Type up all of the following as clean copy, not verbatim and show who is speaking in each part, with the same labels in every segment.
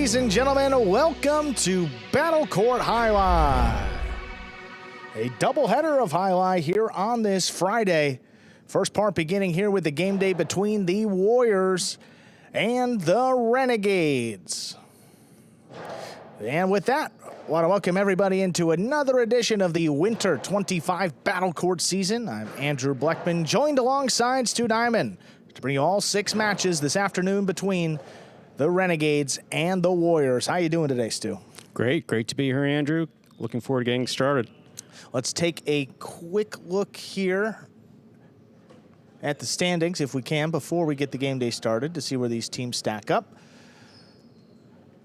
Speaker 1: Ladies and gentlemen, welcome to Battle Court Jai-Alai. A doubleheader of Jai-Alai here on this Friday. First part beginning here with the game day between the Warriors and the Renegades. And with that, I want to welcome everybody into another edition of the Winter 25 Battle Court season. I'm Andrew Bleckman, joined alongside Stu Diamond to bring you all 6 matches this afternoon between the Renegades and the Warriors. How you doing today, Stu?
Speaker 2: Great to be here, Andrew. Looking forward to getting started.
Speaker 1: Let's take a quick look here at the standings, if we can, before we get the game day started to see where these teams stack up.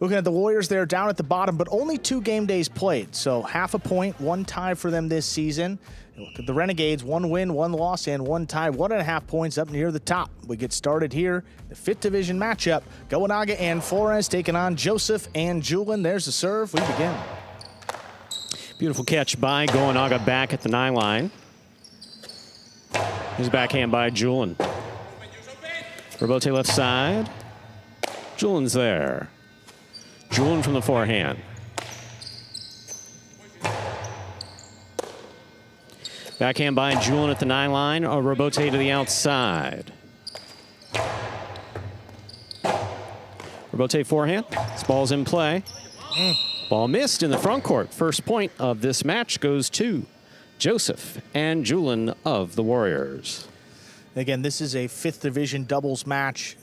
Speaker 1: Looking at the Warriors, they're down at the bottom, but only 2 game days played. So half a point, 1 tie for them this season. Look at the Renegades, 1 win, 1 loss, and 1 tie, 1.5 points up near the top. We get started here. The 5th division matchup, Gamedays and Flores taking on Joseph and Julian. There's the serve. We begin.
Speaker 2: Beautiful catch by Gamedays back at the 9 line. His backhand by Julian. Robote left side. Julian's there. Julian from the forehand. Backhand by Julian at the 9 line. A Robote to the outside. Robote forehand. This ball's in play. Ball missed in the front court. First point of this match goes to Joseph and Julian of the Warriors.
Speaker 1: Again, this is a 5th division doubles match.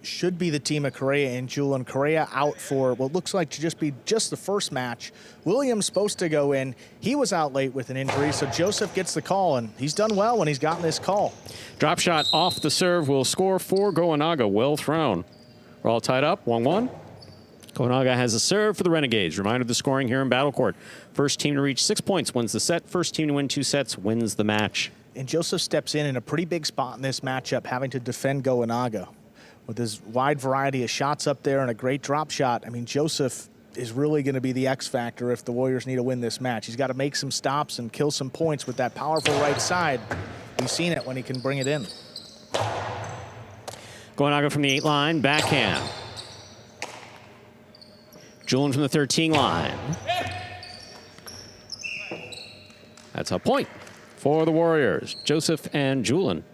Speaker 1: Should be the team of Correa and Julian. Correa out for what looks like to just be the first match. William's supposed to go in. He was out late with an injury, so Joseph gets the call, and he's done well when he's gotten this call.
Speaker 2: Drop shot off the serve will score for Gamedays. Well thrown. We're all tied up, 1-1. Gamedays has a serve for the Renegades. Reminder of the scoring here in Battle Court. First team to reach 6 points wins the set. First team to win 2 sets wins the match.
Speaker 1: And Joseph steps in a pretty big spot in this matchup, having to defend Gamedays. With his wide variety of shots up there and a great drop shot, I mean, Joseph is really going to be the X factor if the Warriors need to win this match. He's got to make some stops and kill some points with that powerful right side. We've seen it when he can bring it in.
Speaker 2: Gamedays from the 8 line, backhand. Julian from the 13 line. That's a point for the Warriors. Joseph and Julian.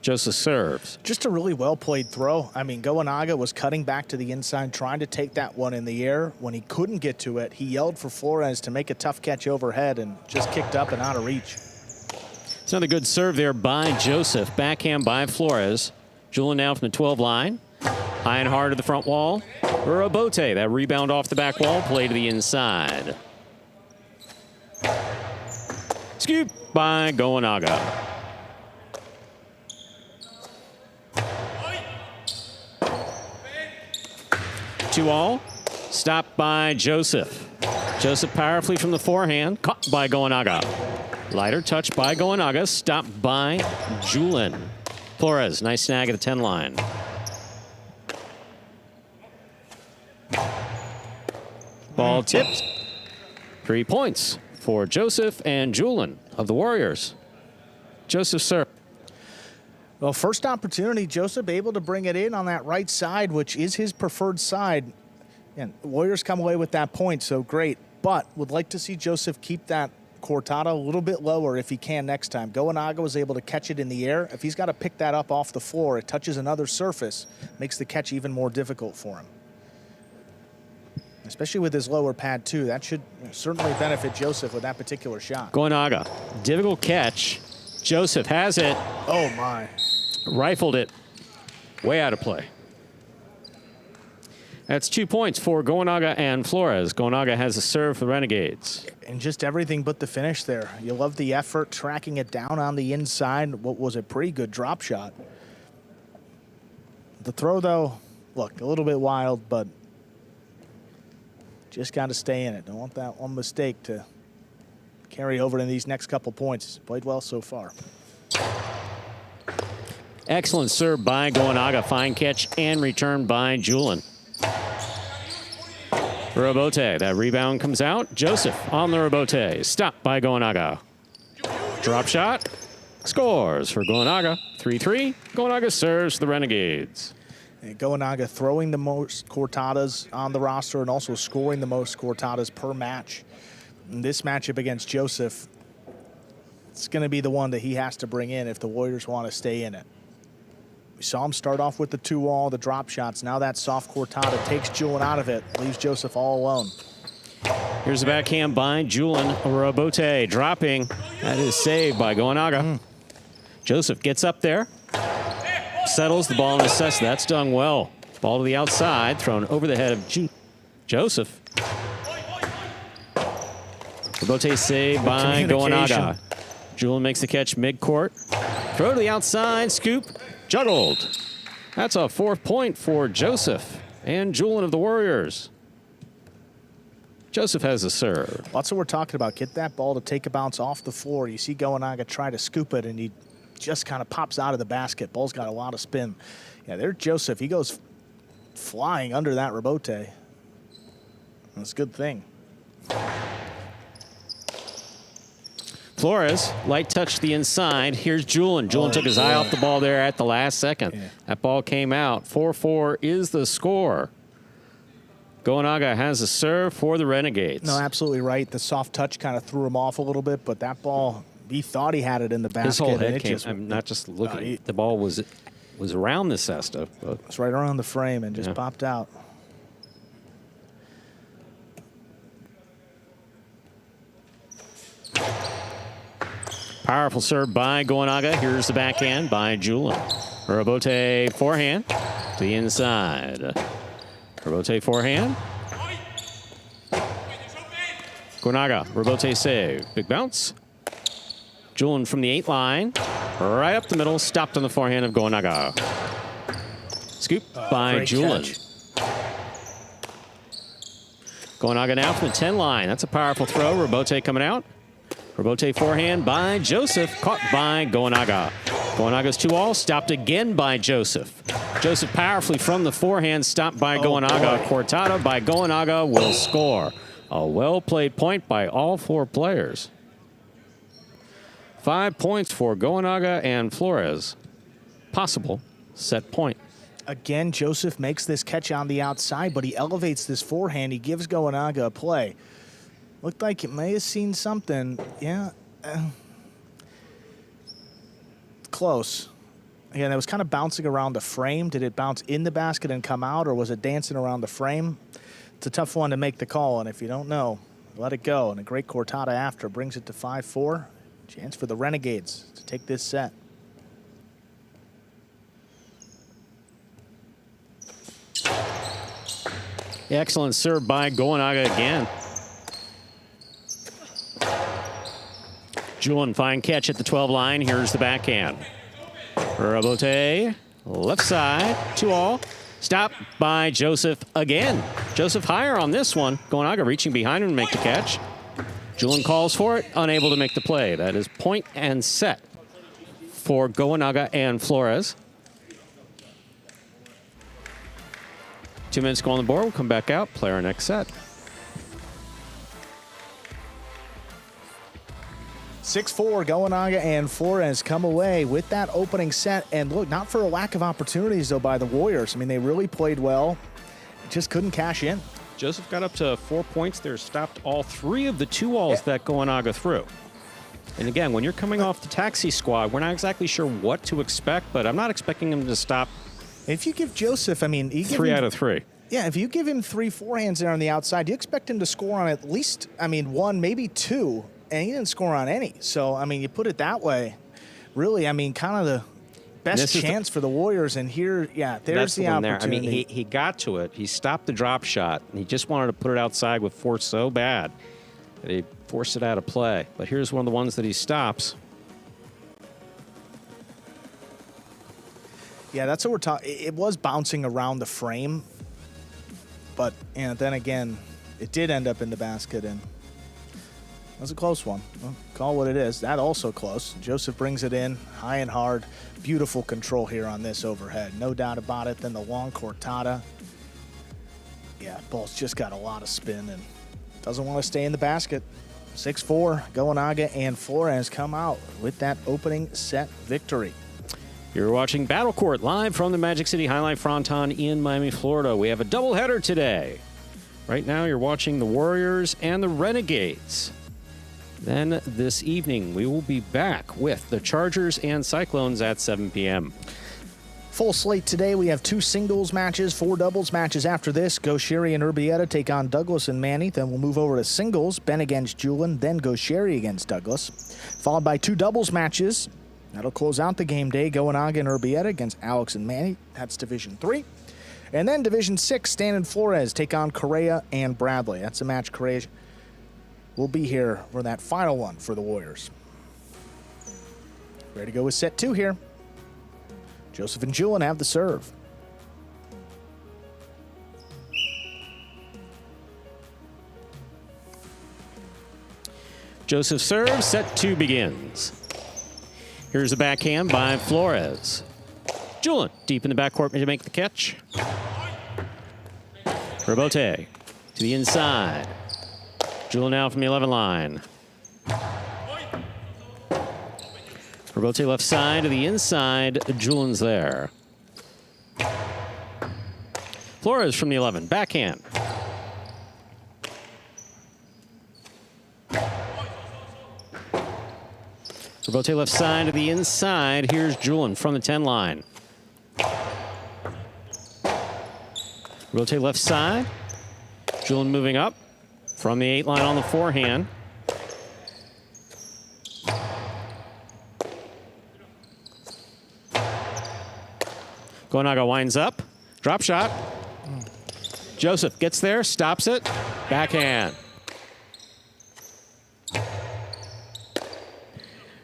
Speaker 2: Joseph serves.
Speaker 1: Just a really well-played throw. I mean, Gamedays was cutting back to the inside, trying to take that one in the air. When he couldn't get to it, he yelled for Flores to make a tough catch overhead and just kicked up and out of reach.
Speaker 2: It's another good serve there by Joseph. Backhand by Flores. Julian now from the 12 line. High and hard to the front wall. Robote, that rebound off the back wall, play to the inside. Scoop by Gamedays. 2-all. Stopped by Joseph. Joseph powerfully from the forehand. Caught by Gamedays. Lighter touch by Gamedays. Stopped by Julian. Flores, nice snag at the 10 line. Ball tipped. 3 points for Joseph and Julian of the Warriors. Joseph serve.
Speaker 1: Well, first opportunity, Joseph able to bring it in on that right side, which is his preferred side. And Warriors come away with that point, so great. But would like to see Joseph keep that cortada a little bit lower if he can next time. Gamedays was able to catch it in the air. If he's got to pick that up off the floor, it touches another surface, makes the catch even more difficult for him. Especially with his lower pad, too. That should certainly benefit Joseph with that particular shot.
Speaker 2: Gamedays, difficult catch. Joseph has it.
Speaker 1: Oh, my.
Speaker 2: Rifled it. Way out of play. That's 2 points for Gamedays and Flores. Gamedays has a serve for the Renegades.
Speaker 1: And just everything but the finish there. You love the effort, tracking it down on the inside. What was a pretty good drop shot. The throw, though, look, a little bit wild, but just got to stay in it. Don't want that one mistake to carry over in these next couple points. Played well so far.
Speaker 2: Excellent serve by Gamedays. Fine catch and return by Julian. Robote, that rebound comes out. Joseph on the Robote. Stopped by Gamedays. Drop shot. Scores for Gamedays. 3-3. Gamedays serves the Renegades.
Speaker 1: Goenaga throwing the most cortadas on the roster and also scoring the most cortadas per match. In this matchup against Joseph, it's going to be the one that he has to bring in if the Warriors want to stay in it. We saw him start off with the 2-all, the drop shots. Now that soft cortada takes Julian out of it, leaves Joseph all alone.
Speaker 2: Here's the backhand by Julian Robote, dropping. That is saved by Goenaga. Joseph gets up there, settles the ball in the center. That's done well. Ball to the outside, thrown over the head of Joseph. Robote saved by Goenaga. Julian makes the catch mid-court. Throw to the outside, scoop, juggled. That's a 4th point for Joseph and Julian of the Warriors. Joseph has a serve.
Speaker 1: That's what we're talking about. Get that ball to take a bounce off the floor. You see Goenaga try to scoop it, and he just kind of pops out of the basket. Ball's got a lot of spin. Yeah, there's Joseph. He goes flying under that Robote. That's a good thing.
Speaker 2: Flores, light touch to the inside. Here's Julian. Julian took his eye off the ball there at the last second.
Speaker 1: Yeah.
Speaker 2: That ball came out. 4-4 is the score. Goenaga has a serve for the Renegades.
Speaker 1: No, absolutely right. The soft touch kind of threw him off a little bit, but that ball, he thought he had it in the basket.
Speaker 2: His whole head came.
Speaker 1: Just,
Speaker 2: I'm not just looking. The ball was around the cesta. But
Speaker 1: it's right around the frame and just popped out.
Speaker 2: Powerful serve by Goenaga. Here's the backhand by Julian. Robote forehand to the inside. Robote forehand. Goenaga, Robote save. Big bounce. Julian from the 8 line. Right up the middle. Stopped on the forehand of Goenaga. Scoop by Julian.
Speaker 1: Catch.
Speaker 2: Goenaga now from the 10 line. That's a powerful throw. Robote coming out. Robote forehand by Joseph. Caught by Goenaga. Goenaga's 2-all. Stopped again by Joseph. Joseph powerfully from the forehand. Stopped by Goenaga. Cortada by Goenaga will score. A well-played point by all 4 players. 5 points for Goenaga and Flores. Possible set point.
Speaker 1: Again, Joseph makes this catch on the outside, but he elevates this forehand. He gives Goenaga a play. Looked like it may have seen something. Yeah. Close. Again, it was kind of bouncing around the frame. Did it bounce in the basket and come out, or was it dancing around the frame? It's a tough one to make the call, and if you don't know, let it go. And a great cortada after brings it to 5-4. Chance for the Renegades to take this set.
Speaker 2: Excellent serve by Goenaga again. Julian, fine catch at the 12 line. Here's the backhand. Robote, left side, 2-all. Stopped by Joseph again. Joseph higher on this one. Goenaga reaching behind him to make the catch. Julian calls for it, unable to make the play. That is point and set for Goenaga and Flores. 2 minutes go on the board. We'll come back out, play our next set.
Speaker 1: 6-4, Goenaga and Flores come away with that opening set. And look, not for a lack of opportunities, though, by the Warriors. I mean, they really played well. Just couldn't cash in.
Speaker 2: Joseph got up to 4 points there, stopped all 3 of the 2-alls that Goenaga threw. And again, when you're coming off the taxi squad, we're not exactly sure what to expect, but I'm not expecting him to stop.
Speaker 1: If you give Joseph, I mean, you give
Speaker 2: 3
Speaker 1: him,
Speaker 2: out of 3.
Speaker 1: Yeah, if you give him 3 forehands there on the outside, you expect him to score on at least, I mean, 1, maybe 2. And he didn't score on any. So, I mean, you put it that way, really, I mean, kind of the best chance for the Warriors. And here, yeah, there's the opportunity.
Speaker 2: I mean, he got to it. He stopped the drop shot, and he just wanted to put it outside with force so bad that he forced it out of play. But here's one of the ones that he stops.
Speaker 1: Yeah, that's what we're talking. It was bouncing around the frame. But, you know, then again, it did end up in the basket, and that was a close one. Well, call what it is. That also close. Joseph brings it in high and hard. Beautiful control here on this overhead. No doubt about it. Then the long cortada. Yeah, ball's just got a lot of spin and doesn't want to stay in the basket. 6-4, Goenaga and Flores come out with that opening set victory.
Speaker 2: You're watching Battle Court live from the Magic City League Fronton in Miami, Florida. We have a doubleheader today. Right now, you're watching the Warriors and the Renegades. Then this evening, we will be back with the Chargers and Cyclones at 7 p.m.
Speaker 1: Full slate today. We have 2 singles matches, 4 doubles matches after this. Gaucheri and Urbieta take on Douglas and Manny. Then we'll move over to singles. Ben against Julian, then Gaucheri against Douglas. Followed by 2 doubles matches. That'll close out the game day. Goenaga and Urbieta against Alex and Manny. That's Division 3. And then Division 6, Stan and Flores take on Correa and Bradley. That's a match Correa will be here for that final one for the Warriors. Ready to go with set 2 here. Joseph and Julian have the serve.
Speaker 2: Joseph serves, set 2 begins. Here's a backhand by Flores. Julian deep in the backcourt to make the catch. Robote to the inside. Julian now from the 11 line. Robote left side to the inside. Julian's there. Flores from the 11, backhand. Robote left side to the inside. Here's Julian from the 10 line. Robote left side. Julian moving up from the 8 line on the forehand. Goenaga winds up. Drop shot. Joseph gets there, stops it. Backhand.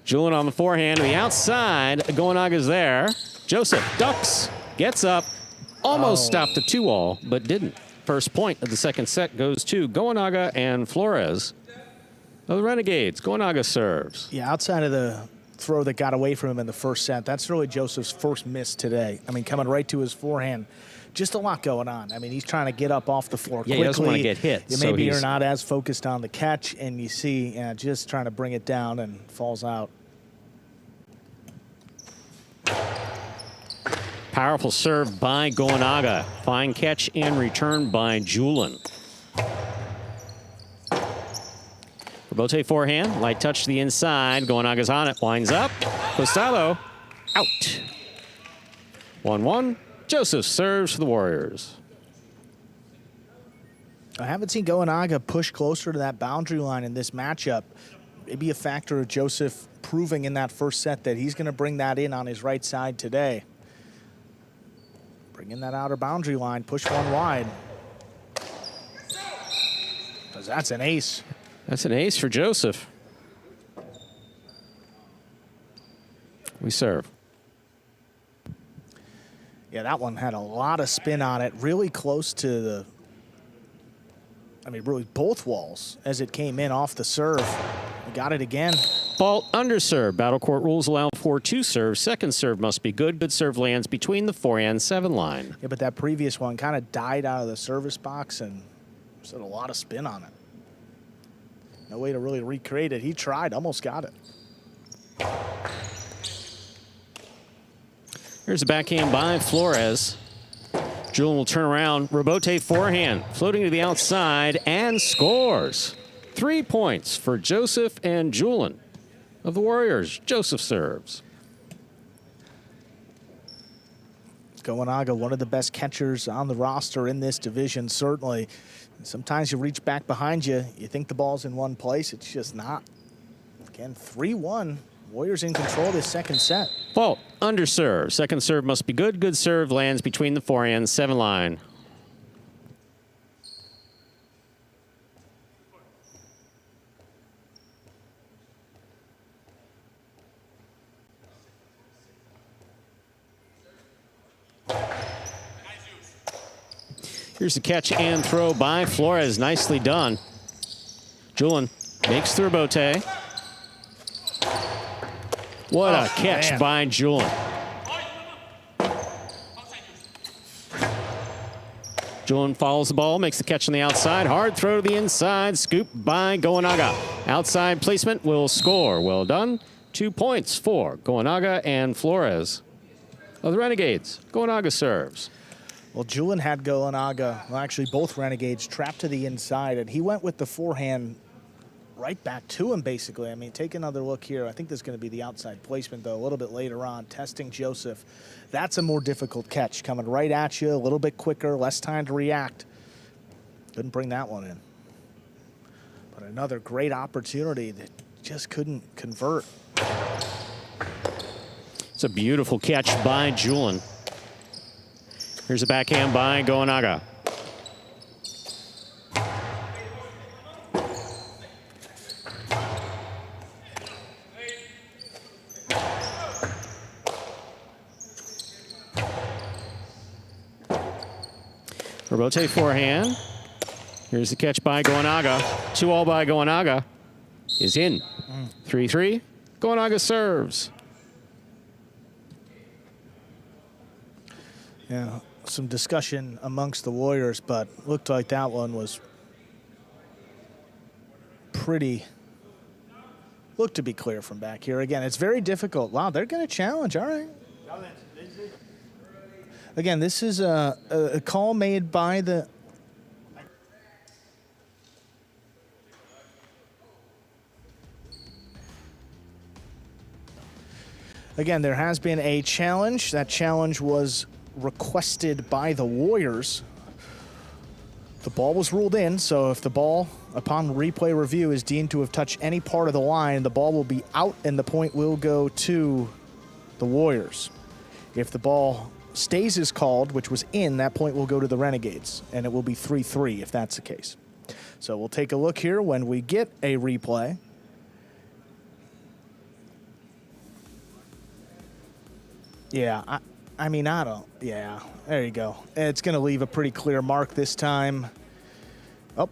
Speaker 2: Julian on the forehand to the outside. Goenaga's there. Joseph ducks, gets up, almost stopped the 2-all, but didn't. First point of the second set goes to Goenaga and Flores of the Renegades. Goenaga serves.
Speaker 1: Yeah, outside of the throw that got away from him in the first set, that's really Joseph's first miss today. I mean, coming right to his forehand. Just a lot going on. I mean, he's trying to get up off the floor quickly.
Speaker 2: Yeah, he doesn't want to get hit.
Speaker 1: Maybe you're not as focused on the catch, and you see just trying to bring it down and falls out.
Speaker 2: Powerful serve by Goenaga. Fine catch and return by Julian. Robote forehand. Light touch to the inside. Goenaga's on it. Winds up. Costalo out. 1-1. Joseph serves for the Warriors.
Speaker 1: I haven't seen Goenaga push closer to that boundary line in this matchup. Maybe a factor of Joseph proving in that first set that he's going to bring that in on his right side today. Bring in that outer boundary line, push one wide. Because that's an ace.
Speaker 2: That's an ace for Joseph. We serve.
Speaker 1: Yeah, that one had a lot of spin on it, really close to the, I mean, really both walls as it came in off the serve. We got it again.
Speaker 2: Fault under serve. Battle Court rules allow for 2 serves. Second serve must be good. Good serve lands between the 4 and 7 line.
Speaker 1: Yeah, but that previous one kind of died out of the service box and just had a lot of spin on it. No way to really recreate it. He tried, almost got it.
Speaker 2: Here's a backhand by Flores. Julian will turn around. Robote forehand, floating to the outside, and scores. 3 points for Joseph and Julian of the Warriors. Joseph serves.
Speaker 1: Goenaga, one of the best catchers on the roster in this division, certainly. Sometimes you reach back behind you, you think the ball's in one place, it's just not. Again, 3-1. Warriors in control this second set.
Speaker 2: Fault under serve. Second serve must be good. Good serve lands between the 4 and 7 line. Here's the catch and throw by Flores. Nicely done. Julian makes the Robote. What a catch by Julian. Julian follows the ball, makes the catch on the outside. Hard throw to the inside. Scoop by Goenaga. Outside placement will score. Well done. 2 points for Goenaga and Flores. of the Renegades. Goanaga serves.
Speaker 1: Well, Julian had Goanaga, well, actually both Renegades, trapped to the inside, and he went with the forehand right back to him, basically. I mean, take another look here. I think this is going to be the outside placement, though, a little bit later on, testing Joseph. That's a more difficult catch, coming right at you, a little bit quicker, less time to react. Couldn't bring that one in. But another great opportunity that just couldn't convert.
Speaker 2: It's a beautiful catch by Julian. Here's a backhand by Goanaga. Robote forehand. Here's the catch by Goanaga. 2-all by Goanaga is in. 3-3. Goanaga serves.
Speaker 1: Yeah, some discussion amongst the Warriors, but looked like that one was pretty, looked to be clear from back here. Again, it's very difficult. Wow, they're going to challenge. All right. Again, this is a call made by the... Again, there has been a challenge. That challenge was requested by the Warriors. The ball was ruled in, so if the ball, upon replay review, is deemed to have touched any part of the line, the ball will be out and the point will go to the Warriors. If the ball stays as called, which was in, that point will go to the Renegades, and it will be 3-3 if that's the case. So we'll take a look here when we get a replay. Yeah, I mean, I don't, yeah, there you go. It's going to leave a pretty clear mark this time. Oh,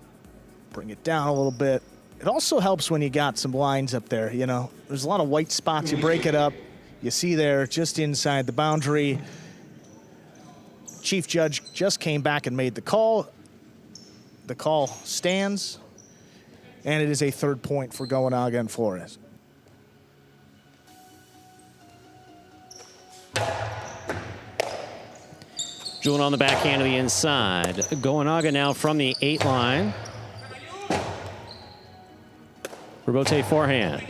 Speaker 1: bring it down a little bit. It also helps when you got some lines up there, you know. There's a lot of white spots. You break it up. You see there just inside the boundary. Chief Judge just came back and made the call. The call stands, and it is a third point for Goanaga and Flores.
Speaker 2: Julian on the backhand of the inside. Goanaga now from the 8 line. Robote forehand.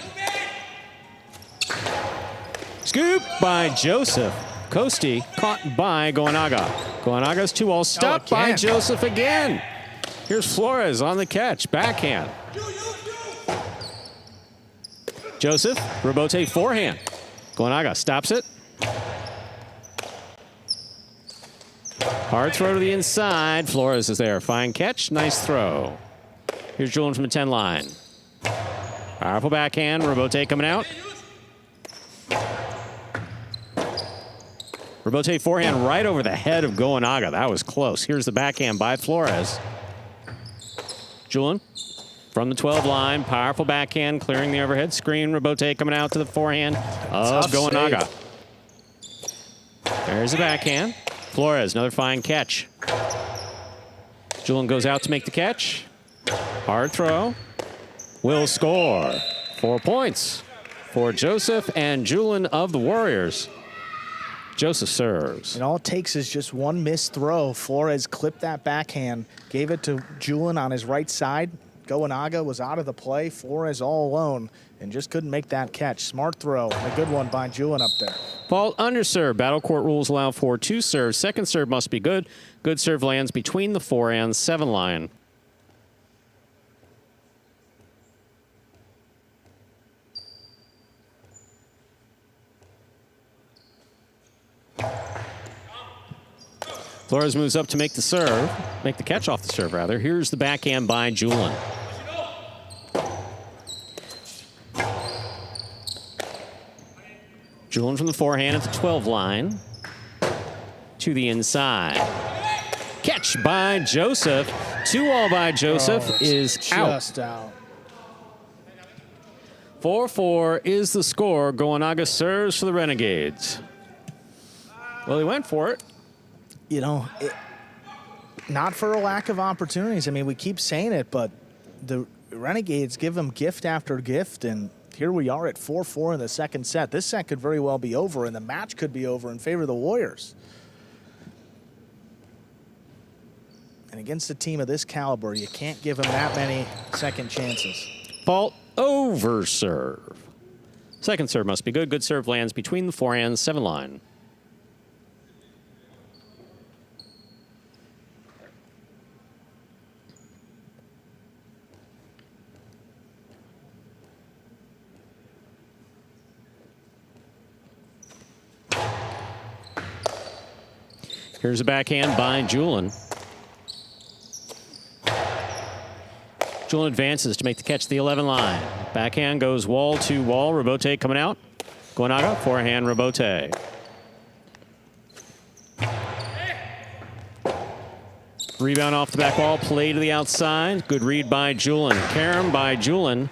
Speaker 2: Scoop by Joseph. Costi caught by Goanaga. Goanaga's 2-all stopped by Joseph again. Here's Flores on the catch. Backhand. Joseph, Robote forehand. Goanaga stops it. Hard throw to the inside. Flores is there. Fine catch. Nice throw. Here's Julian from the 10 line. Powerful backhand. Robote coming out. Robote forehand right over the head of Goanaga. That was close. Here's the backhand by Flores. Julian from the 12 line. Powerful backhand clearing the overhead screen. Robote coming out to the forehand of Goanaga. There's the backhand. Flores, another fine catch. Julian goes out to make the catch. Hard throw. Will score. 4 points for Joseph and Julian of the Warriors. Joseph serves.
Speaker 1: And all it takes is just one missed throw. Flores clipped that backhand, gave it to Julian on his right side. Goanaga was out of the play. Flores all alone and just couldn't make that catch. Smart throw. A good one by Julian up there.
Speaker 2: Fault under serve. Battle court rules allow for 2 serves. Second serve must be good. Good serve lands between the 4 and 7 line. Flores moves up to make the serve, make the catch off the serve, rather. Here's the backhand by Julian. Julian from the forehand at the 12 line. To the inside. Catch by Joseph. 2-all by Joseph is out.
Speaker 1: Just out.
Speaker 2: 4-4 is the score. Goanaga serves for the Renegades. Well, he went for it.
Speaker 1: You know, not for a lack of opportunities. I mean, we keep saying it, but the Renegades give him gift after gift, and here we are at 4-4 in the second set. This set could very well be over, and the match could be over in favor of the Warriors. And against a team of this caliber, you can't give them that many second chances.
Speaker 2: Fault over serve. Second serve must be good. Good serve lands between the forehands, 7 line. Here's a backhand by Julin. Julin advances to make the catch at the 11 line. Backhand goes wall to wall. Robote coming out. Gonaga, forehand Robote. Rebound off the back wall, play to the outside. Good read by Julin. Carom by Julin.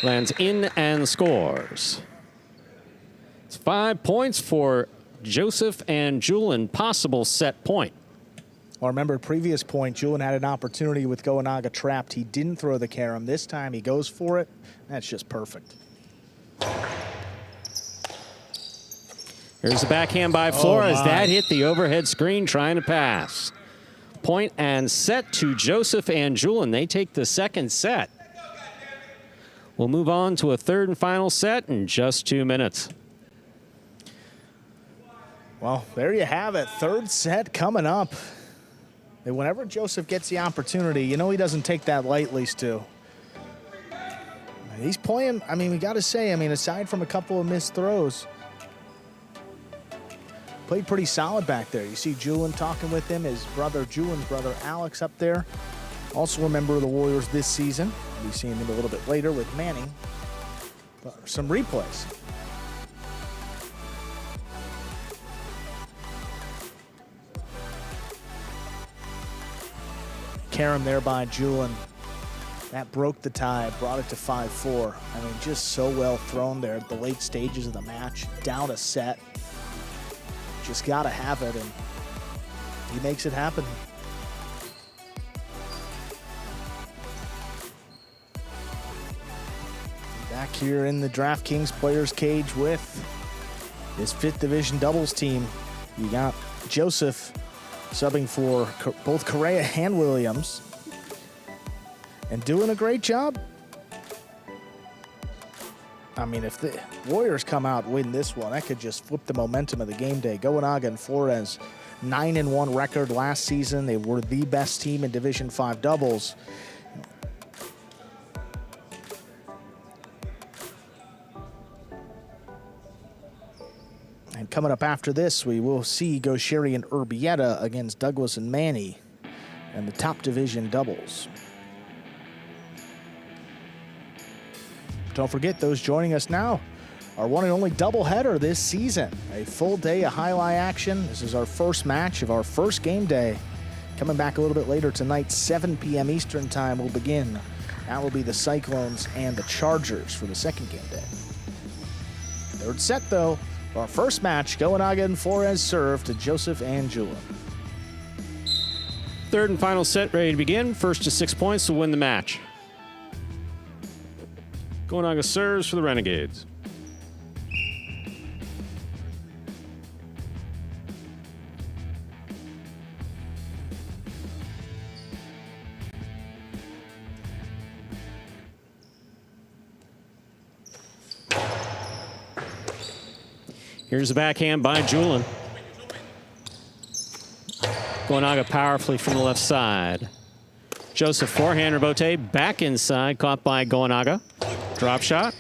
Speaker 2: Lands in and scores. It's 5 points for Joseph and Julin, possible set point.
Speaker 1: Well, remember, previous point, Julin had an opportunity with Gonaga trapped. He didn't throw the carom. This time he goes for it. That's just perfect.
Speaker 2: Here's the backhand by Flores. That hit the overhead screen trying to pass. Point and set to Joseph and Julin. They take the second set. We'll move on to a third and final set in just 2 minutes.
Speaker 1: Well, there you have it. Third set coming up. And whenever Joseph gets the opportunity, you know he doesn't take that lightly, Stu. He's playing, I mean, we got to say, I mean, aside from a couple of missed throws, played pretty solid back there. You see Julin talking with him, his brother, Julin's brother, Alex, up there. Also a member of the Warriors this season. We'll be seeing him a little bit later with Manning. But some replays. Carom there by Julin. That broke the tie, brought it to 5-4. I mean, just so well thrown there at the late stages of the match. Down a set. Just got to have it, and he makes it happen. Back here in the DraftKings Players Cage with this 5th Division doubles team. You got Joseph subbing for both Correa and Williams, and doing a great job. I mean, if the Warriors come out and win this one, that could just flip the momentum of the game day. Gonaga and Flores, 9-1 record last season. They were the best team in Division 5 doubles. And coming up after this, we will see Gaucheri and Urbieta against Douglas and Manny in the top division doubles. Don't forget, those joining us now, our one and only doubleheader this season. A full day of highlight action. This is our first match of our first game day. Coming back a little bit later tonight, 7 p.m. Eastern time will begin. That will be the Cyclones and the Chargers for the second game day. Third set, though. Our first match, Gonaga and Flores serve to Joseph and Julin.
Speaker 2: Third and final set ready to begin. First to 6 points to win the match. Gonaga serves for the Renegades. Here's the backhand by Julin. Gonaga powerfully from the left side. Joseph forehand Robote back inside, caught by Gonaga. Drop shot,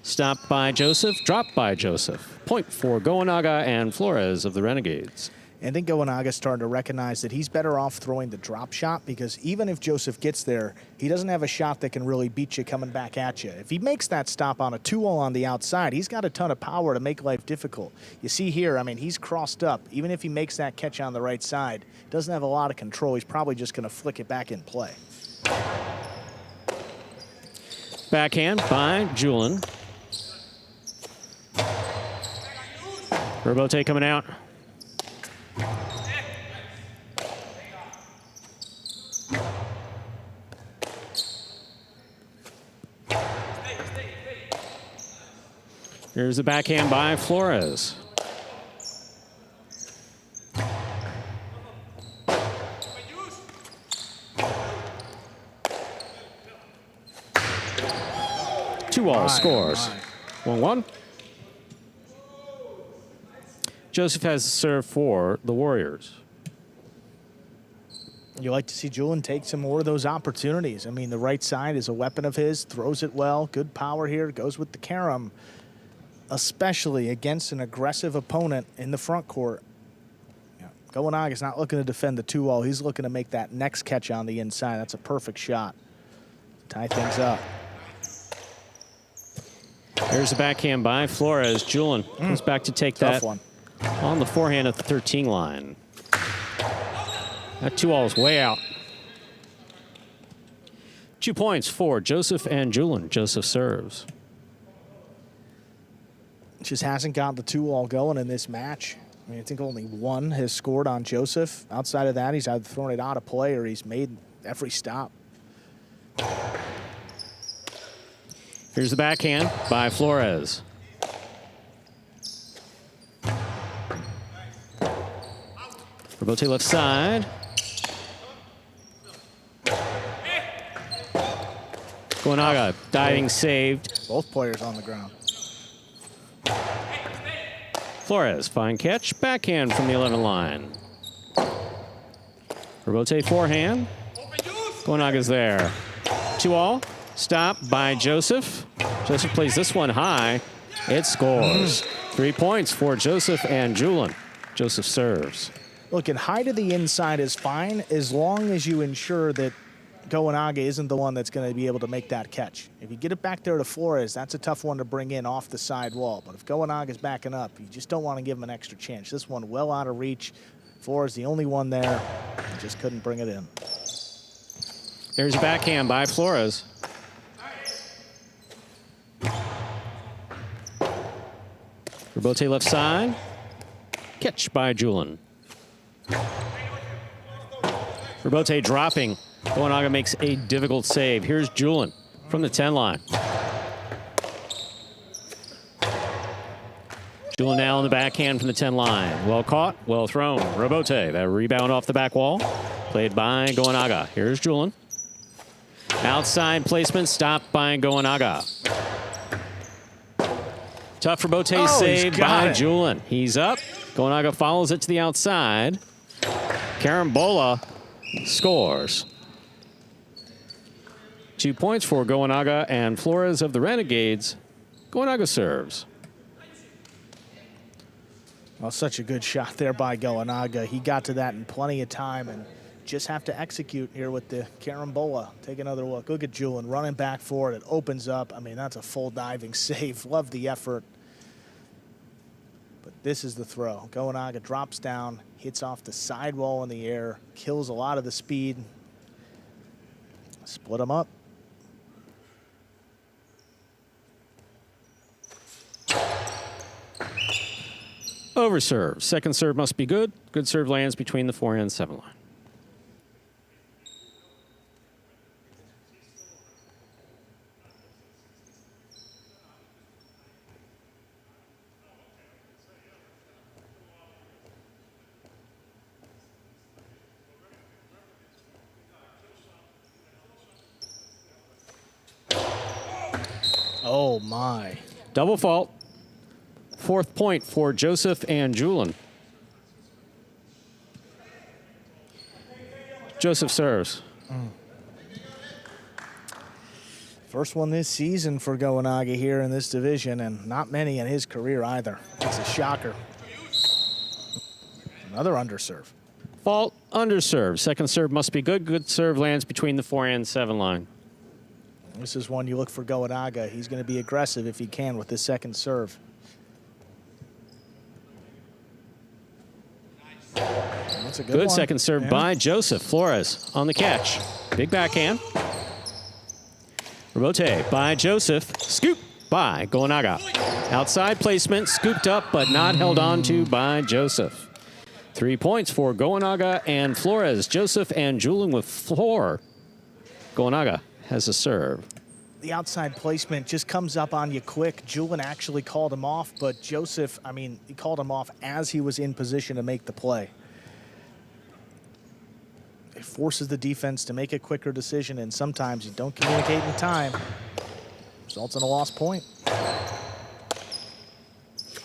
Speaker 2: stopped by Joseph, dropped by Joseph. Point for Gonaga and Flores of the Renegades.
Speaker 1: I think Gonaga starting to recognize that he's better off throwing the drop shot, because even if Joseph gets there, he doesn't have a shot that can really beat you coming back at you. If he makes that stop on a 2-0 on the outside, he's got a ton of power to make life difficult. You see here, I mean, he's crossed up. Even if he makes that catch on the right side, doesn't have a lot of control. He's probably just going to flick it back in play.
Speaker 2: Backhand by Julin. Robote coming out. Here's the backhand by Flores. Two-all scores. 1-1. Joseph has the serve for the Warriors.
Speaker 1: You like to see Julian take some more of those opportunities. I mean, the right side is a weapon of his, throws it well, good power here, goes with the carom, especially against an aggressive opponent in the front court. Yeah. Gowanaga's not looking to defend the 2-0. He's looking to make that next catch on the inside. That's a perfect shot. Tie things up.
Speaker 2: There's the backhand by Flores. Julian comes back to take
Speaker 1: Tough
Speaker 2: that
Speaker 1: one.
Speaker 2: On the forehand at the 13 line. That 2-all is way out. 2 points for Joseph and Julian. Joseph serves.
Speaker 1: Just hasn't got the 2-all going in this match. I mean, I think only one has scored on Joseph. Outside of that, he's either thrown it out of play or he's made every stop.
Speaker 2: Here's the backhand by Flores. Robote left side. Gowanagha diving saved.
Speaker 1: Both players on the ground.
Speaker 2: Flores, fine catch. Backhand from the 11 line. Robote forehand. Gowanagha's there. 2-all. Stop by Joseph. Joseph plays this one high. It scores. 3 points for Joseph and Julian. Joseph serves.
Speaker 1: Look, and high to the inside is fine as long as you ensure that Gowanagha isn't the one that's going to be able to make that catch. If you get it back there to Flores, that's a tough one to bring in off the side wall. But if Gowanaga's backing up, you just don't want to give him an extra chance. This one well out of reach. Flores the only one there. He just couldn't bring it in.
Speaker 2: There's a backhand by Flores. Robote left side. Catch by Julian. Robote dropping. Gowanagha makes a difficult save. Here's Julian from the 10 line. Julian now on the backhand from the 10 line. Well caught, well thrown. Robote, that rebound off the back wall. Played by Gowanagha. Here's Julian. Outside placement stopped by Gowanagha. Tough Robote save by Julian. He's up. Gowanagha follows it to the outside. Carambola scores. 2 points for Gowanagha and Flores of the Renegades. Gowanagha serves.
Speaker 1: Well, such a good shot there by Gowanagha. He got to that in plenty of time and just have to execute here with the carambola. Take another look. Look at Julian running back for it. It opens up. I mean, that's a full diving save. Love the effort. But this is the throw. Gowanagha drops down, hits off the sidewall in the air, kills a lot of the speed. Split them up.
Speaker 2: Over serve. Second serve must be good. Good serve lands between the 4 and 7 line.
Speaker 1: Oh, my.
Speaker 2: Double fault. 4th point for Joseph and Julian. Joseph serves.
Speaker 1: First one this season for Gowanagha here in this division, and not many in his career either. It's a shocker. Another underserve.
Speaker 2: Fault, underserve. Second serve must be good. Good serve lands between the 4 and 7 line.
Speaker 1: This is one you look for Gowanagha. He's going to be aggressive if he can with this second serve. That's a good one.
Speaker 2: Second serve by Joseph. Flores on the catch. Big backhand. Robote by Joseph. Scoop by Gowanagha. Outside placement, scooped up, but not held on to by Joseph. 3 points for Gowanagha and Flores. Joseph and Julian with 4. Gowanagha has a serve.
Speaker 1: the outside placement just comes up on you quick. Julian actually called him off, but Joseph, I mean, he called him off as he was in position to make the play. It forces the defense to make a quicker decision, and sometimes you don't communicate in time. Results in a lost point.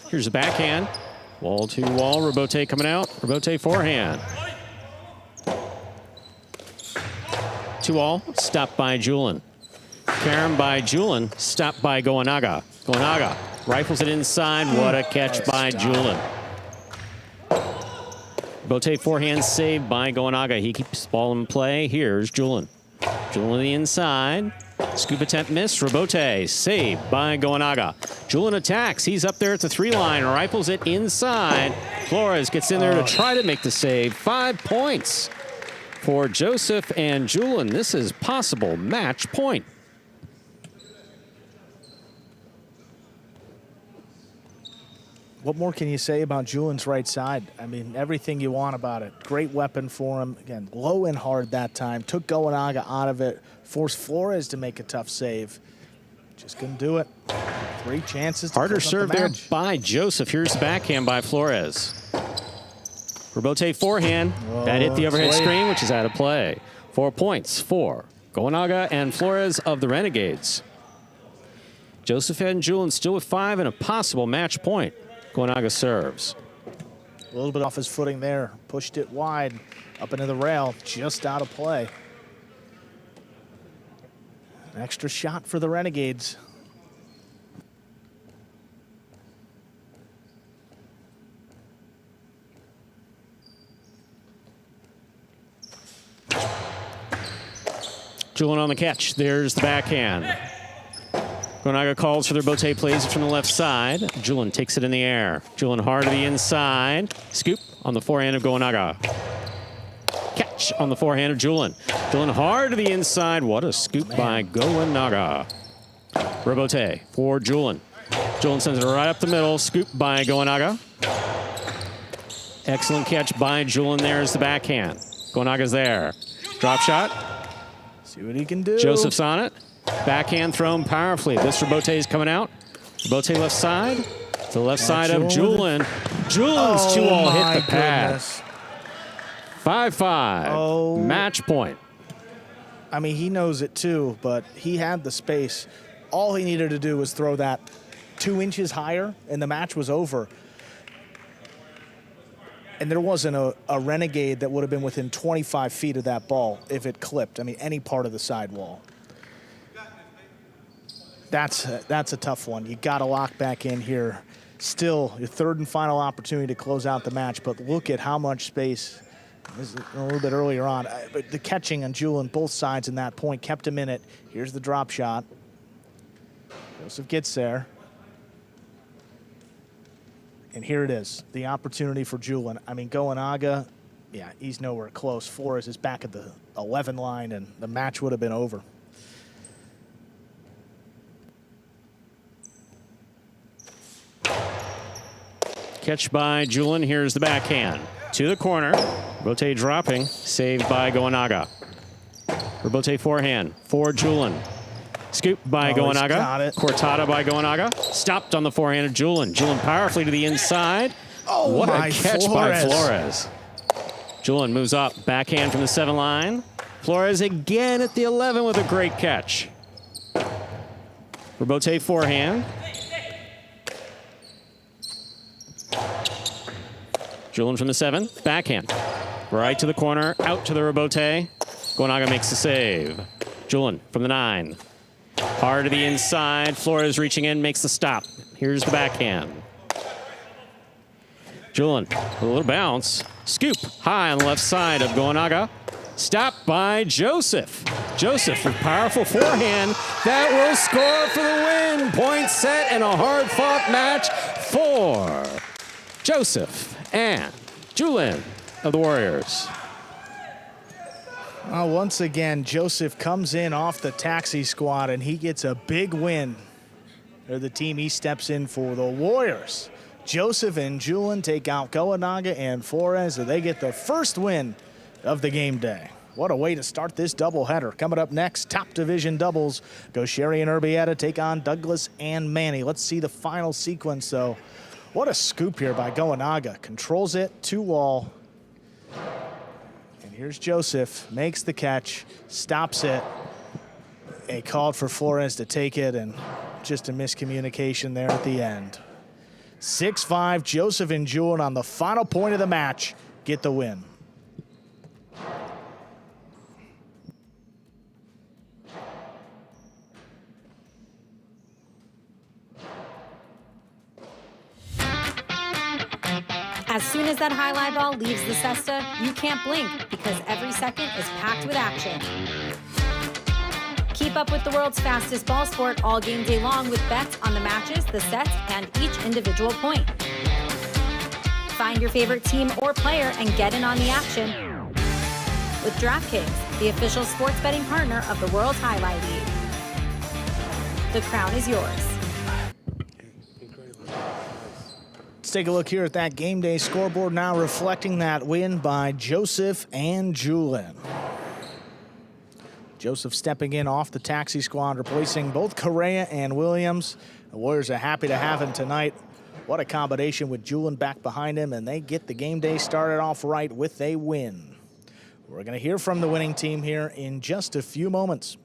Speaker 2: Here's a backhand. Wall to wall. Robote coming out. Robote forehand. 2-all. Stopped by Julian. Karen by Julian. Stopped by Goenaga. Goenaga rifles it inside. What a catch by Julian. Robote forehand saved by Goenaga. He keeps the ball in play. Here's Julian. Julian on the inside. Scoop attempt missed. Robote saved by Goenaga. Julian attacks. He's up there at the 3-line. Rifles it inside. Flores gets in there to try to make the save. 5 points for Joseph and Julian. This is possible match point.
Speaker 1: What more can you say about Julian's right side? I mean, everything you want about it. Great weapon for him. Again, low and hard that time. Took Goenaga out of it. Forced Flores to make a tough save. Just couldn't do it. 3 chances to
Speaker 2: Harder serve there by Joseph. Here's the backhand by Flores. Robote forehand. That hit the overhead screen, which is out of play. 4 points for Goenaga and Flores of the Renegades. Joseph and Julian still with 5 and a possible match point. Goenaga serves.
Speaker 1: A little bit off his footing there. Pushed it wide up into the rail. Just out of play. An extra shot for the Renegades.
Speaker 2: Julian on the catch. There's the backhand. Goenaga calls for their bote plays from the left side. Julian takes it in the air. Julian hard to the inside. Scoop on the forehand of Goenaga. Catch on the forehand of Julian. Julian hard to the inside. What a scoop by Goenaga. Robote for Julian. Julian sends it right up the middle. Scoop by Goenaga. Excellent catch by Julian. There's the backhand. Goenaga's there. Drop shot.
Speaker 1: See what he can do.
Speaker 2: Joseph's on it. Backhand thrown powerfully. This Robote is coming out. Robote left side. To the left side of Julian. Julian's 2-all hit the pad. 5-5. Match point.
Speaker 1: I mean, he knows it too, but he had the space. All he needed to do was throw that 2 inches higher, and the match was over. And there wasn't a Renegade that would have been within 25 feet of that ball if it clipped. I mean, any part of the sidewall. That's a tough one. You got to lock back in here. Still, your 3rd and final opportunity to close out the match, but look at how much space. This is a little bit earlier on. But the catching on Julian, both sides in that point, kept him in it. Here's the drop shot. Joseph gets there. And here it is, the opportunity for Julian. I mean, Goenaga, yeah, he's nowhere close. Flores is back at the 11 line, and the match would have been over.
Speaker 2: Catch by Julian. Here's the backhand. To the corner. Robote dropping. Saved by Goenaga. Robote forehand for Julian. Scoop by Goenaga. Cortada by Goenaga. Stopped on the forehand of Julian. Julian powerfully to the inside. What a catch by Flores. Julian moves up. Backhand from the 7 line. Flores again at the 11 with a great catch. Robote forehand. Julian from the 7, backhand. Right to the corner, out to the Robote. Goenaga makes the save. Julian from the 9. Hard to the inside. Flores reaching in, makes the stop. Here's the backhand. Julian, a little bounce. Scoop high on the left side of Goenaga. Stopped by Joseph. Joseph with powerful forehand. That will score for the win. Point set and a hard-fought match for Joseph and Julian of the Warriors.
Speaker 1: Once again, Joseph comes in off the taxi squad, and he gets a big win. They're the team he steps in for, the Warriors. Joseph and Julian take out Goenaga and Flores, and they get the first win of the game day. What a way to start this doubleheader. Coming up next, top division doubles. Gaucheri and Urbieta take on Douglas and Manny. Let's see the final sequence, though. What a scoop here by Goenaga. Controls it, 2-wall. And here's Joseph, makes the catch, stops it. They called for Flores to take it, and just a miscommunication there at the end. 6-5, Joseph and Julian on the final point of the match get the win.
Speaker 3: As soon as that highlight ball leaves the cesta, you can't blink because every second is packed with action. Keep up with the world's fastest ball sport all game day long with bets on the matches, the sets, and each individual point. Find your favorite team or player and get in on the action with DraftKings, the official sports betting partner of the World Jai-Alai League. The crown is yours.
Speaker 1: Let's take a look here at that game day scoreboard now, reflecting that win by Joseph and Julian. Joseph stepping in off the taxi squad, replacing both Correa and Williams. The Warriors are happy to have him tonight. What a combination with Julian back behind him, and they get the game day started off right with a win. We're going to hear from the winning team here in just a few moments.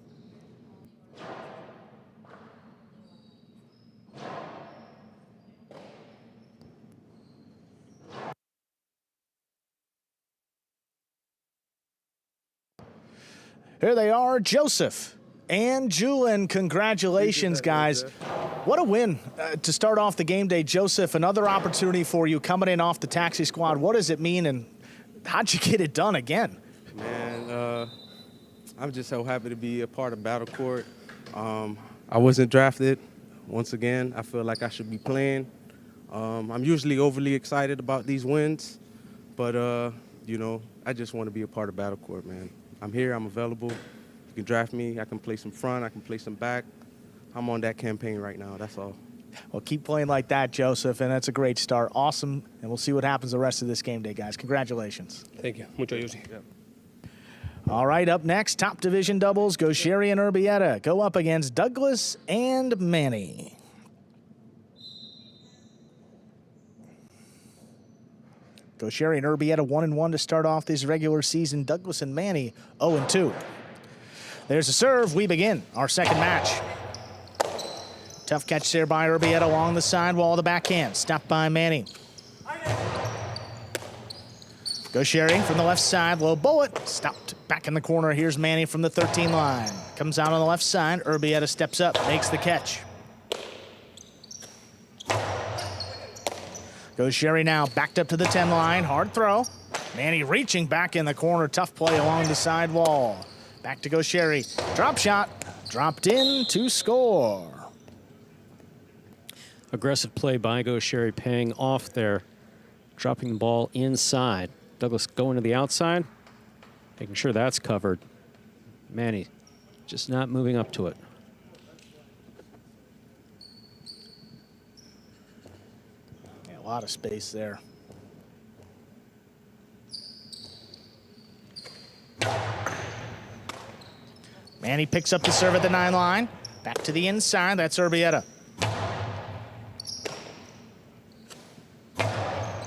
Speaker 1: Here they are, Joseph and Julian. Congratulations, guys. What a win to start off the game day. Joseph, another opportunity for you coming in off the taxi squad. What does it mean, and how'd you get it done again?
Speaker 4: Man, I'm just so happy to be a part of Battle Court. I wasn't drafted. Once again, I feel like I should be playing. I'm usually overly excited about these wins, but, you know, I just want to be a part of Battle Court, man. I'm here, I'm available. You can draft me, I can play some front, I can play some back. I'm on that campaign right now, that's all.
Speaker 1: Well, keep playing like that, Joseph, and that's a great start. Awesome, and we'll see what happens the rest of this game day, guys. Congratulations.
Speaker 5: Thank you. Mucho Yusi.
Speaker 4: Yep.
Speaker 1: All right, up next, top division doubles. Gaucheri and Urbieta go up against Douglas and Manny. Gaucheri and Urbieta 1-1 to start off this regular season. Douglas and Manny 0-2. There's a serve. We begin our second match. Tough catch there by Urbieta along the sidewall of the backhand. Stopped by Manny. Gaucheri from the left side. Low bullet. Stopped back in the corner. Here's Manny from the 13 line. Comes out on the left side. Urbieta steps up. Makes the catch. Gaucheri now backed up to the 10 line. Hard throw. Manny reaching back in the corner. Tough play along the side wall. Back to Gaucheri. Drop shot. Dropped in to score.
Speaker 2: Aggressive play by Gaucheri paying off there. Dropping the ball inside. Douglas going to the outside. Making sure that's covered. Manny just not moving up to it.
Speaker 1: A lot of space there. Manny picks up the serve at the 9 line. Back to the inside. That's Urbieta.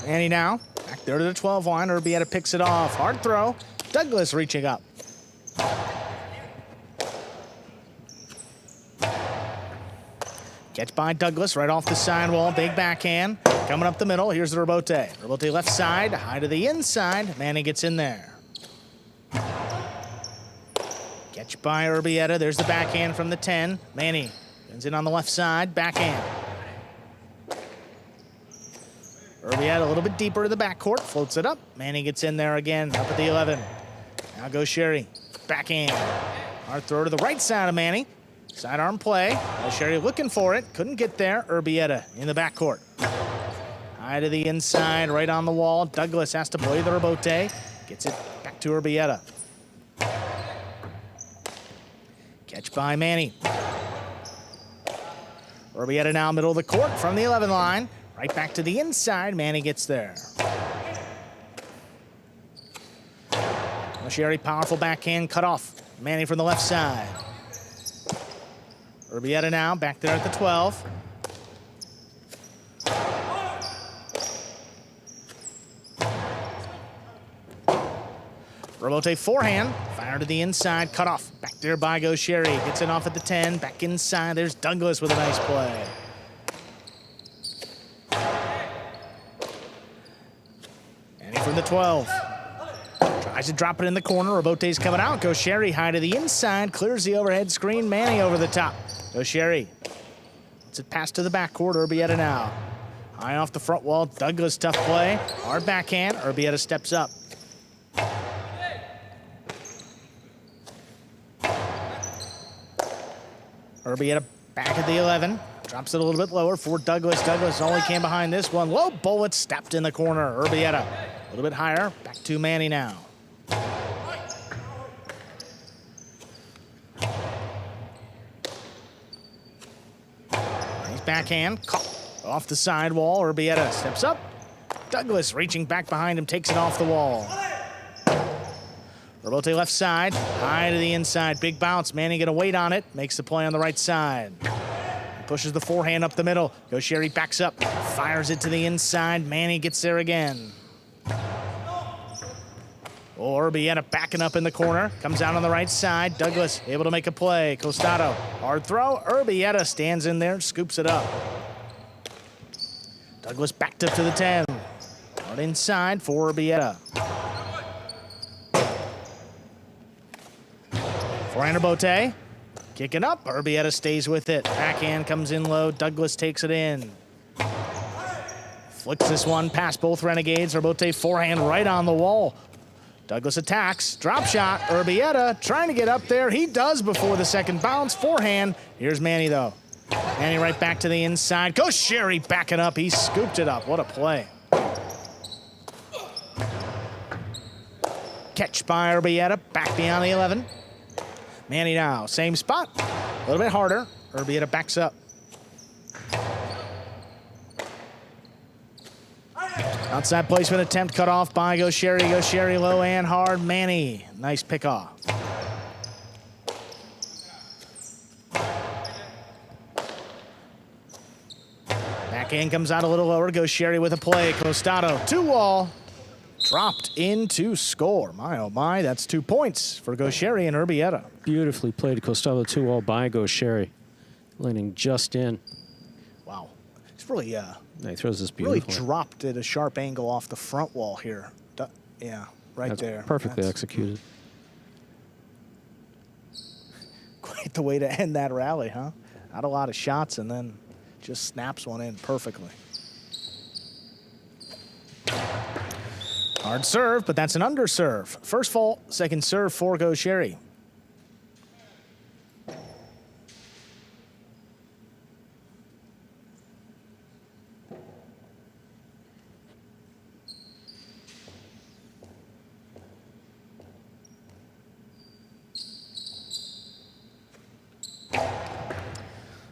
Speaker 1: Manny now back there to the 12 line. Urbieta picks it off. Hard throw. Douglas reaching up. Catch by Douglas right off the sidewall. Big backhand. Coming up the middle. Here's the Rebote. Rebote left side. High to the inside. Manny gets in there. Catch by Urbieta. There's the backhand from the 10. Manny ends in on the left side. Backhand. Urbieta a little bit deeper to the backcourt. Floats it up. Manny gets in there again. Up at the 11. Now Gaucheri. Backhand. Hard throw to the right side of Manny. Sidearm play. Gaucheri looking for it. Couldn't get there. Urbieta in the backcourt. High to the inside, right on the wall. Douglas has to play the Rebote. Gets it back to Urbieta. Catch by Manny. Urbieta now middle of the court from the 11 line. Right back to the inside. Manny gets there. Sherry, powerful backhand cut off. Manny from the left side. Urbieta now back there at the 12. Robote forehand, fire to the inside, cut off. Back there by Sherry, gets it off at the 10, back inside. There's Douglas with a nice play. Manny from the 12. Tries to drop it in the corner. Robote's coming out. Sherry high to the inside. Clears the overhead screen. Manny over the top. Sherry. It's a pass to the backcourt. Urbieta now. High off the front wall. Douglas, tough play. Hard backhand. Urbieta steps up. Urbieta back at the 11. Drops it a little bit lower for Douglas. Douglas only came behind this one. Low bullet stepped in the corner. Urbieta a little bit higher. Back to Manny now. Nice backhand. Caught off the sidewall. Urbieta steps up. Douglas reaching back behind him. Takes it off the wall. Robote left side. High to the inside. Big bounce. Manny gonna wait on it. Makes the play on the right side. Pushes the forehand up the middle. Sherry backs up. Fires it to the inside. Manny gets there again. Urbieta backing up in the corner. Comes out on the right side. Douglas able to make a play. Costado, hard throw. Urbieta stands in there, scoops it up. Douglas backed up to the 10. Hard inside for Urbieta. Forehand Bote. Kicking up. Urbieta stays with it. Backhand comes in low. Douglas takes it in. Flicks this one past both Renegades. Urbieta forehand right on the wall. Douglas attacks. Drop shot. Urbieta trying to get up there. He does before the second bounce. Forehand. Here's Manny, though. Manny right back to the inside. Sherry backing up. He scooped it up. What a play. Catch by Urbieta. Back beyond the 11. Manny now. Same spot. A little bit harder. Urbieta backs up. Outside placement attempt cut off by Sherry. Sherry low and hard. Manny. Nice pick off. Backhand comes out a little lower. Sherry with a play. Costado. 2-wall. Dropped in to score. My, oh my. That's 2 points for Sherry and Urbieta.
Speaker 2: Beautifully played. Costado 2-wall by Sherry. Landing just in.
Speaker 1: Wow. It's really,
Speaker 2: he throws this beautifully.
Speaker 1: really dropped at a sharp angle off the front wall here. Yeah, right
Speaker 2: That's
Speaker 1: there.
Speaker 2: Perfectly
Speaker 1: That's
Speaker 2: executed.
Speaker 1: Quite the way to end that rally, huh? Not a lot of shots and then just snaps one in perfectly. Hard serve, but that's an underserve. First fault, second serve for Sherry.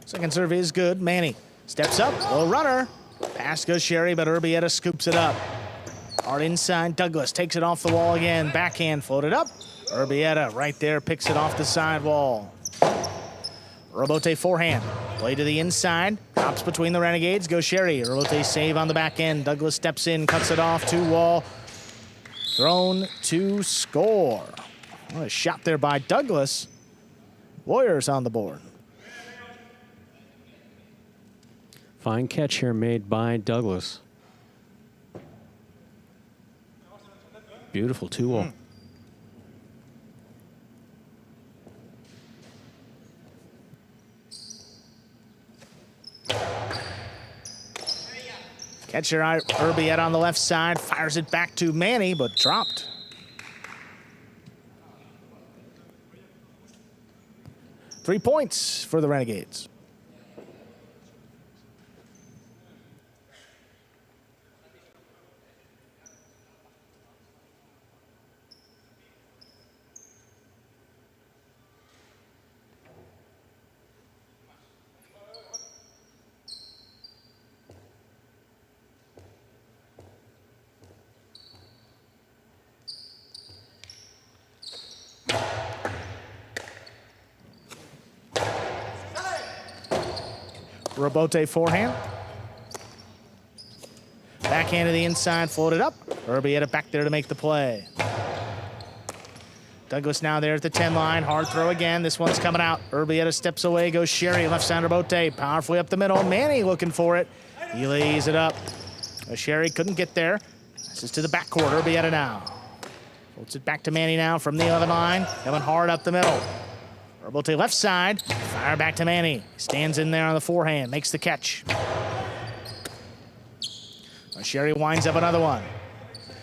Speaker 1: Second serve is good. Manny steps up, low runner. Pass Sherry, but Urbieta scoops it up. Hard inside, Douglas takes it off the wall again. Backhand floated up. Urbieta right there picks it off the sidewall. Robote forehand. Play to the inside. Drops between the Renegades. Sherry. Robote save on the back end. Douglas steps in, cuts it off. 2-wall. Thrown to score. What a shot there by Douglas. Warriors on the board.
Speaker 2: Fine catch here made by Douglas. Beautiful 2-wall.
Speaker 1: Catcher Urbieta on the left side. Fires it back to Manny, but dropped. Three points for the Renegades. Rebote forehand. Backhand to the inside, floated up. Urbieta back there to make the play. Douglas now there at the 10 line. Hard throw again. This one's coming out. Urbieta steps away, goes Sherry. Left side Rebote, powerfully up the middle. Manny looking for it. He lays it up. Sherry couldn't get there. This is to the backcourt. Urbieta now. Floats it back to Manny now from the 11 line. Coming hard up the middle. Rebote left side. Fire back to Manny. Stands in there on the forehand. Makes the catch. Sherry winds up another one.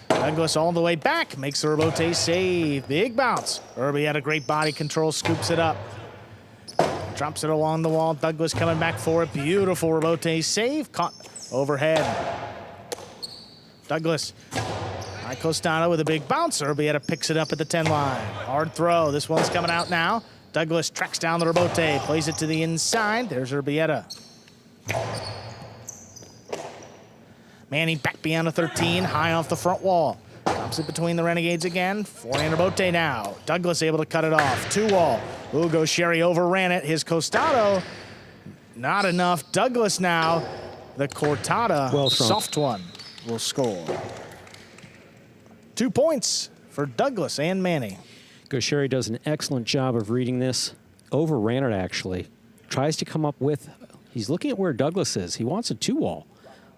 Speaker 1: Douglas all the way back. Makes the Rebote save. Big bounce. Urbieta a great body control. Scoops it up. Drops it along the wall. Douglas coming back for it. Beautiful Rebote save. Caught overhead. Douglas. Costano with a big bounce. Urbieta picks it up at the 10 line. Hard throw. This one's coming out now. Douglas tracks down the Rebote. Plays it to the inside. There's Urbieta. Manny back beyond the 13. High off the front wall. Drops it between the Renegades again. Forehand Rebote now. Douglas able to cut it off. 2-wall. Ugo Sherry overran it. His Costado. Not enough. Douglas now. The Cortada. Soft one will score. 2 points for Douglas and Manny.
Speaker 2: Sherry does an excellent job of reading this. Overran it, actually. Tries to come up with, he's looking at where Douglas is. He wants a 2-wall.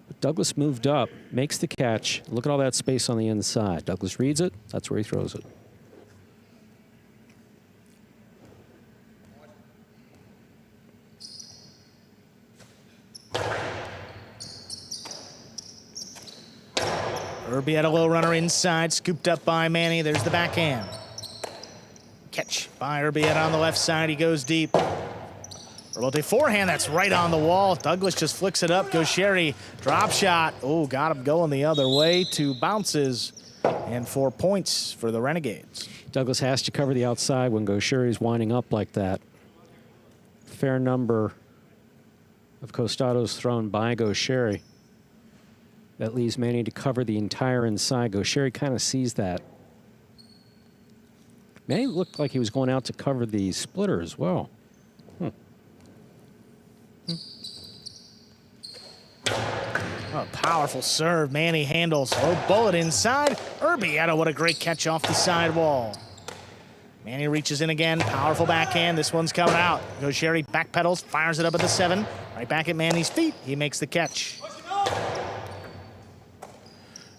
Speaker 2: But Douglas moved up, makes the catch. Look at all that space on the inside. Douglas reads it. That's where he throws it.
Speaker 1: Urbieta low runner inside, scooped up by Manny. There's the backhand. Catch by Urbieta on the left side. He goes deep. Rebote forehand, that's right on the wall. Douglas just flicks it up. Goes Sherry. Drop shot. Oh, got him going the other way. 2 bounces and 4 points for the Renegades.
Speaker 2: Douglas has to cover the outside when Sherry's winding up like that. Fair number of Costados thrown by Sherry. That leaves Manny to cover the entire inside. Sherry kind of sees that. Manny looked like he was going out to cover the splitter as well.
Speaker 1: Oh, powerful serve. Manny handles. Low bullet inside. Urbieta, what a great catch off the side wall. Manny reaches in again. Powerful backhand. This one's coming out. Sherry backpedals, fires it up at the 7. Right back at Manny's feet. He makes the catch.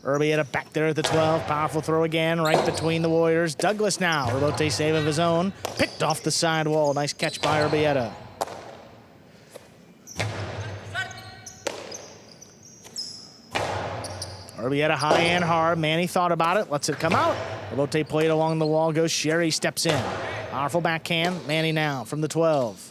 Speaker 1: Urbieta back there at the 12. Powerful throw again, right between the Warriors. Douglas now. Rebote save of his own. Picked off the side wall. Nice catch by Urbieta. Urbieta high and hard. Manny thought about it. Lets it come out. Rebote played along the wall. Goes Sherry. Steps in. Powerful backhand. Manny now from the 12.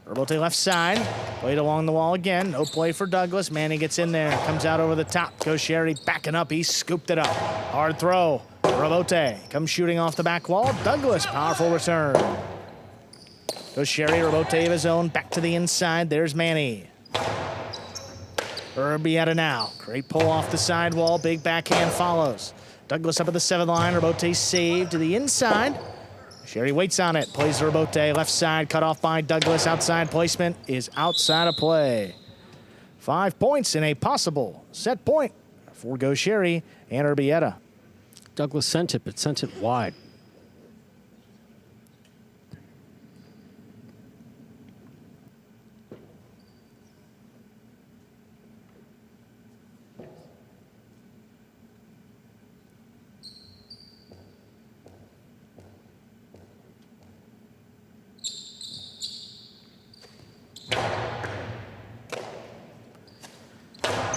Speaker 1: Rebote left side. Played along the wall again. No play for Douglas. Manny gets in there. Comes out over the top. Goes Sherry backing up. He scooped it up. Hard throw. Rebote comes shooting off the back wall. Douglas, powerful return. Goes Sherry. Rebote of his own. Back to the inside. There's Manny. Urbieta now. Great pull off the side wall. Big backhand follows. Douglas up at the 7 line. Rebote saved to the inside. Sherry waits on it. Plays the Rebote. Left side cut off by Douglas. Outside placement is outside of play. 5 points in a possible set point for Sherry and Urbieta.
Speaker 2: Douglas sent it, but sent it wide.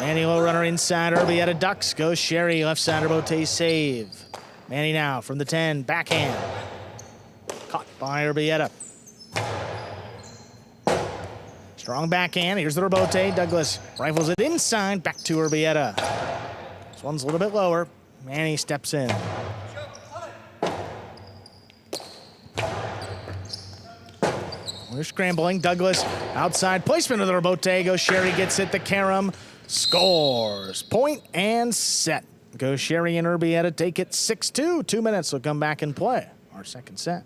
Speaker 1: Manny low runner inside. Urbieta ducks. Goes Sherry. Left side Rebote save. Manny now from the 10. Backhand. Caught by Urbieta. Strong backhand. Here's the Rebote. Douglas rifles it inside. Back to Urbieta. This one's a little bit lower. Manny steps in. We're scrambling. Douglas outside placement of the Rebote. Goes Sherry. Gets it. The carom. Scores. Point and set. Sherry and Urbieta take it 6-2. 2 minutes will come back and play our second set.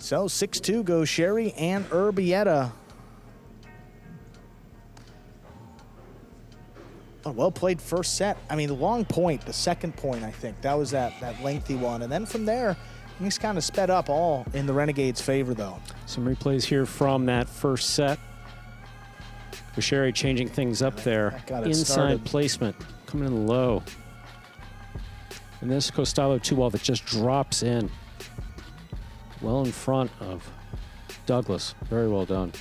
Speaker 1: So 6-2 goes Sherry and Urbieta. A well-played first set. I mean, the long point, the second point, I think, that was that lengthy one. And then from there, things kind of sped up, all in the Renegades' favor, though.
Speaker 2: Some replays here from that first set. Sherry changing things up there. Inside
Speaker 1: started.
Speaker 2: placement, coming in low. And this Costello 2-ball that just drops in. Well in front of Douglas. Very well done.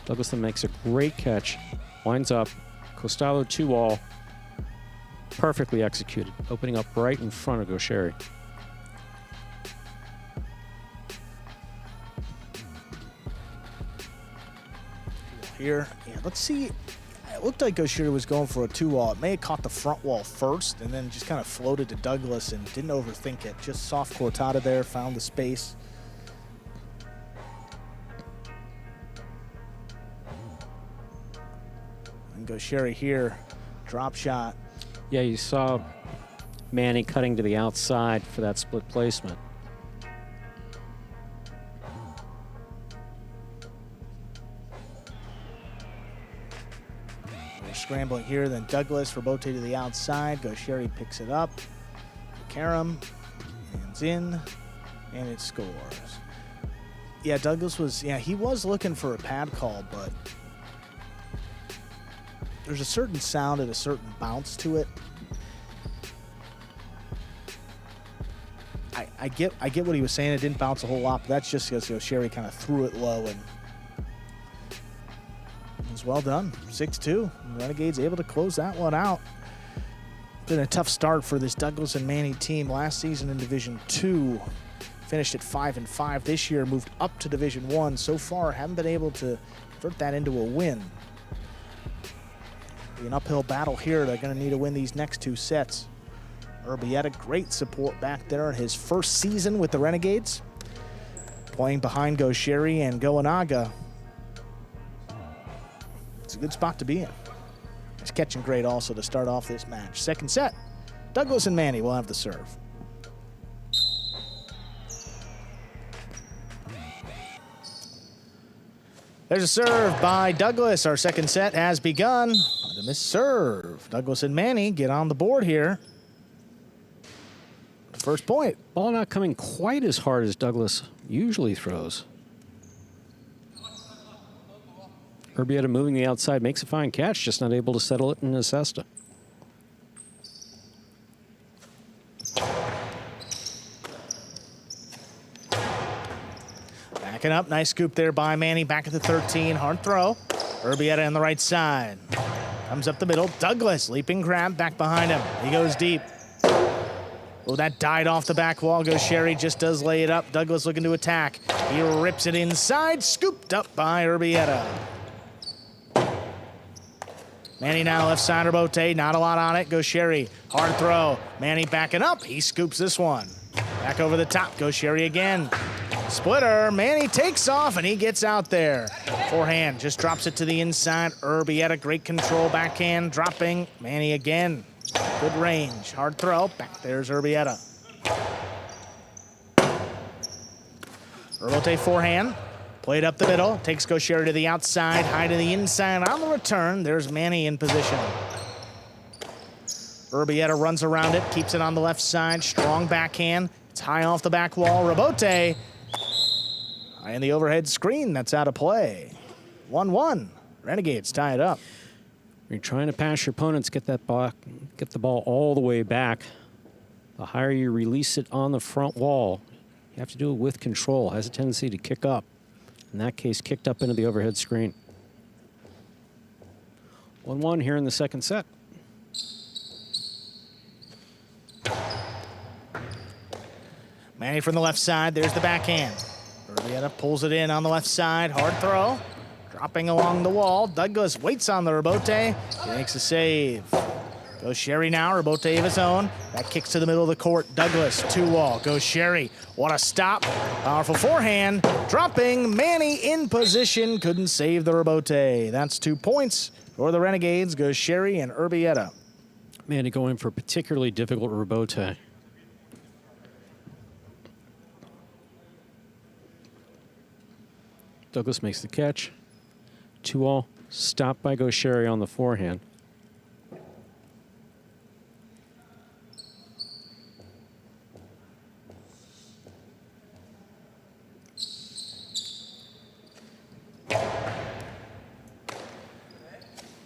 Speaker 2: Douglas then makes a great catch. Winds up. Costello 2-ball. Perfectly executed. Opening up right in front of Gaucheri.
Speaker 1: Here, yeah, let's see. It looked like Gaucheri was going for a 2-wall. It may have caught the front wall first and then just kind of floated to Douglas and didn't overthink it. Just soft cortada there, found the space. And Gaucheri here, drop shot.
Speaker 2: Yeah, you saw Manny cutting to the outside for that split placement.
Speaker 1: They're scrambling here, then Douglas, Robote to the outside. Gaucheri picks it up. Karam, hands in, and it scores. Yeah, Douglas was, he was looking for a pad call, but there's a certain sound and a certain bounce to it. I get what he was saying. It didn't bounce a whole lot, but that's just because Sherry kind of threw it low, and it was well done. 6-2. Renegades able to close that one out. Been a tough start for this Douglas and Manny team. Last season in Division 2, finished at 5-5. This year moved up to Division 1. So far, haven't been able to convert that into a win. Be an uphill battle here. They're going to need to win these next two sets. Urbieta, great support back there in his first season with the Renegades. Playing behind Gaucheri and Goanaga. It's a good spot to be in. It's catching great also to start off this match. Second set, Douglas and Manny will have the serve. There's a serve by Douglas. Our second set has begun. The missed serve. Douglas and Manny get on the board here. First point.
Speaker 2: Ball not coming quite as hard as Douglas usually throws. Urbieta moving the outside makes a fine catch, just not able to settle it in a cesta.
Speaker 1: Backing up, nice scoop there by Manny. Back at the 13, hard throw. Urbieta on the right side. Comes up the middle. Douglas, leaping grab, back behind him. He goes deep. Oh, that died off the back wall. Gaucheri just does lay it up. Douglas looking to attack. He rips it inside, scooped up by Urbieta. Manny now left side Robote, not a lot on it. Gaucheri, hard throw. Manny backing up, he scoops this one. Back over the top, Gaucheri again. Splitter, Manny takes off and he gets out there. Forehand, just drops it to the inside. Urbieta, great control, backhand, dropping. Manny again, good range. Hard throw, back there's Urbieta. Robote forehand. Played up the middle, takes Gaucheri to the outside, high to the inside. On the return, there's Manny in position. Urbieta runs around it, keeps it on the left side. Strong backhand. It's high off the back wall. Robote. High in the overhead screen. That's out of play. 1-1. Renegades tie it up.
Speaker 2: You're trying to pass your opponents, get the ball all the way back. The higher you release it on the front wall, you have to do it with control. It has a tendency to kick up. In that case, kicked up into the overhead screen. 1-1 here in the second set.
Speaker 1: Manny from the left side. There's the backhand. Urbieta pulls it in on the left side. Hard throw. Dropping along the wall. Douglas waits on the Robote. He makes a save. Gaucheri now, Robote of his own. That kicks to the middle of the court. Douglas, 2-wall. Gaucheri, what a stop. Powerful forehand. Dropping, Manny in position. Couldn't save the Robote. That's 2 points for the Renegades. Gaucheri and Urbieta.
Speaker 2: Manny going for a particularly difficult Robote. Douglas makes the catch. 2-all. Stopped by Gaucheri on the forehand.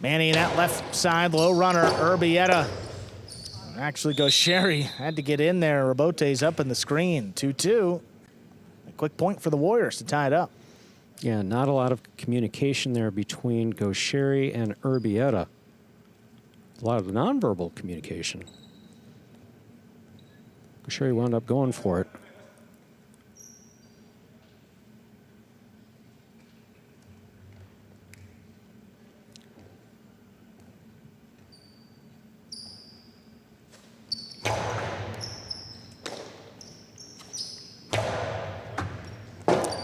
Speaker 1: Manny, that left side low runner, Urbieta. Actually, Gaucheri had to get in there. Rabote's up in the screen, 2-2. A quick point for the Warriors to tie it up.
Speaker 2: Yeah, not a lot of communication there between Gaucheri and Urbieta. A lot of nonverbal communication. Gaucheri wound up going for it.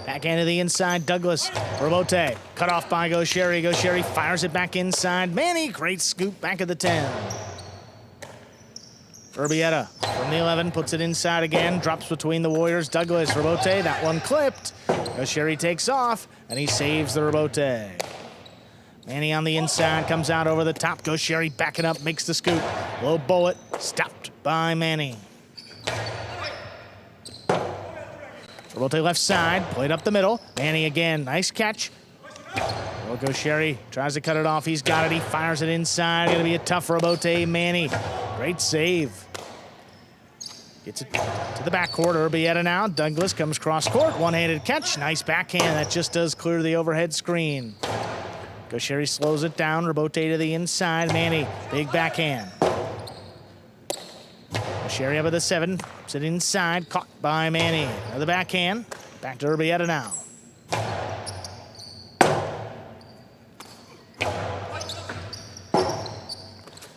Speaker 1: Backhand to the inside, Douglas. Rabote cut off by Gaucheri. Gaucheri fires it back inside. Manny, great scoop back of the 10. Urbieta from the 11 puts it inside again. Drops between the Warriors. Douglas, Rabote, that one clipped. Gaucheri takes off, and he saves the Rabote. Manny on the inside, comes out over the top. Gaucheri backing up, makes the scoop. Low bullet, stopped by Manny. Rabote left side, played up the middle. Manny again, nice catch. Well, Gaucheri tries to cut it off. He's got it. He fires it inside. Going to be a tough Rabote. Manny, great save. Gets it to the backcourt. Urbieta now. Douglas comes cross court. One-handed catch. Nice backhand. That just does clear the overhead screen. Gaucheri slows it down. Rabote to the inside. Manny, big backhand. Gaucheri up at the 7, puts it inside, caught by Manny. Another backhand, back to Urbieta now.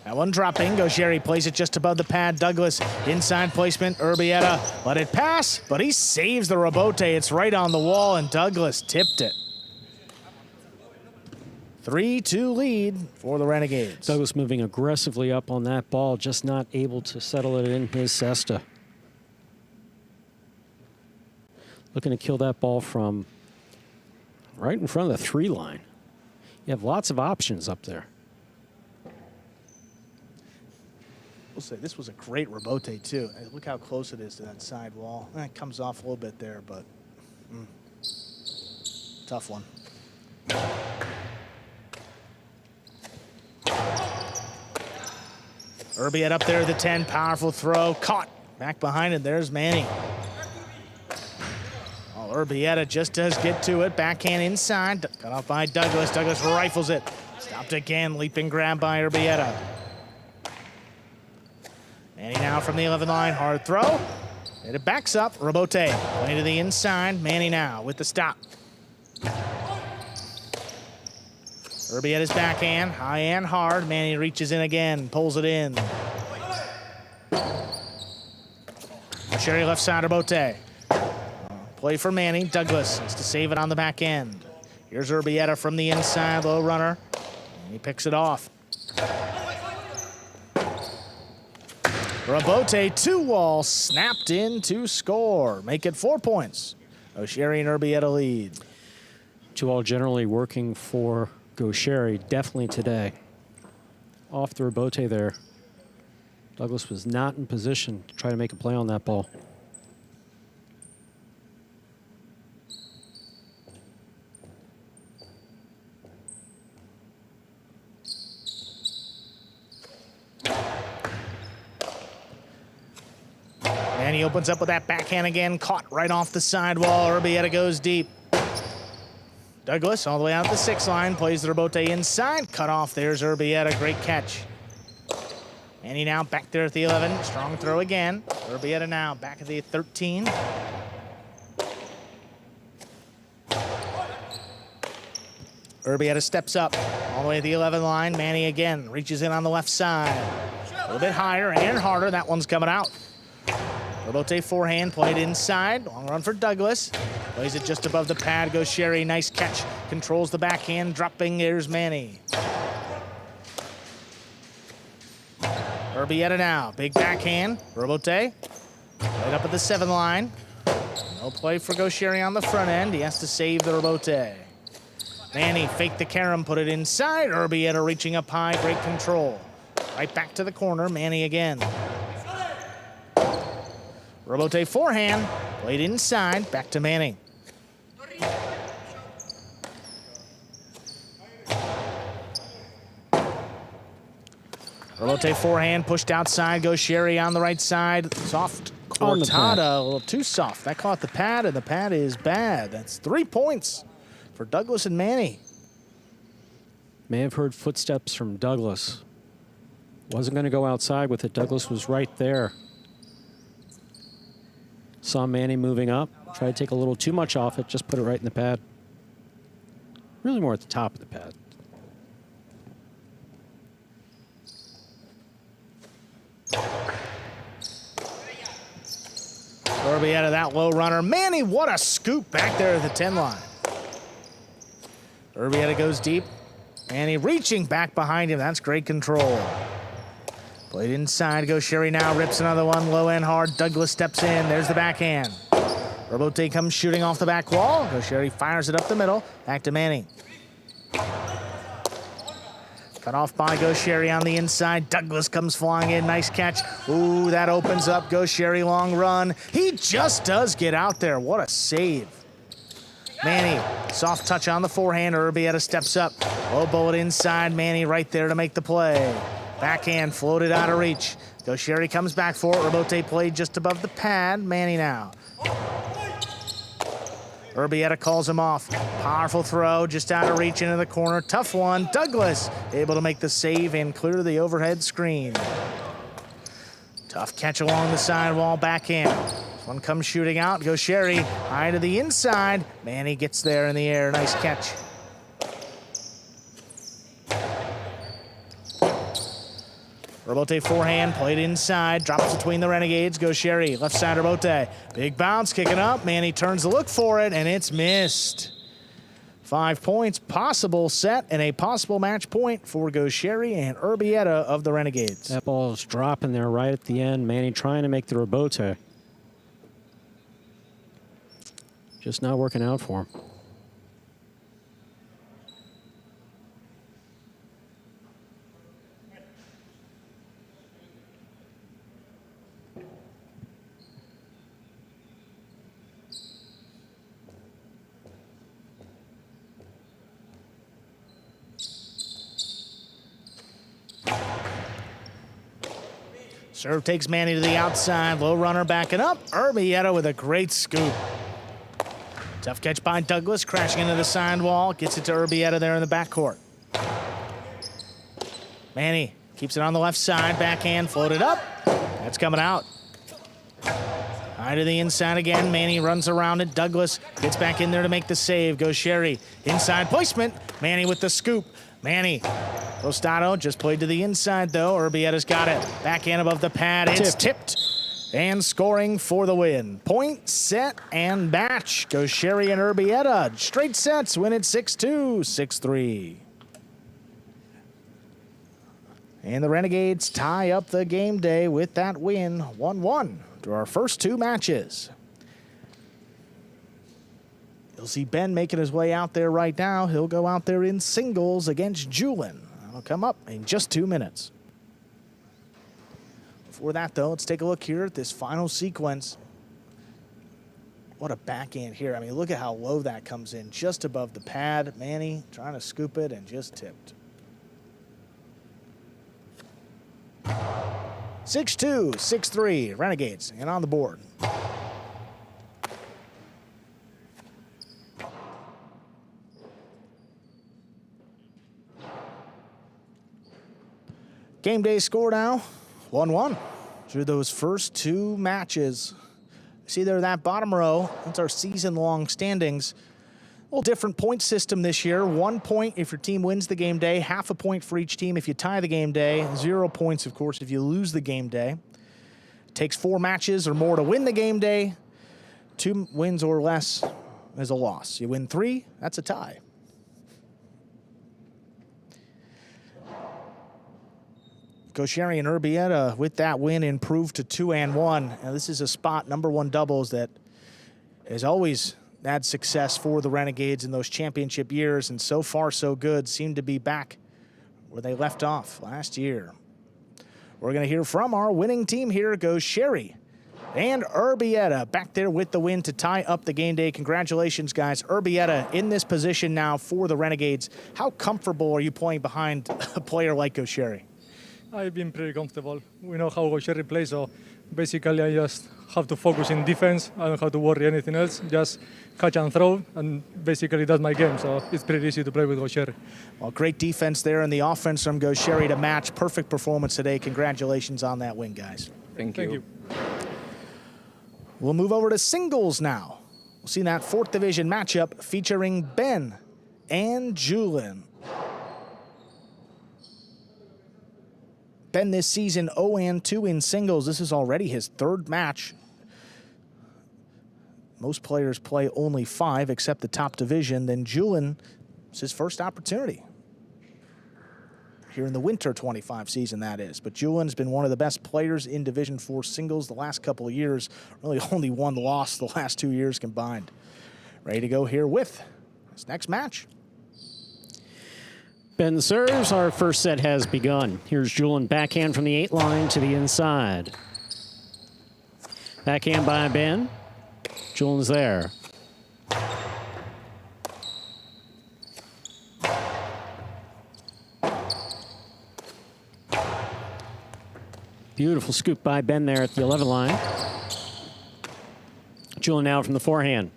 Speaker 1: That one dropping, Gaucheri plays it just above the pad. Douglas, inside placement, Urbieta let it pass, but he saves the Rabote. It's right on the wall, and Douglas tipped it. 3-2 lead for the Renegades.
Speaker 2: Douglas moving aggressively up on that ball, just not able to settle it in his cesta. Looking to kill that ball from right in front of the 3 line. You have lots of options up there.
Speaker 1: We'll say this was a great Rabote too. Look how close it is to that side wall. It comes off a little bit there, but tough one. Urbieta up there at the 10, powerful throw, caught. Back behind it, there's Manny. Oh, Urbieta just does get to it. Backhand inside, cut off by Douglas. Douglas rifles it. Stopped again, leaping grab by Urbieta. Manny now from the 11 line, hard throw. And it backs up, Rabote. Play to the inside, Manny now with the stop. Urbieta's backhand, high and hard. Manny reaches in again, pulls it in. Gaucheri left side, Rabote. Play for Manny. Douglas has to save it on the back end. Here's Urbieta from the inside, low runner. And he picks it off. Rabote, 2-wall, snapped in to score. Make it 4 points. Gaucheri and Urbieta lead.
Speaker 2: 2-all generally working for Gaucheri, definitely today. Off the Rabote there. Douglas was not in position to try to make a play on that ball.
Speaker 1: And he opens up with that backhand again, caught right off the sidewall. Urbieta goes deep. Douglas all the way out the 6 line, plays the Rabote inside, cut off. There's Urbieta, great catch. And he now back there at the 11, strong throw again. Urbieta now back at the 13. Urbieta steps up all the way to the 11 line. Manny again reaches in on the left side. A little bit higher and harder, that one's coming out. Rabote forehand played inside, long run for Douglas. Plays it just above the pad, Gaucheri, nice catch. Controls the backhand, dropping, there's Manny. Urbieta now, big backhand, Rabote. Right up at the 7 line. No play for Gaucheri on the front end. He has to save the rebote. Manny faked the carom, put it inside. Urbieta reaching up high, great control. Right back to the corner, Manny again. Rebote forehand, played inside, back to Manning. Rebote forehand, pushed outside, Gaucheri on the right side. Soft cortada, a little too soft. That caught the pad, and the pad is bad. That's 3 points for Douglas and Manny.
Speaker 2: May have heard footsteps from Douglas. Wasn't going to go outside with it. Douglas was right there. Saw Manny moving up. Tried to take a little too much off it. Just put it right in the pad. Really more at the top of the pad.
Speaker 1: Urbieta, that low runner. Manny, what a scoop back there at the 10 line. Urbieta goes deep. Manny reaching back behind him. That's great control. Played inside. Gaucheri now rips another one. Low end hard. Douglas steps in. There's the backhand. Rebote comes shooting off the back wall. Gaucheri fires it up the middle. Back to Manny. Cut off by Gaucheri on the inside. Douglas comes flying in. Nice catch. Ooh, that opens up. Gaucheri long run. He just does get out there. What a save. Manny, soft touch on the forehand. Urbieta steps up. Low bullet inside. Manny right there to make the play. Backhand floated out of reach. Gaucheri comes back for it. Rebote played just above the pad. Manny now. Urbieta calls him off. Powerful throw, just out of reach into the corner. Tough one. Douglas able to make the save and clear the overhead screen. Tough catch along the sidewall, backhand. One comes shooting out. Gaucheri high to the inside. Manny gets there in the air. Nice catch. Rebote forehand, played inside, drops between the Renegades. Gaucheri, left side rebote. Big bounce, kicking up. Manny turns to look for it, and it's missed. 5 points, possible set, and a possible match point for Gaucheri and Urbieta of the Renegades.
Speaker 2: That ball is dropping there right at the end. Manny trying to make the rebote. Just not working out for him.
Speaker 1: Serve takes Manny to the outside. Low runner backing up. Urbieta with a great scoop. Tough catch by Douglas, crashing into the sidewall. Gets it to Urbieta there in the backcourt. Manny keeps it on the left side. Backhand floated up. That's coming out. High to the inside again. Manny runs around it. Douglas gets back in there to make the save. Gaucheri inside placement. Manny with the scoop. Manny. Rostado just played to the inside, though. Urbieta's got it. Backhand above the pad. It's tipped. And scoring for the win. Point, set, and match. Gaucheri and Urbieta. Straight sets. Win it 6-2, 6-3. And the Renegades tie up the game day with that win, 1-1 through our first two matches. You'll see Ben making his way out there right now. He'll go out there in singles against Julin. That'll come up in just 2 minutes. Before that, though, let's take a look here at this final sequence. What a backhand here. I mean, look at how low that comes in, just above the pad. Manny trying to scoop it and just tipped. 6-2, 6-3, Renegades, and on the board. Game day score now, 1-1 through those first two matches. See there, that bottom row, that's our season-long standings. A little different point system this year. 1 point if your team wins the game day, half a point for each team if you tie the game day, 0 points, of course, if you lose the game day. It takes 4 matches or more to win the game day. 2 wins or less is a loss. You win 3, that's a tie. Gaucheri and Urbieta with that win improved to 2-1. Now this is a spot, #1 doubles, that has always had success for the Renegades in those championship years, and so far so good. Seem to be back where they left off last year. We're going to hear from our winning team. Here goes Sherry and Urbieta back there with the win to tie up the game day. Congratulations, guys. Urbieta in this position now for the Renegades. How comfortable are you playing behind a player like Gosheri?
Speaker 5: I've been pretty comfortable. We know how Gosheri plays, so basically I just have to focus in defense. I don't have to worry anything else. Just catch and throw, and basically that's my game, so it's pretty easy to play with Gosheri. Well,
Speaker 1: great defense there and the offense from Gosheri to match. Perfect performance today. Congratulations on that win, guys.
Speaker 4: Thank you.
Speaker 1: We'll move over to singles now. We'll see that 4th division matchup featuring Ben and Julien. Ben this season 0-2 in singles. This is already his 3rd match. Most players play only 5 except the top division. Then Julien, it's his first opportunity here in the winter 25 season, that is. But Julien's been one of the best players in Division 4 singles the last couple of years. Really only 1 loss the last 2 years combined. Ready to go here with this next match.
Speaker 2: Ben serves. Our first set has begun. Here's Julien backhand from the 8 line to the inside. Backhand by Ben. Julien's there. Beautiful scoop by Ben there at the 11 line. Julien now from the forehand.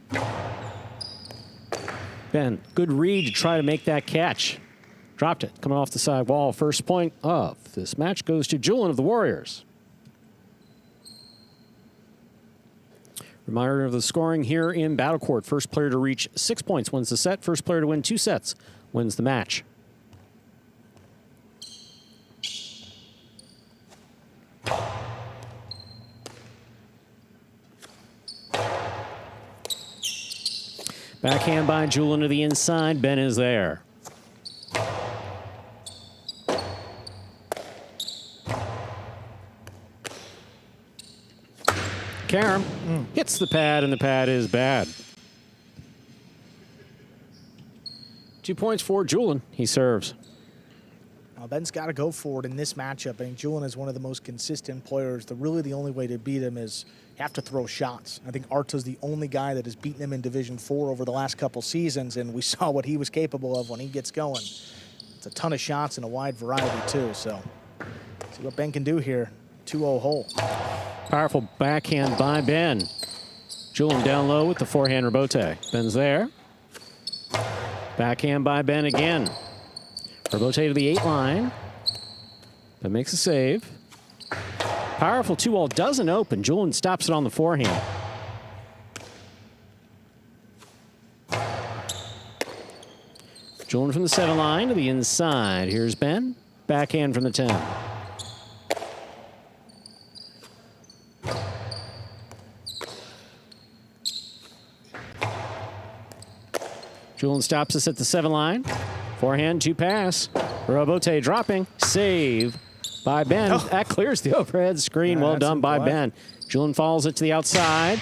Speaker 2: Ben, good read to try to make that catch. Dropped it, coming off the side wall. First point of this match goes to Julien of the Warriors. Reminder of the scoring here in Battle Court. First player to reach 6 points wins the set. First player to win 2 sets wins the match. Backhand by Julien to the inside. Ben is there. Karam hits the pad, and the pad is bad. 2 points for Julien. He serves.
Speaker 1: Now Ben's got to go for it in this matchup. I think Julien is one of the most consistent players. Really the only way to beat him is you have to throw shots. I think Arta's the only guy that has beaten him in Division 4 over the last couple seasons, and we saw what he was capable of when he gets going. It's a ton of shots and a wide variety, too. So see what Ben can do here. 2-0 hole.
Speaker 2: Powerful backhand by Ben. Julien down low with the forehand rebote. Ben's there. Backhand by Ben again. Rebote to the 8 line. Ben makes a save. Powerful 2-all doesn't open. Julien stops it on the forehand. Julien from the 7 line to the inside. Here's Ben. Backhand from the 10. Julien stops us at the 7 line. Forehand, 2 pass. Rebote dropping. Save by Ben. Oh. That clears the overhead screen. Well done by Ben. Julien follows it to the outside.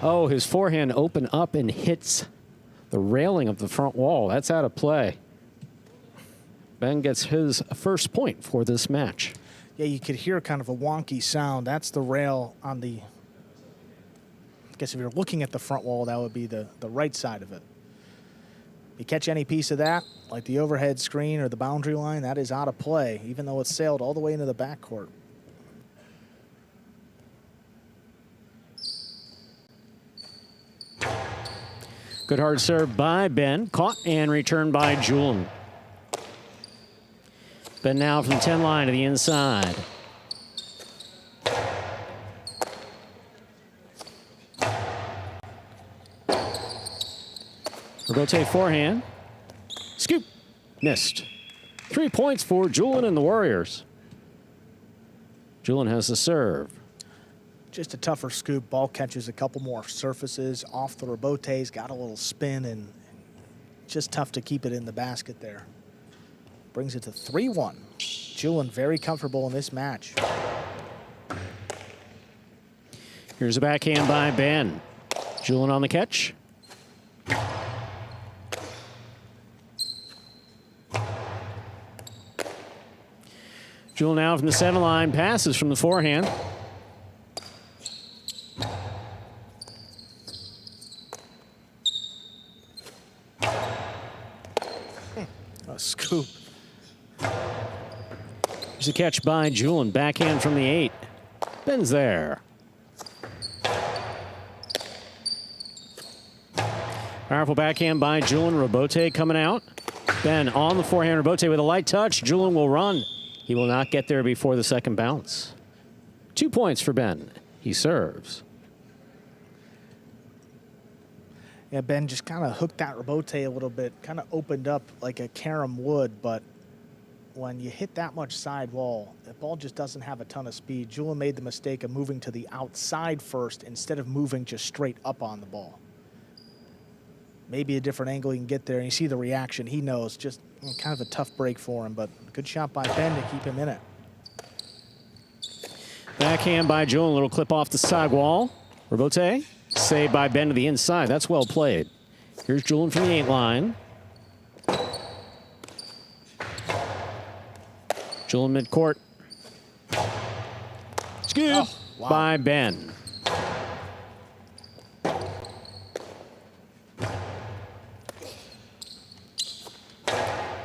Speaker 2: Oh, his forehand opened up and hits the railing of the front wall. That's out of play. Ben gets his first point for this match.
Speaker 1: Yeah, you could hear kind of a wonky sound. That's the rail on the... I guess if you're looking at the front wall, that would be the right side of it. If you catch any piece of that, like the overhead screen or the boundary line, that is out of play, even though it's sailed all the way into the backcourt.
Speaker 2: Good hard serve by Ben. Caught and returned by Julien. Ben now from the 10 line to the inside. Rebote forehand. Scoop. Missed. 3 points for Julien and the Warriors. Julien has the serve.
Speaker 1: Just a tougher scoop. Ball catches a couple more surfaces off the rebotes. Got a little spin and just tough to keep it in the basket there. Brings it to 3-1. Julien very comfortable in this match.
Speaker 2: Here's a backhand by Ben. Julian on the catch. Julian now from the 7 line, passes from the forehand.
Speaker 1: A scoop.
Speaker 2: There's a catch by Julian, backhand from the 8. Ben's there. Powerful backhand by Julian. Robote coming out. Ben on the forehand. Robote with a light touch. Julian will run. He will not get there before the second bounce. 2 points for Ben. He serves.
Speaker 1: Yeah, Ben just kind of hooked that Robote a little bit, kind of opened up like a carom would, but when you hit that much sidewall, the ball just doesn't have a ton of speed. Julian made the mistake of moving to the outside first instead of moving just straight up on the ball. Maybe a different angle you can get there, and you see the reaction. He knows, just kind of a tough break for him, but good shot by Ben to keep him in it.
Speaker 2: Backhand by Julian, little clip off the sidewall. Robote, saved by Ben to the inside. That's well played. Here's Julian from the 8 line. Julian midcourt. Scoop by Ben.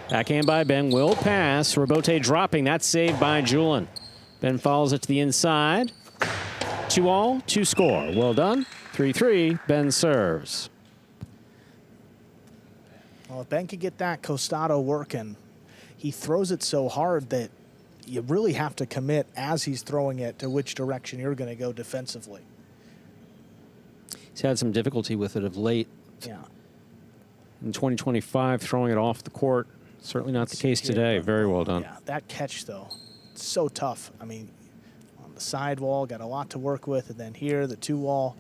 Speaker 2: Backhand by Ben, will pass. Robote dropping, that's saved by Julian. Ben follows it to the inside. 2-all, 2 score. Well done. 3-3, Ben serves.
Speaker 1: Well, if Ben could get that Costado working, he throws it so hard that you really have to commit as he's throwing it to which direction you're going to go defensively.
Speaker 2: He's had some difficulty with it of late.
Speaker 1: Yeah.
Speaker 2: In 2025, throwing it off the court. Certainly not the case today. Very well done.
Speaker 1: Yeah, that catch, though, so tough. I mean, on the sidewall, got a lot to work with, and then here, the 2-wall.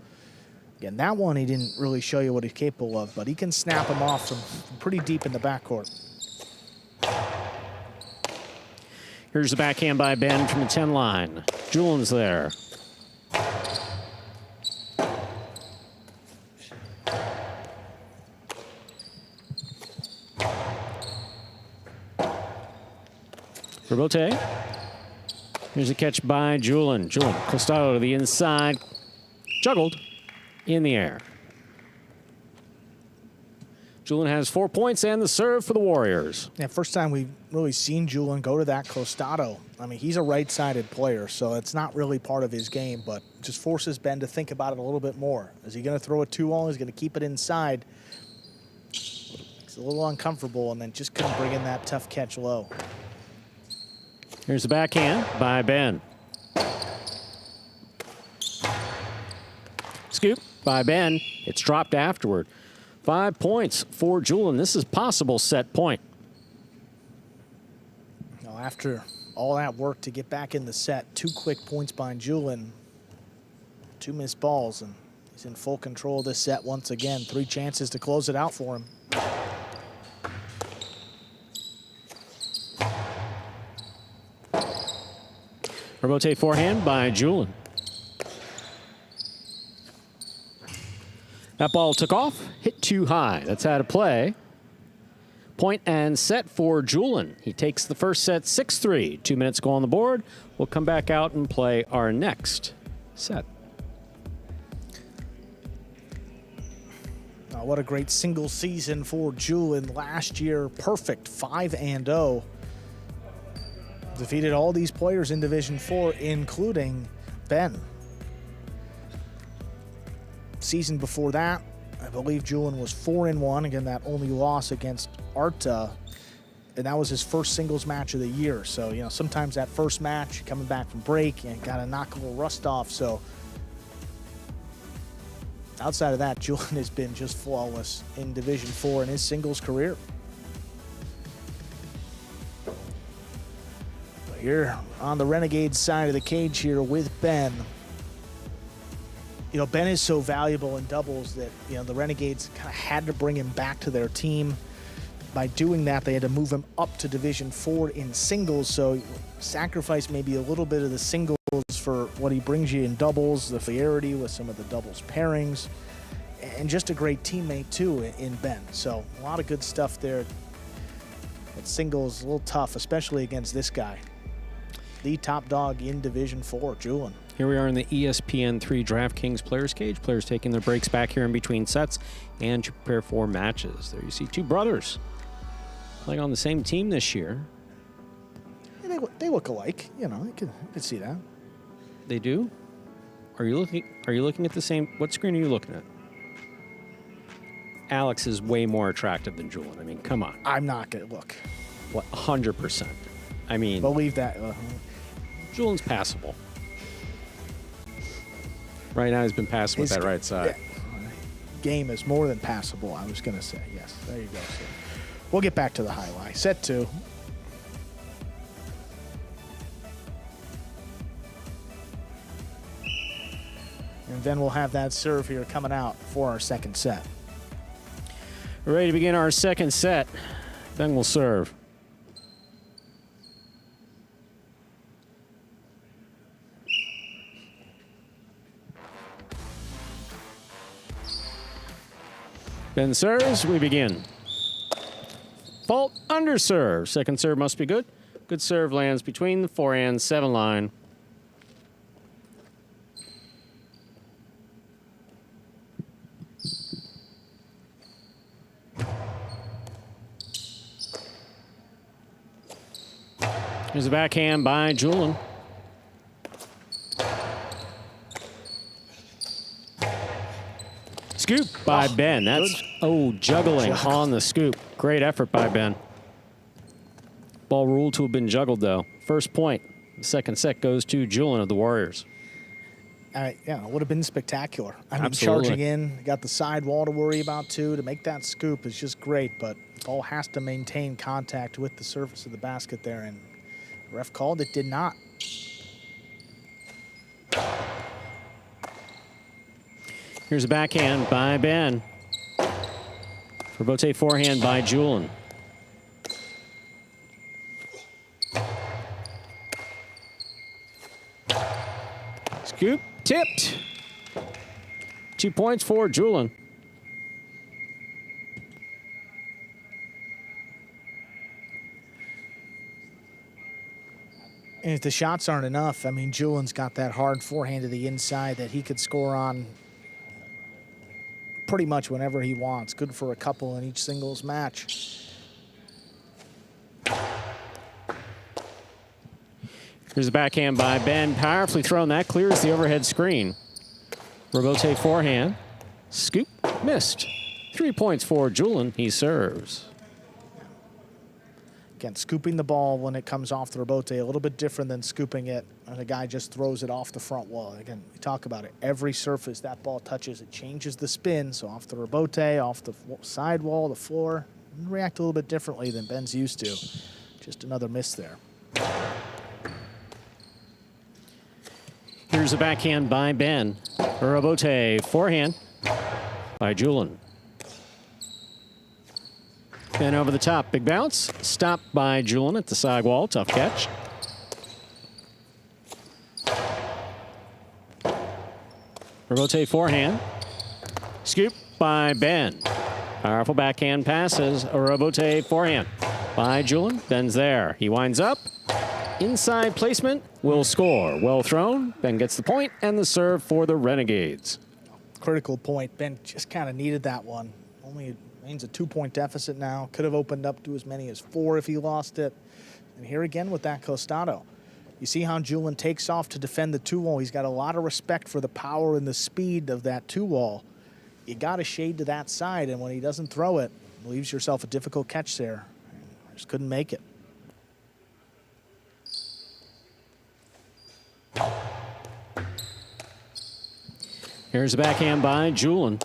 Speaker 1: Again, that one he didn't really show you what he's capable of, but he can snap him off from pretty deep in the backcourt.
Speaker 2: Here's the backhand by Ben from the 10 line. Julian's there. Robote. Here's a catch by Julian. Julian, Costado to the inside. Juggled in the air. Julian has 4 points and the serve for the Warriors.
Speaker 1: Yeah, first time we've really seen Julian go to that Costado. I mean, he's a right-sided player, so it's not really part of his game, but just forces Ben to think about it a little bit more. Is he going to throw a 2-wall? He's going to keep it inside. It's a little uncomfortable, and then just couldn't bring in that tough catch low.
Speaker 2: Here's the backhand by Ben. Scoop by Ben. It's dropped afterward. 5 points for Julian. This is possible set point.
Speaker 1: Now, after all that work to get back in the set, 2 quick points by Julian, 2 missed balls, and he's in full control of this set once again. 3 chances to close it out for him.
Speaker 2: Robote forehand by Julian. That ball took off, hit too high. That's out of play. Point and set for Julian. He takes the first set 6-3. 2 minutes go on the board. We'll come back out and play our next set.
Speaker 1: Oh, what a great single season for Julian last year. Perfect 5-0. Defeated all these players in Division 4, including Ben. Season before that, I believe Julian was 4-1. Again, that only loss against Arta, and that was his first singles match of the year. So, you know, sometimes that first match, coming back from break, and got to knock a little rust off. So, outside of that, Julian has been just flawless in Division 4 in his singles career. But here on the Renegades side of the cage here with Ben. You know, Ben is so valuable in doubles that, you know, the Renegades kind of had to bring him back to their team. By doing that, they had to move him up to Division 4 in singles, so sacrifice maybe a little bit of the singles for what he brings you in doubles, the familiarity with some of the doubles pairings. and just a great teammate too in Ben. So a lot of good stuff there. That singles a little tough, especially against this guy, the top dog in Division 4, Julian.
Speaker 2: Here we are in the ESPN3 DraftKings Players Cage. Players taking their breaks back here in between sets and to prepare for matches. There you see two brothers playing on the same team this year.
Speaker 1: Yeah, they look alike, you know. You can see that.
Speaker 2: They do. Are you looking at the same? What screen are you looking at? Alex is way more attractive than Julian. I mean, come on.
Speaker 1: I'm not gonna look.
Speaker 2: What? 100%. I mean,
Speaker 1: Believe that.
Speaker 2: Julian's passable. Right now, he's been passing with that right side.
Speaker 1: Game is more than passable, I was gonna say. Yes, there you go. So we'll get back to the highlight. Set 2. And then we'll have that serve here coming out for our second set.
Speaker 2: We're ready to begin our second set. Then we'll serve. Ben serves, we begin. Fault under serve. Second serve must be good. Good serve lands between the forehand 7 line. Here's a backhand by Julian. Scoop by Ben. That's, juggling on the scoop. Great effort by Ben. Ball ruled to have been juggled, though. First point. The second set goes to Julian of the Warriors.
Speaker 1: Yeah, it would have been spectacular. I mean,
Speaker 2: Absolutely.
Speaker 1: charging in, got the sidewall to worry about, too. To make that scoop is just great, but ball has to maintain contact with the surface of the basket there, and the ref called it did not.
Speaker 2: Here's a backhand by Ben. Rebote forehand by Julian. Scoop tipped. 2 points for Julian.
Speaker 1: And if the shots aren't enough, I mean, Julian's got that hard forehand to the inside that he could score on pretty much whenever he wants. Good for a couple in each singles match.
Speaker 2: Here's a backhand by Ben. Powerfully thrown. That clears the overhead screen. Rebote forehand. Scoop. Missed. 3 points for Julian. He serves.
Speaker 1: Again, scooping the ball when it comes off the rebote, a little bit different than scooping it when a guy just throws it off the front wall. Again, we talk about it. Every surface that ball touches, it changes the spin. So off the rebote, off the sidewall, the floor, react a little bit differently than Ben's used to. Just another miss there.
Speaker 2: Here's a backhand by Ben. Rebote forehand by Julian. Ben over the top, big bounce. Stopped by Julian at the sidewall, tough catch. Rebote forehand. Scoop by Ben. Powerful backhand passes. A rebote forehand by Julian. Ben's there. He winds up. Inside placement will score. Well thrown. Ben gets the point and the serve for the Renegades.
Speaker 1: Critical point. Ben just kind of needed that one. Only means a 2-point deficit now. Could have opened up to as many as 4 if he lost it. And here again with that costado. You see how Julian takes off to defend the 2-wall. He's got a lot of respect for the power and the speed of that 2-wall. You got to shade to that side, and when he doesn't throw it, leaves yourself a difficult catch there. Just couldn't make it.
Speaker 2: Here's a backhand by Julian.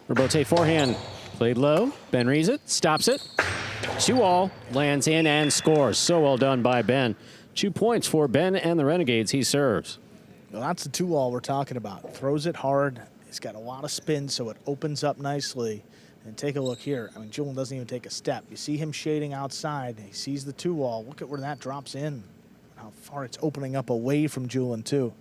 Speaker 2: Rebote forehand, played low. Ben reads it, stops it. 2-all, lands in and scores. So well done by Ben. 2 points for Ben and the Renegades. He serves.
Speaker 1: Well, that's the 2-all we're talking about. Throws it hard. He's got a lot of spin, so it opens up nicely. And take a look here. I mean, Julian doesn't even take a step. You see him shading outside. He sees the 2-wall. Look at where that drops in. How far it's opening up away from Julian, too.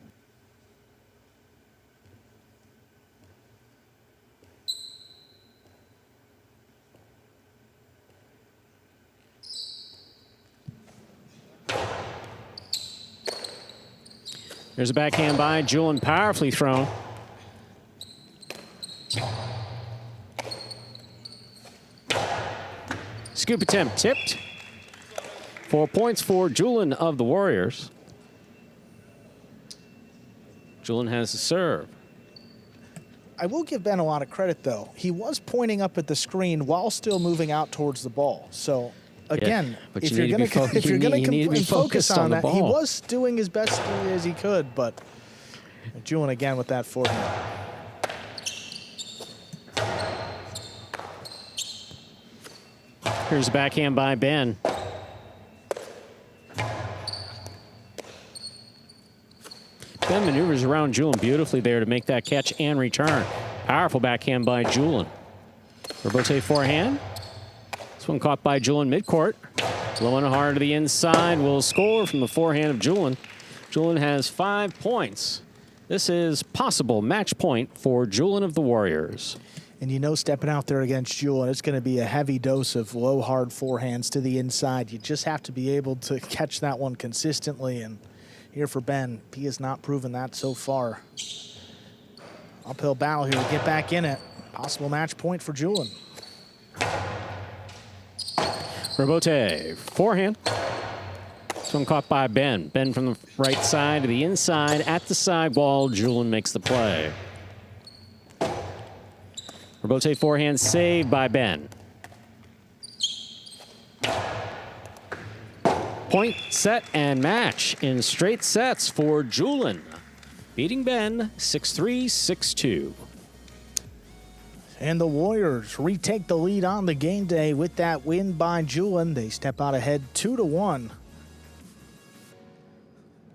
Speaker 2: There's a backhand by Julian, powerfully thrown. Scoop attempt tipped. 4 points for Julian of the Warriors. Julian has the serve.
Speaker 1: I will give Ben a lot of credit, though. He was pointing up at the screen while still moving out towards the ball. So, again,
Speaker 2: but
Speaker 1: if
Speaker 2: you
Speaker 1: you're
Speaker 2: need to
Speaker 1: going
Speaker 2: be
Speaker 1: to
Speaker 2: focused
Speaker 1: focus on
Speaker 2: the
Speaker 1: that, he
Speaker 2: ball.
Speaker 1: was doing his best as he could, but Julian again with that forehand.
Speaker 2: Here's a backhand by Ben. Ben maneuvers around Julian beautifully there to make that catch and return. Powerful backhand by Julian. Rebote forehand. This one caught by Julian midcourt. Low and hard to the inside. Will score from the forehand of Julian. Julian has 5 points. This is possible match point for Julian of the Warriors.
Speaker 1: And you know, stepping out there against Julian, it's going to be a heavy dose of low, hard forehands to the inside. You just have to be able to catch that one consistently. And here for Ben, he has not proven that so far. Uphill battle here to get back in it. Possible match point for Julian.
Speaker 2: Rebote, forehand. This one caught by Ben. Ben from the right side to the inside at the sidewall. Julian makes the play. Rebote forehand saved by Ben. Point, set, and match in straight sets for Julian. Beating Ben 6-3, 6-2.
Speaker 1: And the Warriors retake the lead on the game day with that win by Julian. They step out ahead 2-1.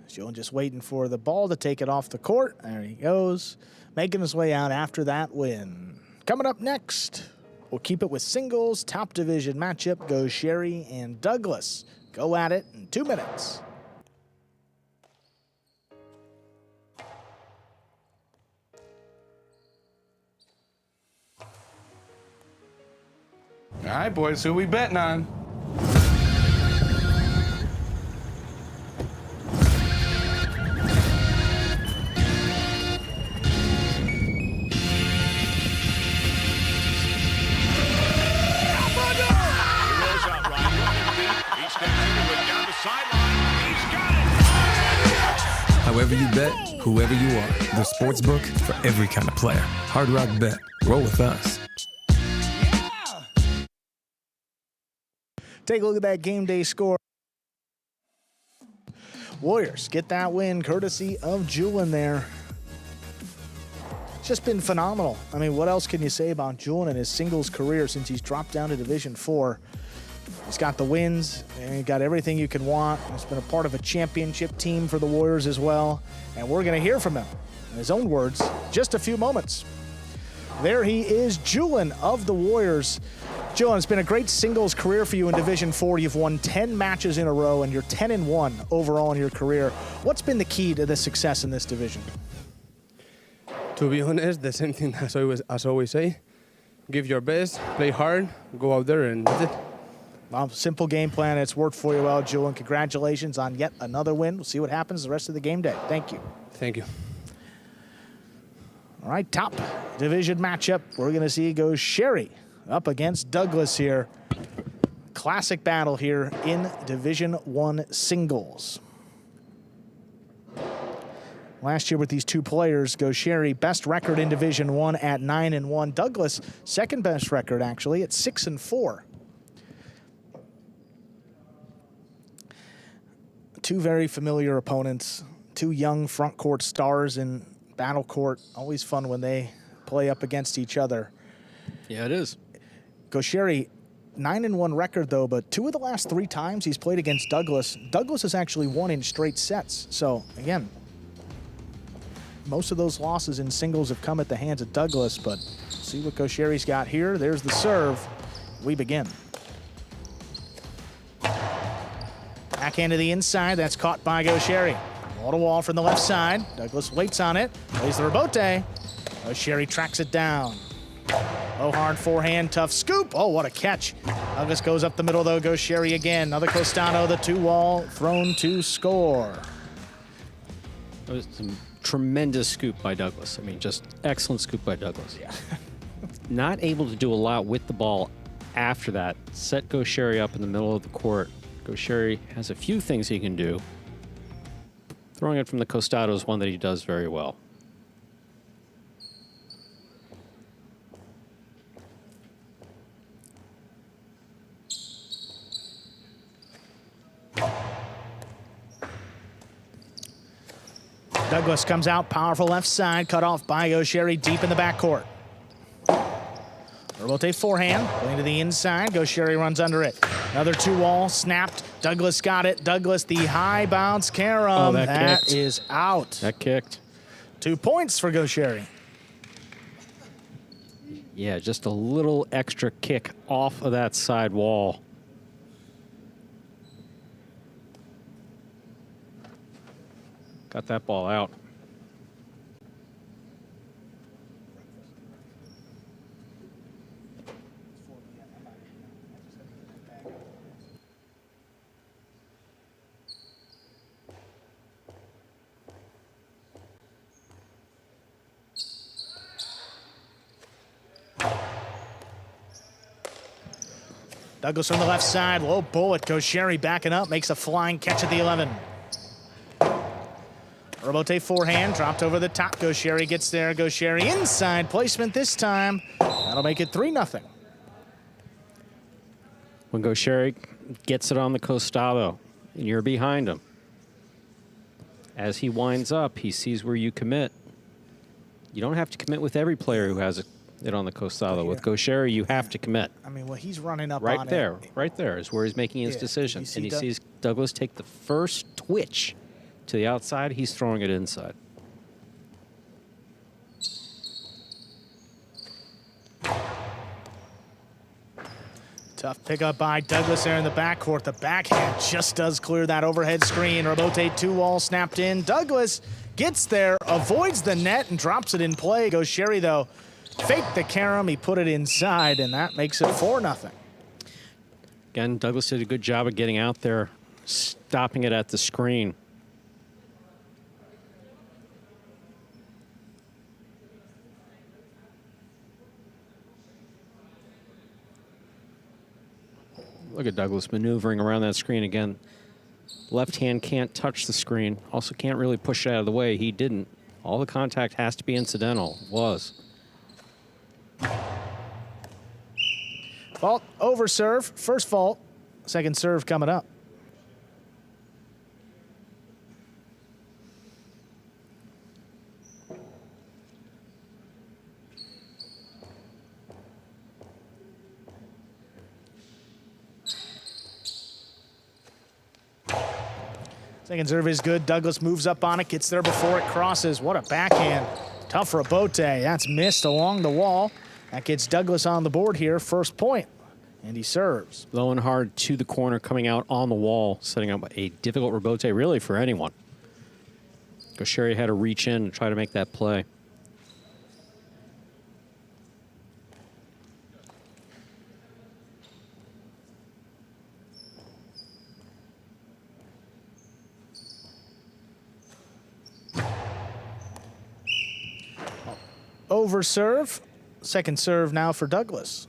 Speaker 1: Julian just waiting for the ball to take it off the court. There he goes, making his way out after that win. Coming up next, we'll keep it with singles. Top division matchup goes Sherry and Douglas. Go at it in 2 minutes.
Speaker 6: All right, boys, who we betting on?
Speaker 7: However you bet, whoever you are, the sportsbook for every kind of player. Hard Rock Bet. Roll with us.
Speaker 1: Take a look at that game day score. Warriors get that win courtesy of Julian there. It's just been phenomenal. I mean, what else can you say about Julian and his singles career since he's dropped down to Division 4? He's got the wins, and he got everything you can want. He's been a part of a championship team for the Warriors as well. And we're going to hear from him, in his own words, just a few moments. There he is, Julian of the Warriors. Julian, it's been a great singles career for you in Division 4. You've won 10 matches in a row, and you're 10-1 overall in your career. What's been the key to the success in this division?
Speaker 4: To be honest, the same thing as I always say. Give your best, play hard, go out there, and that's it.
Speaker 1: Well, simple game plan. It's worked for you well, Julian. Congratulations on yet another win. We'll see what happens the rest of the game day. Thank you.
Speaker 4: Thank you.
Speaker 1: All right, top division matchup. We're going to see goes Sherry up against Douglas here. Classic battle here in Division 1 singles. Last year with these two players, goes Sherry, best record in Division 1 at 9-1. Douglas, second best record actually at 6-4. Two very familiar opponents, two young front court stars in battle court. Always fun when they play up against each other.
Speaker 2: Yeah, it is.
Speaker 1: Gaucheri, 9-1 record though, but 2 of the last 3 times he's played against Douglas, Douglas has actually won in straight sets. So again, most of those losses in singles have come at the hands of Douglas, but see what Gaucheri's got here. There's the serve. We begin. Backhand to the inside, that's caught by Gaucheri. Wall to wall from the left side. Douglas waits on it, plays the rebote. Gaucheri tracks it down. Low hard forehand, tough scoop. Oh, what a catch. Douglas goes up the middle though, Gaucheri again. Another Costano, the 2-wall, thrown to score.
Speaker 2: It was some tremendous scoop by Douglas. I mean, just excellent scoop by Douglas.
Speaker 1: Yeah.
Speaker 2: Not able to do a lot with the ball after that. Set Gaucheri up in the middle of the court. Gaucheri has a few things he can do. Throwing it from the costado is one that he does very well.
Speaker 1: Douglas comes out, powerful left side, cut off by Gaucheri deep in the backcourt. Robote forehand, going to the inside. Gaucheri runs under it. Another 2-wall, snapped. Douglas got it. Douglas, the high bounce carom.
Speaker 2: Oh, that kicked.
Speaker 1: Is out.
Speaker 2: That kicked.
Speaker 1: 2 points for Gaucheri.
Speaker 2: Yeah, just a little extra kick off of that side wall. Got that ball out.
Speaker 1: Douglas from the left side, low bullet. Gaucheri backing up, makes a flying catch at the 11. Robote forehand, dropped over the top. Gaucheri gets there. Gaucheri inside placement this time. That'll make it 3-0.
Speaker 2: When Gaucheri gets it on the costado, and you're behind him, as he winds up, he sees where you commit. You don't have to commit with every player who has it on the costado. With Gaucheri, you have to commit.
Speaker 1: I mean, well, he's running up
Speaker 2: right
Speaker 1: on
Speaker 2: there.
Speaker 1: it.
Speaker 2: Right there is where he's making his decision.
Speaker 1: You see
Speaker 2: And he sees Douglas take the first twitch to the outside. He's throwing it inside.
Speaker 1: Tough pickup by Douglas there in the backcourt. The backhand just does clear that overhead screen. Robote 2-wall snapped in. Douglas gets there, avoids the net, and drops it in play. Gaucheri, though, faked the carom. He put it inside, and that makes it 4-0.
Speaker 2: Again, Douglas did a good job of getting out there, stopping it at the screen. Look at Douglas maneuvering around that screen again. Left hand can't touch the screen. Also can't really push it out of the way. He didn't. All the contact has to be incidental. Was.
Speaker 1: Fault over serve. First fault. Second serve coming up. Second serve is good. Douglas moves up on it, gets there before it crosses. What a backhand. Tough Robote. That's missed along the wall. That gets Douglas on the board here. First point. And he serves.
Speaker 2: Low and hard to the corner, coming out on the wall, setting up a difficult Robote really for anyone. Gaucheri had to reach in and try to make that play.
Speaker 1: Over serve. Second serve now for Douglas.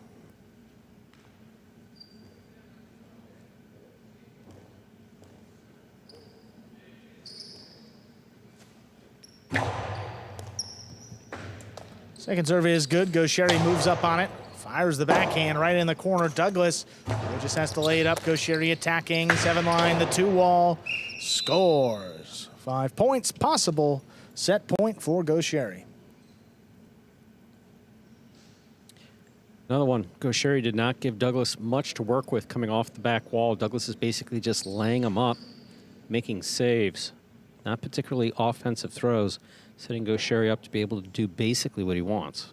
Speaker 1: Second serve is good. Gaucheri moves up on it. Fires the backhand right in the corner. Douglas just has to lay it up. Gaucheri attacking. 7-line, the 2-wall. Scores. 5 points possible. Set point for Gaucheri.
Speaker 2: Another one. Gaucheri did not give Douglas much to work with coming off the back wall. Douglas is basically just laying him up, making saves. Not particularly offensive throws, setting Gaucheri up to be able to do basically what he wants.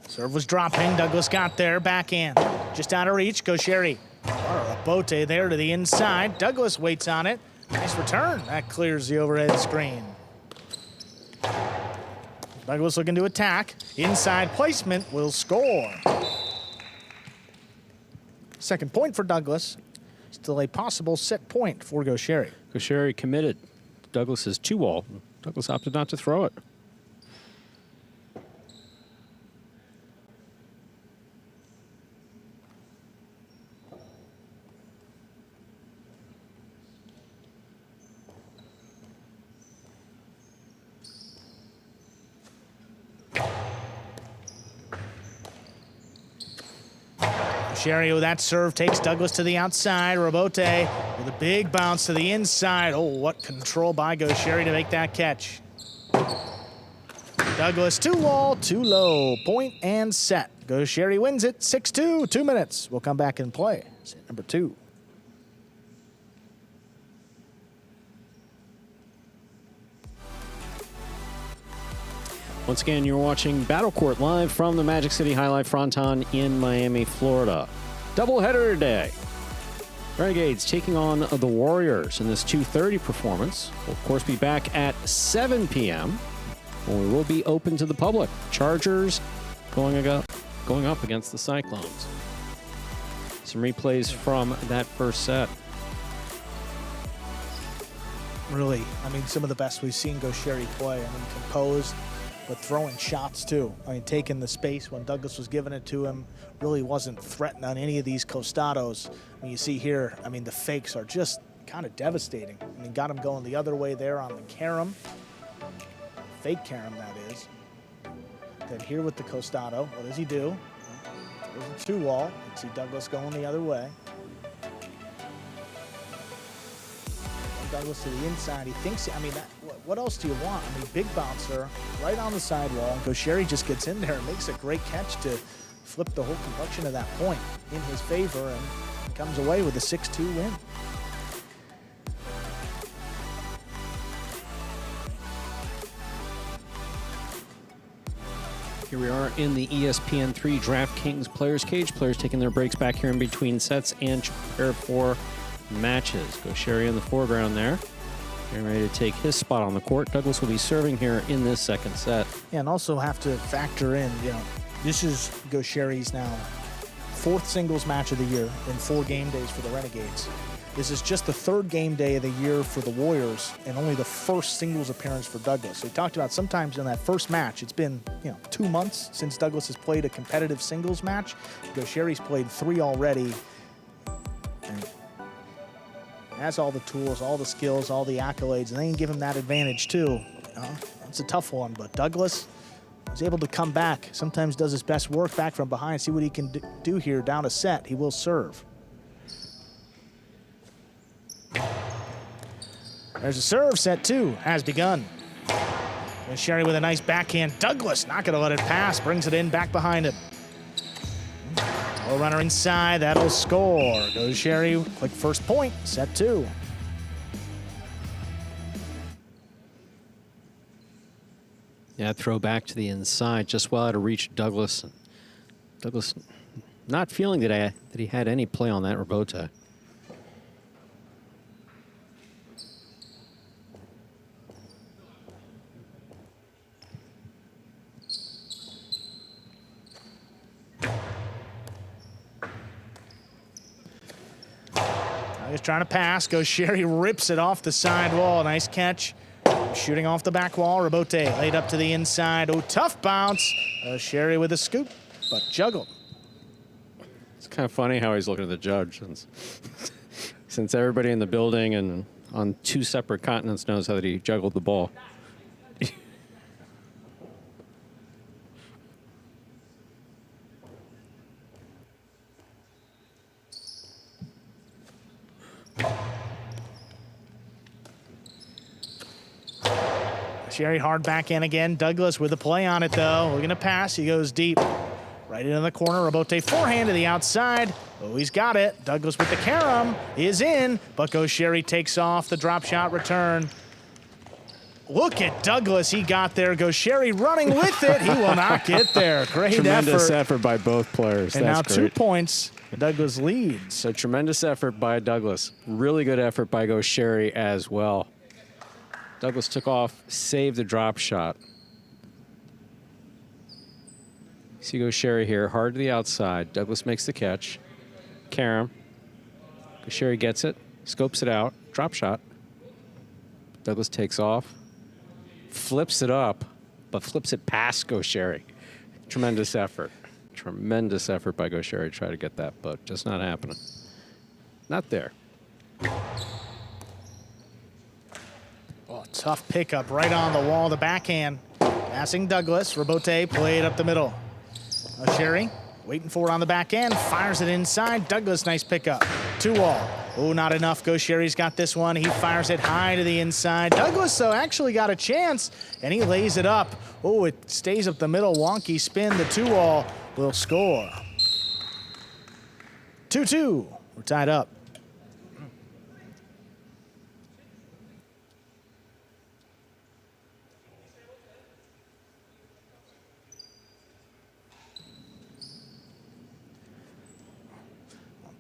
Speaker 1: Serve was dropping. Douglas got there. Backhand. Just out of reach. Gaucheri. Robote there to the inside. Douglas waits on it. Nice return. That clears the overhead screen. Douglas looking to attack. Inside placement will score. Second point for Douglas. Still a possible set point for Gaucheri.
Speaker 2: Gaucheri committed. Douglas's 2-wall. Douglas opted not to throw it.
Speaker 1: Gaucheri with that serve takes Douglas to the outside. Robote with a big bounce to the inside. Oh, what control by Gaucheri to make that catch. Douglas 2-wall, too low. Point and set. Gaucheri wins it 6-2, 2 minutes. We'll come back and play. Set number 2.
Speaker 2: Once again, you're watching Battle Court live from the Magic City Jai-Alai Fronton in Miami, Florida. Doubleheader today. Renegades taking on the Warriors in this 2:30 performance. We'll, of course, be back at 7 p.m. when we will be open to the public. Chargers going up against the Cyclones. Some replays from that first set.
Speaker 1: Really, I mean, some of the best we've seen Gaucheri play. I mean, composed, but throwing shots too. I mean, taking the space when Douglas was giving it to him, really wasn't threatened on any of these costados. I mean, you see here, I mean, the fakes are just kind of devastating. I mean, got him going the other way there on the carom. Fake carom, that is. Then here with the costado, what does he do? There's a 2-wall. You can see Douglas going the other way. Douglas to the inside. He thinks, I mean, what else do you want? I mean, big bouncer right on the sidewall. Gaucheri just gets in there and makes a great catch to flip the whole complexion of that point in his favor and comes away with a 6-2 win.
Speaker 2: Here we are in the ESPN3 DraftKings Players Cage. Players taking their breaks back here in between sets and prepare for matches. Gaucheri in the foreground there. Getting ready to take his spot on the court. Douglas will be serving here in this second set.
Speaker 1: Yeah, and also have to factor in, you know, this is Gaucheri's now 4th singles match of the year in 4 game days for the Renegades. This is just the 3rd game day of the year for the Warriors and only the 1st singles appearance for Douglas. So we talked about sometimes in that first match, it's been, 2 months since Douglas has played a competitive singles match. Gaucheri's played 3 already. And has all the tools, all the skills, all the accolades, and they can give him that advantage too. It's a tough one, but Douglas was able to come back. Sometimes does his best work back from behind. See what he can do here down a set. He will serve. There's a serve. Set 2 has begun. Gaucheri with a nice backhand. Douglas not going to let it pass. Brings it in back behind him. Runner inside, that'll score. Gaucheri, quick first point, set 2.
Speaker 2: Yeah, throw back to the inside, just well out of reach of Douglas. Douglas not feeling that he had any play on that Robote.
Speaker 1: He's trying to pass. Gaucheri rips it off the side wall. Nice catch. Shooting off the back wall. Robote laid up to the inside. Oh, tough bounce. Gaucheri with a scoop, but juggled.
Speaker 2: It's kind of funny how he's looking at the judge, since everybody in the building and on 2 separate continents knows how that he juggled the ball.
Speaker 1: Gaucheri hard backhand again. Douglas with a play on it, though. Looking to pass. He goes deep. Right into the corner. Robote forehand to the outside. Oh, he's got it. Douglas with the carom is in, but Gaucheri takes off the drop shot return. Look at Douglas. He got there. Gaucheri running with it. He will not get there. Great
Speaker 2: Tremendous
Speaker 1: effort
Speaker 2: by both players.
Speaker 1: And
Speaker 2: That's
Speaker 1: now
Speaker 2: great.
Speaker 1: 2 points. Douglas leads.
Speaker 2: So tremendous effort by Douglas. Really good effort by Gaucheri as well. Douglas took off, saved the drop shot. See Gaucheri here, hard to the outside. Douglas makes the catch. Karam. Gaucheri gets it, scopes it out, drop shot. Douglas takes off, flips it up, but flips it past Gaucheri. Tremendous effort. Tremendous effort by Gaucheri to try to get that, but just not happening. Not there.
Speaker 1: Oh, tough pickup right on the wall. The backhand. Passing Douglas. Robote played up the middle. Gaucheri waiting for it on the back end. Fires it inside. Douglas, nice pickup. 2-all. Oh, not enough. Gaucheri's got this one. He fires it high to the inside. Douglas, though, actually got a chance, and he lays it up. Oh, it stays up the middle. Wonky spin. The 2-all will score. 2-2. We're tied up.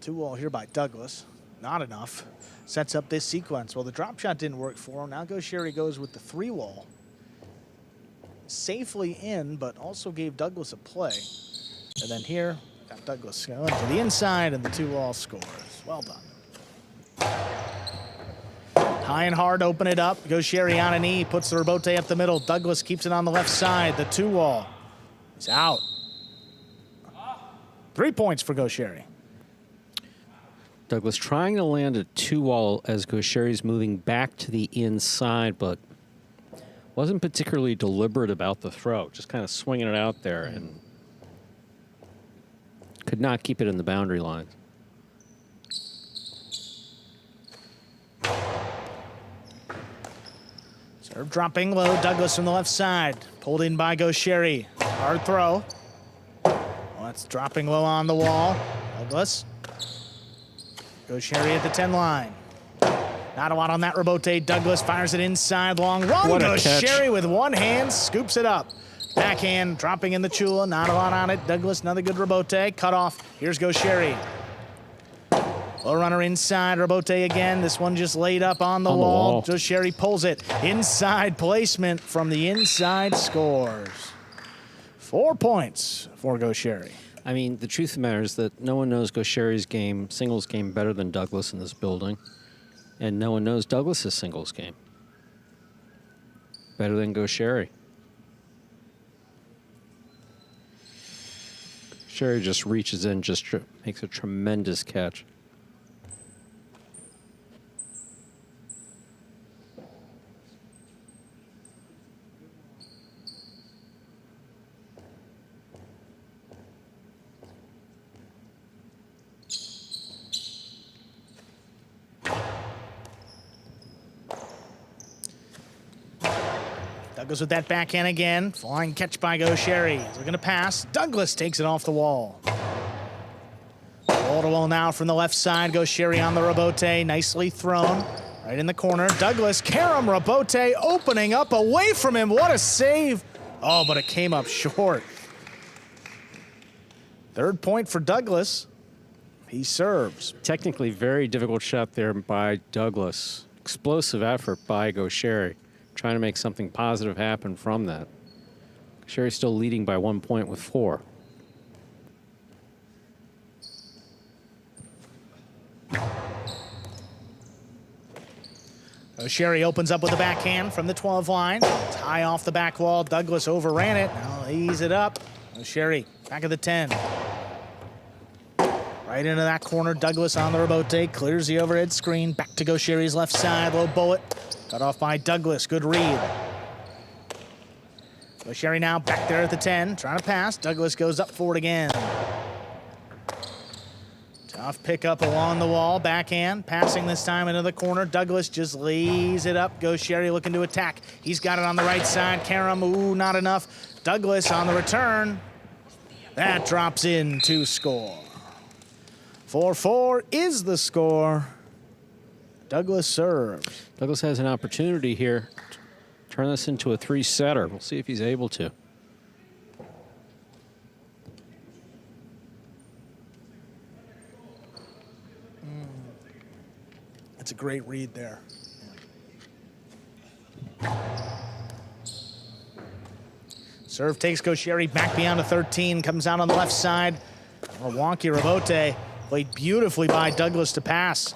Speaker 1: Two-all here by Douglas. Not enough. Sets up this sequence. Well, the drop shot didn't work for him. Now Gaucheri goes with the 3-wall. Safely in, but also gave Douglas a play. And then here, got Douglas going to the inside, and the 2-wall scores. Well done. High and hard, open it up. Gaucheri on a knee, puts the rebote up the middle. Douglas keeps it on the left side. The 2-wall is out. 3 points for Gaucheri.
Speaker 2: Douglas trying to land a 2-wall as Gaucheri's moving back to the inside, but wasn't particularly deliberate about the throw. Just kind of swinging it out there and could not keep it in the boundary line.
Speaker 1: Serve dropping low. Douglas from the left side. Pulled in by Gaucheri. Hard throw. Well, that's dropping low on the wall. Douglas. Gaucheri at the 10 line. Not a lot on that rebote. Douglas fires it inside. Long run.
Speaker 2: What a
Speaker 1: Gaucheri
Speaker 2: catch.
Speaker 1: with one hand scoops it up. Backhand dropping in the Chula. Not a lot on it. Douglas, another good rebote. Cut off. Here's Gaucheri. Low runner inside. Rebote again. This one just laid up on the wall. Gaucheri pulls it. Inside placement from the inside, scores. 4 points for Gaucheri.
Speaker 2: I mean, the truth of the matter is that no one knows Gaucheri's game, singles game, better than Douglas in this building. And no one knows Douglas's singles game better than Gaucheri. Gaucheri just reaches in, just makes a tremendous catch.
Speaker 1: Douglas with that backhand again. Flying catch by Gaucheri. They're going to pass. Douglas takes it off the wall. Wall to wall now from the left side. Gaucheri on the rebote. Nicely thrown. Right in the corner. Douglas, Karam, rebote opening up away from him. What a save. Oh, but it came up short. 3rd point for Douglas. He serves.
Speaker 2: Technically very difficult shot there by Douglas. Explosive effort by Gaucheri, trying to make something positive happen from that. Gaucheri's still leading by 1 point with 4.
Speaker 1: Gaucheri opens up with a backhand from the 12 line. It's high off the back wall. Douglas overran it. Now ease it up. Gaucheri back of the 10. Right into that corner. Douglas on the rebote. Clears the overhead screen. Back to Gaucheri's left side. Low bullet. Cut off by Douglas. Good read. Gaucheri now back there at the 10. Trying to pass. Douglas goes up for it again. Tough pickup along the wall. Backhand. Passing this time into the corner. Douglas just lays it up. Gaucheri looking to attack. He's got it on the right side. Karam, ooh, not enough. Douglas on the return. That drops in to score. 4-4 is the score. Douglas serves.
Speaker 2: Douglas has an opportunity here to turn this into a 3-setter. We'll see if he's able to.
Speaker 1: That's a great read there. Serve takes Gaucheri back beyond the 13, comes out on the left side. A wonky Rabote played beautifully by Douglas to pass.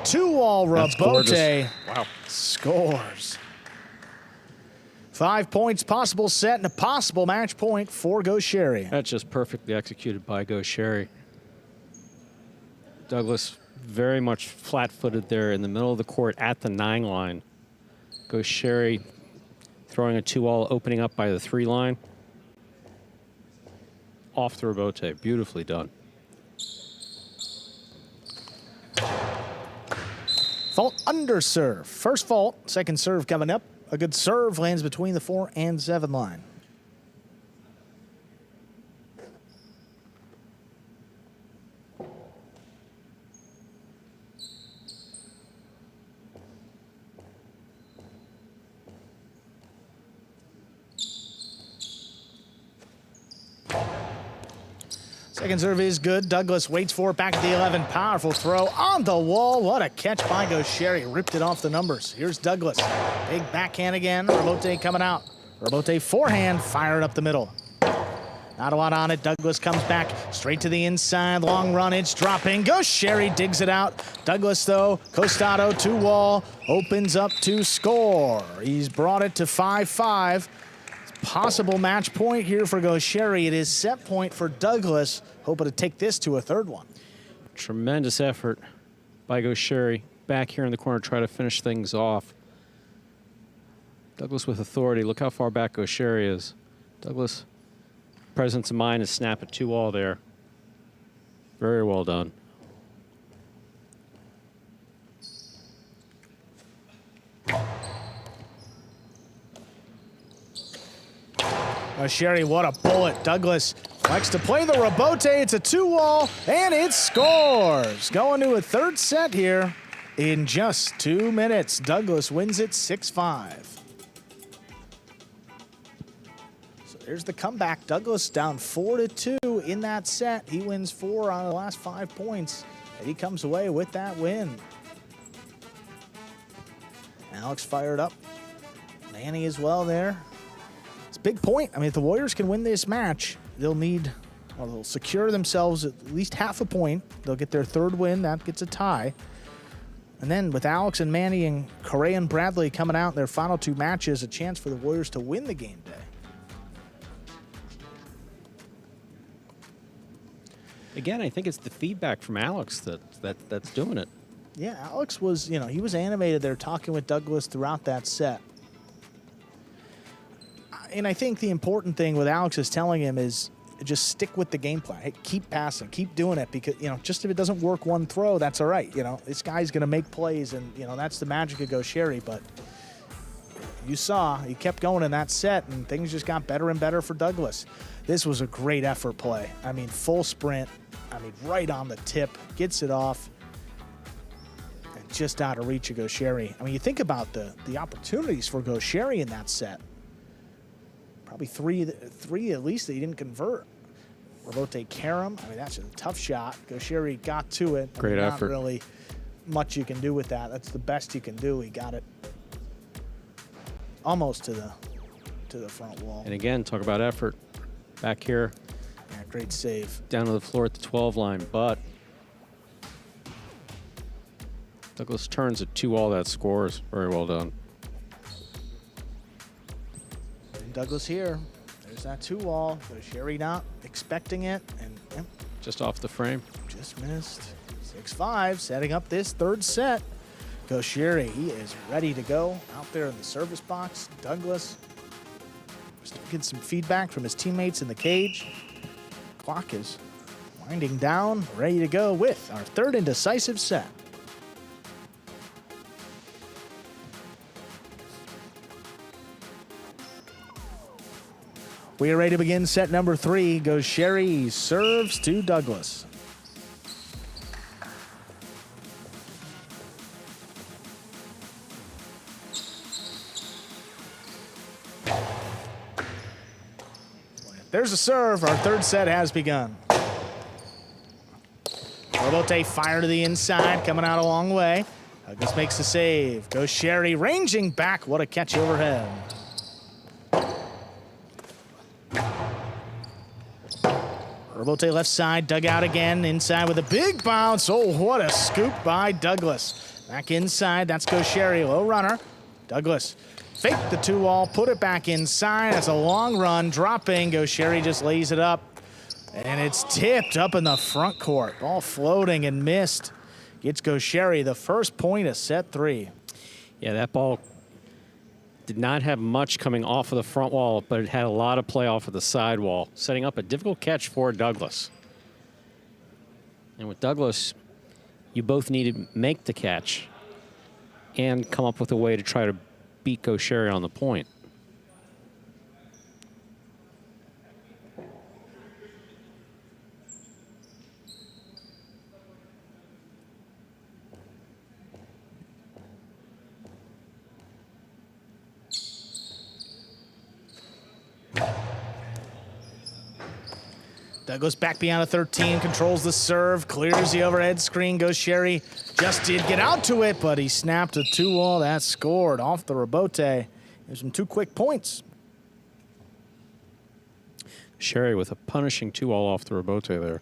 Speaker 1: 2-all Rabote.
Speaker 2: Wow.
Speaker 1: Scores. 5 points, possible set, and a possible match point for Gaucheri.
Speaker 2: That's just perfectly executed by Gaucheri. Douglas very much flat-footed there in the middle of the court at the 9 line. Gaucheri throwing a 2-all, opening up by the 3 line. Off the Rabote, beautifully done.
Speaker 1: Fault under serve. First fault, second serve coming up. A good serve lands between the 4 and 7 line. Second serve is good. Douglas waits for it back at the 11. Powerful throw on the wall. What a catch by Gaucheri. Ripped it off the numbers. Here's Douglas. Big backhand again. Rabote coming out. Rabote forehand fired up the middle. Not a lot on it. Douglas comes back straight to the inside. Long run. It's dropping. Gaucheri digs it out. Douglas, though, Costado to wall. Opens up to score. He's brought it to 5-5. Possible match point here for Gaucheri. It is set point for Douglas. Hoping to take this to a 3rd one.
Speaker 2: Tremendous effort by Gaucheri. Back here in the corner, try to finish things off. Douglas with authority. Look how far back Gaucheri is. Douglas, presence of mind to snap a 2-all there. Very well done.
Speaker 1: Gaucheri, what a bullet. Douglas likes to play the Rabote. It's a 2-all, and it scores. Going to a 3rd set here in just 2 minutes. Douglas wins it 6-5. So there's the comeback. Douglas down 4-2 in that set. He wins 4 on the last 5 points, and he comes away with that win. Alex fired up. Manny as well there. Big point. I mean, if the Warriors can win this match, they'll secure themselves at least half a point. They'll get their 3rd win. That gets a tie. And then with Alex and Manny and Correa and Bradley coming out in their final 2 matches, a chance for the Warriors to win the game day.
Speaker 2: Again, I think it's the feedback from Alex that's doing it.
Speaker 1: Yeah, Alex was, he was animated there talking with Douglas throughout that set. And I think the important thing with Alex is telling him is just stick with the game plan. Hey, keep passing, keep doing it, because, just if it doesn't work one throw, that's all right. This guy's going to make plays, and, that's the magic of Gaucheri. But you saw he kept going in that set, and things just got better and better for Douglas. This was a great effort play. I mean, full sprint. I mean, right on the tip, gets it off. And just out of reach of Gaucheri. I mean, you think about the opportunities for Gaucheri in that set. Probably three at least that he didn't convert. Rabote Karam, I mean, that's a tough shot. Gaucheri got to it.
Speaker 2: Great effort.
Speaker 1: Not really much you can do with that. That's the best you can do. He got it almost to the front wall.
Speaker 2: And again, talk about effort. Back here.
Speaker 1: Yeah, great save.
Speaker 2: Down to the floor at the 12 line, but Douglas turns at 2-all. That scores. Very well done.
Speaker 1: Douglas here. There's that 2-all. Gaucheri not expecting it, and
Speaker 2: Just off the frame.
Speaker 1: Just missed. 6-5, setting up this 3rd set. Gaucheri, he is ready to go out there in the service box. Douglas, still getting some feedback from his teammates in the cage. Clock is winding down, ready to go with our 3rd and decisive set. We are ready to begin set number 3. Gaucheri serves to Douglas. There's a serve. Our 3rd set has begun. Rabote fire to the inside, coming out a long way. Douglas makes the save. Gaucheri ranging back. What a catch overhead. Robote left side, dug out again, inside with a big bounce. Oh, what a scoop by Douglas. Back inside, that's Gaucheri, low runner. Douglas faked the 2-wall, put it back inside. That's a long run, dropping. Gaucheri just lays it up. And it's tipped up in the front court. Ball floating and missed. Gets Gaucheri the first point of set 3.
Speaker 2: Yeah, that ball did not have much coming off of the front wall, but it had a lot of play off of the side wall, setting up a difficult catch for Douglas. And with Douglas, you both need to make the catch and come up with a way to try to beat Gaucheri on the point.
Speaker 1: Douglas back beyond a 13, controls the serve, clears the overhead screen. Gaucheri just did get out to it, but he snapped a 2-wall. That scored off the rebote. There's some 2 quick points.
Speaker 2: Gaucheri with a punishing 2-wall off the rebote there.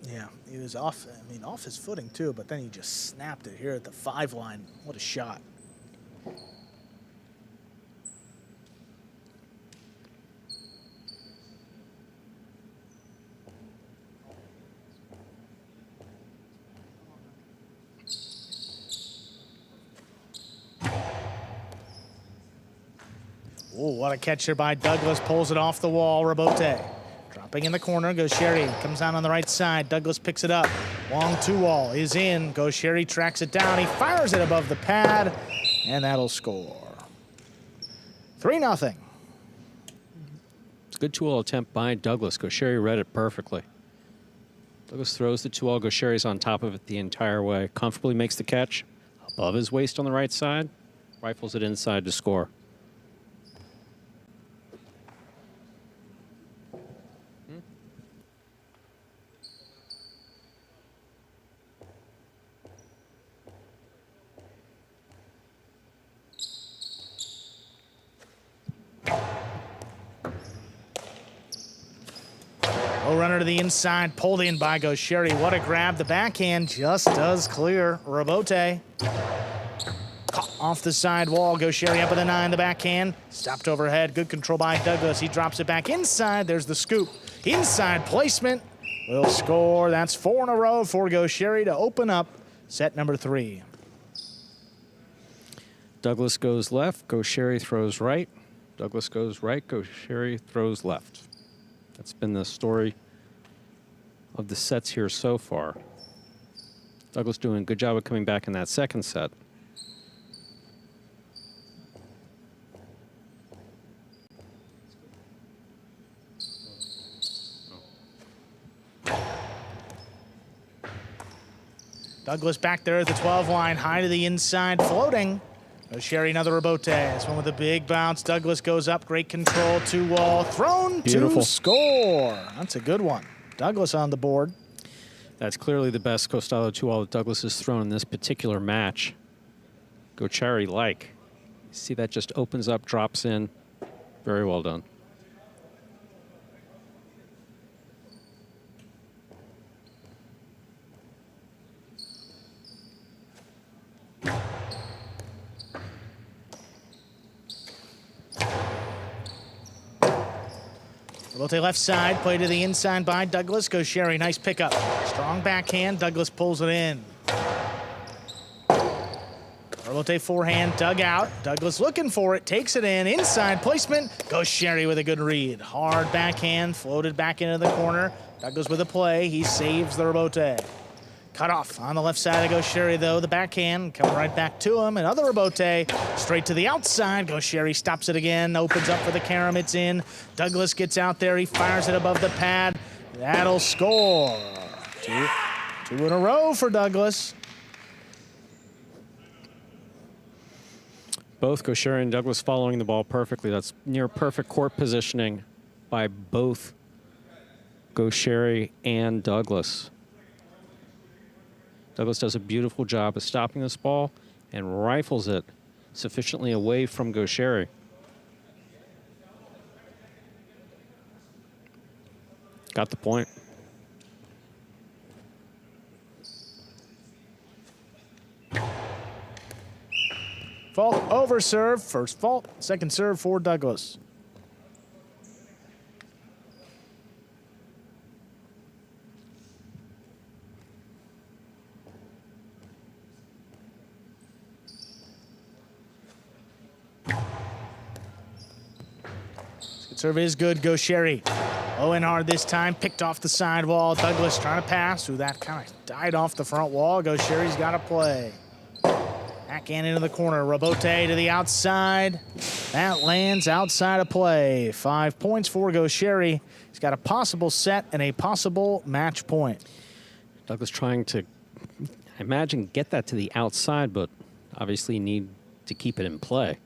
Speaker 1: Yeah, he was off, off his footing too, but then he just snapped it here at the 5 line. What a shot. Oh, what a catch here by Douglas. Pulls it off the wall. Robote dropping in the corner. Gaucheri comes down on the right side. Douglas picks it up. Long 2-wall is in. Gaucheri tracks it down. He fires it above the pad, and that'll score. 3-0.
Speaker 2: It's a good 2-wall attempt by Douglas. Gaucheri read it perfectly. Douglas throws the 2-wall. Gaucheri's on top of it the entire way. Comfortably makes the catch above his waist on the right side. Rifles it inside to score.
Speaker 1: Runner to the inside, pulled in by Gaucheri. What a grab. The backhand just does clear. Robote caught off the side wall. Gaucheri up with a 9, the backhand. Stopped overhead. Good control by Douglas. He drops it back inside. There's the scoop. Inside placement will score. That's 4 in a row for Gaucheri to open up set number 3.
Speaker 2: Douglas goes left. Gaucheri throws right. Douglas goes right. Gaucheri throws left. That's been the story of the sets here so far. Douglas doing a good job of coming back in that second set.
Speaker 1: Douglas back there at the 12 line, high to the inside, floating. Gaucheri, another rebote. This one with a big bounce. Douglas goes up, great control, 2-wall, thrown
Speaker 2: Beautiful.
Speaker 1: to score. That's a good one. Douglas on the board.
Speaker 2: That's clearly the best Costello 2-wall that Douglas has thrown in this particular match. Gaucheri-like. See, that just opens up, drops in. Very well done.
Speaker 1: Robote left side, play to the inside by Douglas. Gaucheri, nice pickup. Strong backhand, Douglas pulls it in. Robote forehand, dug out. Douglas looking for it, takes it in. Inside placement, Gaucheri with a good read. Hard backhand, floated back into the corner. Douglas with a play, he saves the Robote. Cut off on the left side of Gaucheri, though. The backhand coming right back to him. Another Robote straight to the outside. Gaucheri stops it again, opens up for the carom. It's in. Douglas gets out there. He fires it above the pad. That'll score. Two in a row for Douglas.
Speaker 2: Both Gaucheri and Douglas following the ball perfectly. That's near perfect court positioning by both Gaucheri and Douglas. Douglas does a beautiful job of stopping this ball and rifles it sufficiently away from Gaucheri. Got the point.
Speaker 1: Fault over serve. First fault. Second serve for Douglas. Serve is good. Go Sherry. Owen hard this time. Picked off the sidewall. Douglas trying to pass. Ooh, that kind of died off the front wall. Go Sherry's got to play. Backhand into the corner. Rabote to the outside. That lands outside of play. 5 points for Go Sherry. He's got a possible set and a possible match point.
Speaker 2: Douglas trying to, I imagine, get that to the outside, but obviously need to keep it in play.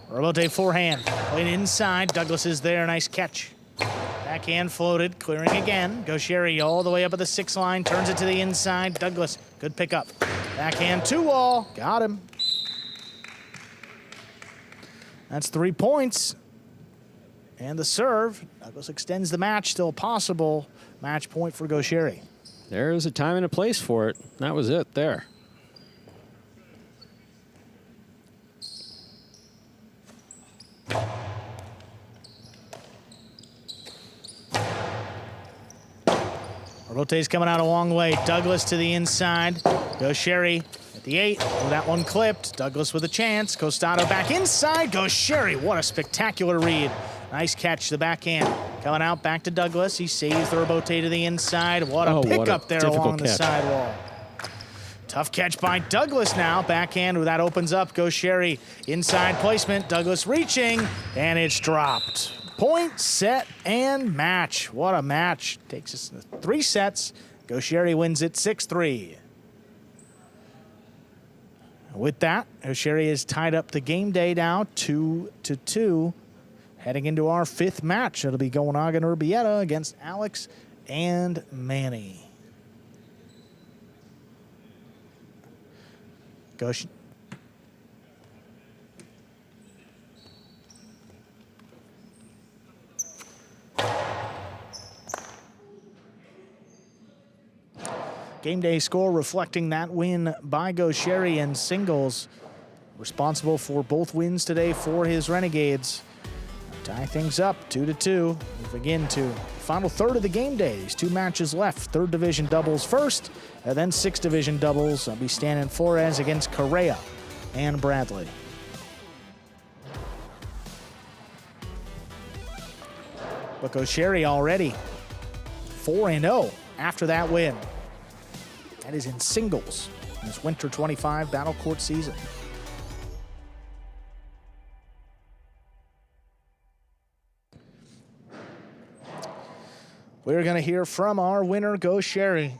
Speaker 1: Rabote forehand. Played inside. Douglas is there. Nice catch. Backhand floated. Clearing again. Go Sherry all the way up at the 6 line. Turns it to the inside. Douglas, good pickup. Backhand 2-wall. Got him. That's 3 points. And the serve. Douglas extends the match. Still possible. Match point for Go Sherry.
Speaker 2: There's a time and a place for it. That was it there.
Speaker 1: Rabote's coming out a long way. Douglas to the inside. Go Sherry at the 8. Oh, that one clipped. Douglas with a chance. Costado back inside. Go Sherry. What a spectacular read. Nice catch. The backhand coming out back to Douglas. He saves the Rabote to the inside. What a pickup there along the sidewall. Tough catch by Douglas now. Backhand, that opens up. Go Sherry. Inside placement. Douglas reaching, and it's dropped. Point, set, and match. What a match. Takes us 3 sets. Go Sherry wins it 6-3. With that, Go Sherry is tied up the game day now 2-2. Heading into our 5th match. It'll be Goanaga and Urbieta against Alex and Manny. Go. Game day score reflecting that win by Go Sherry in singles. Responsible for both wins today for his Renegades. Tie things up 2-2. Move again to final third of the game days. 2 matches left. 3rd division doubles first, and then 6th division doubles. I'll be standing Flores against Correa and Bradley. But Go Sherry already 4-0 after that win. That is in singles in this Winter 25 Battle Court season. We're going to hear from our winner, Go Sherry.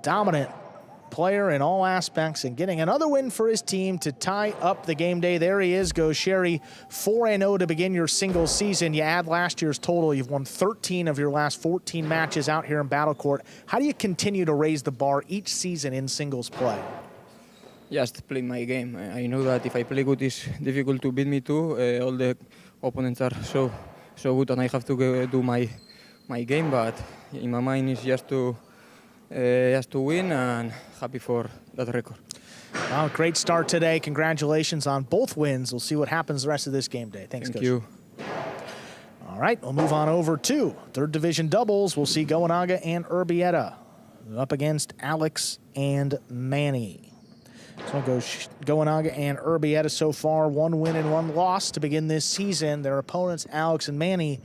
Speaker 1: Dominant player in all aspects and getting another win for his team to tie up the game day. There he is, Go Sherry, 4-0 to begin your singles season. You add last year's total, you've won 13 of your last 14 matches out here in Battle Court. How do you continue to raise the bar each season in singles play?
Speaker 8: Just play my game. I know that if I play good, it's difficult to beat me too. All the opponents are so good, and I have to do my game. But in my mind, it's just to win, and happy for that record.
Speaker 1: Well, great start today. Congratulations on both wins. We'll see what happens the rest of this game day. Thanks, Coach.
Speaker 8: Thank you.
Speaker 1: All right, we'll move on over to 3rd division doubles. We'll see Goanaga and Urbieta up against Alex and Manny. So Goanaga and Urbieta so far, 1 win and 1 loss to begin this season. Their opponents, Alex and Manny,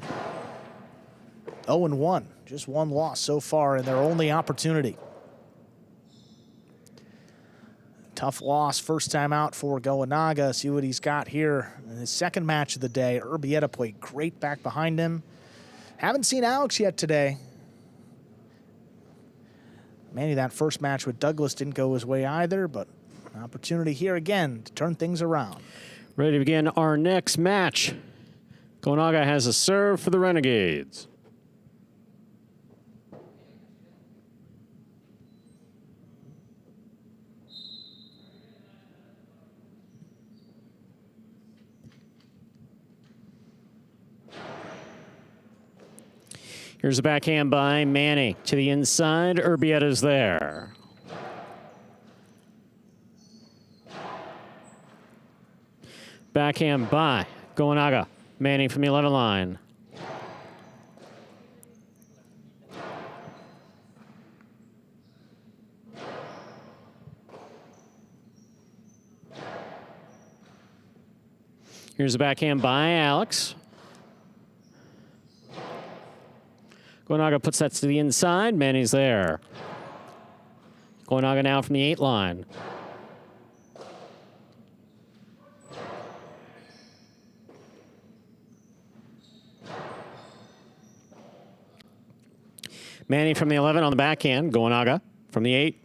Speaker 1: 0-1. Just 1 loss so far in their only opportunity. Tough loss first time out for Goanaga. See what he's got here in his 2nd match of the day. Urbieta played great back behind him. Haven't seen Alex yet today. Manny, that first match with Douglas didn't go his way either, but an opportunity here again to turn things around.
Speaker 2: Ready to begin our next match. Gonaga has a serve for the Renegades. Here's a backhand by Manny to the inside. Urbietta's there. Backhand by Gonaga. Manny from the 11 line. Here's a backhand by Alex. Gonaga puts that to the inside. Manny's there. Gonaga now from the 8 line. Manny from the 11 on the backhand. Gonaga from the 8.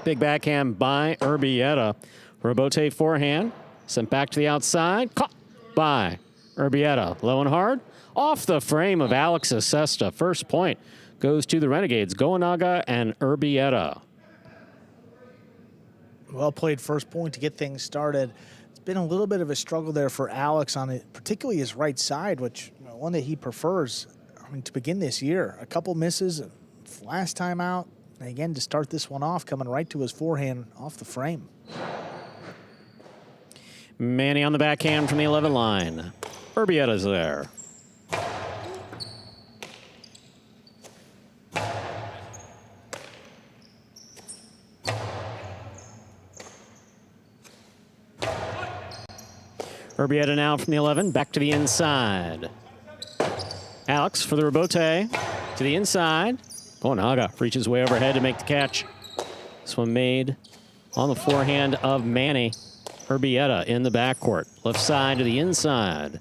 Speaker 2: Big backhand by Urbieta. Robote forehand. Sent back to the outside. Caught by Urbieta. Low and hard. Off the frame of Alex Acesta. First point goes to the Renegades. Gonaga and Urbieta.
Speaker 1: Well played first point to get things started. It's been a little bit of a struggle there for Alex on it, particularly his right side, which one that he prefers to begin this year. A couple misses last time out. And again, to start this one off, coming right to his forehand off the frame.
Speaker 2: Manny on the backhand from the 11 line. Urbieta's there. Urbieta now from the 11, back to the inside. Alex for the rebote to the inside. Gonaga reaches way overhead to make the catch. This one made on the forehand of Manny. Urbieta in the backcourt. Left side to the inside.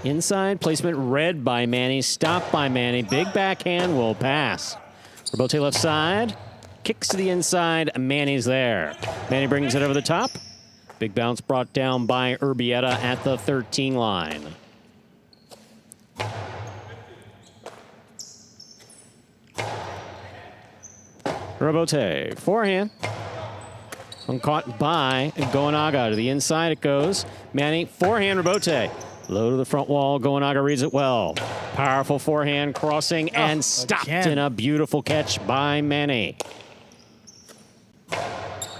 Speaker 2: Inside placement read by Manny. Stopped by Manny. Big backhand will pass. Rebote left side. Kicks to the inside. Manny's there. Manny brings it over the top. Big bounce brought down by Urbieta at the 13 line. Robote, forehand. One caught by Gonaga. To the inside it goes. Manny, forehand Robote. Low to the front wall. Gonaga reads it well. Powerful forehand crossing and stopped in a beautiful catch by Manny.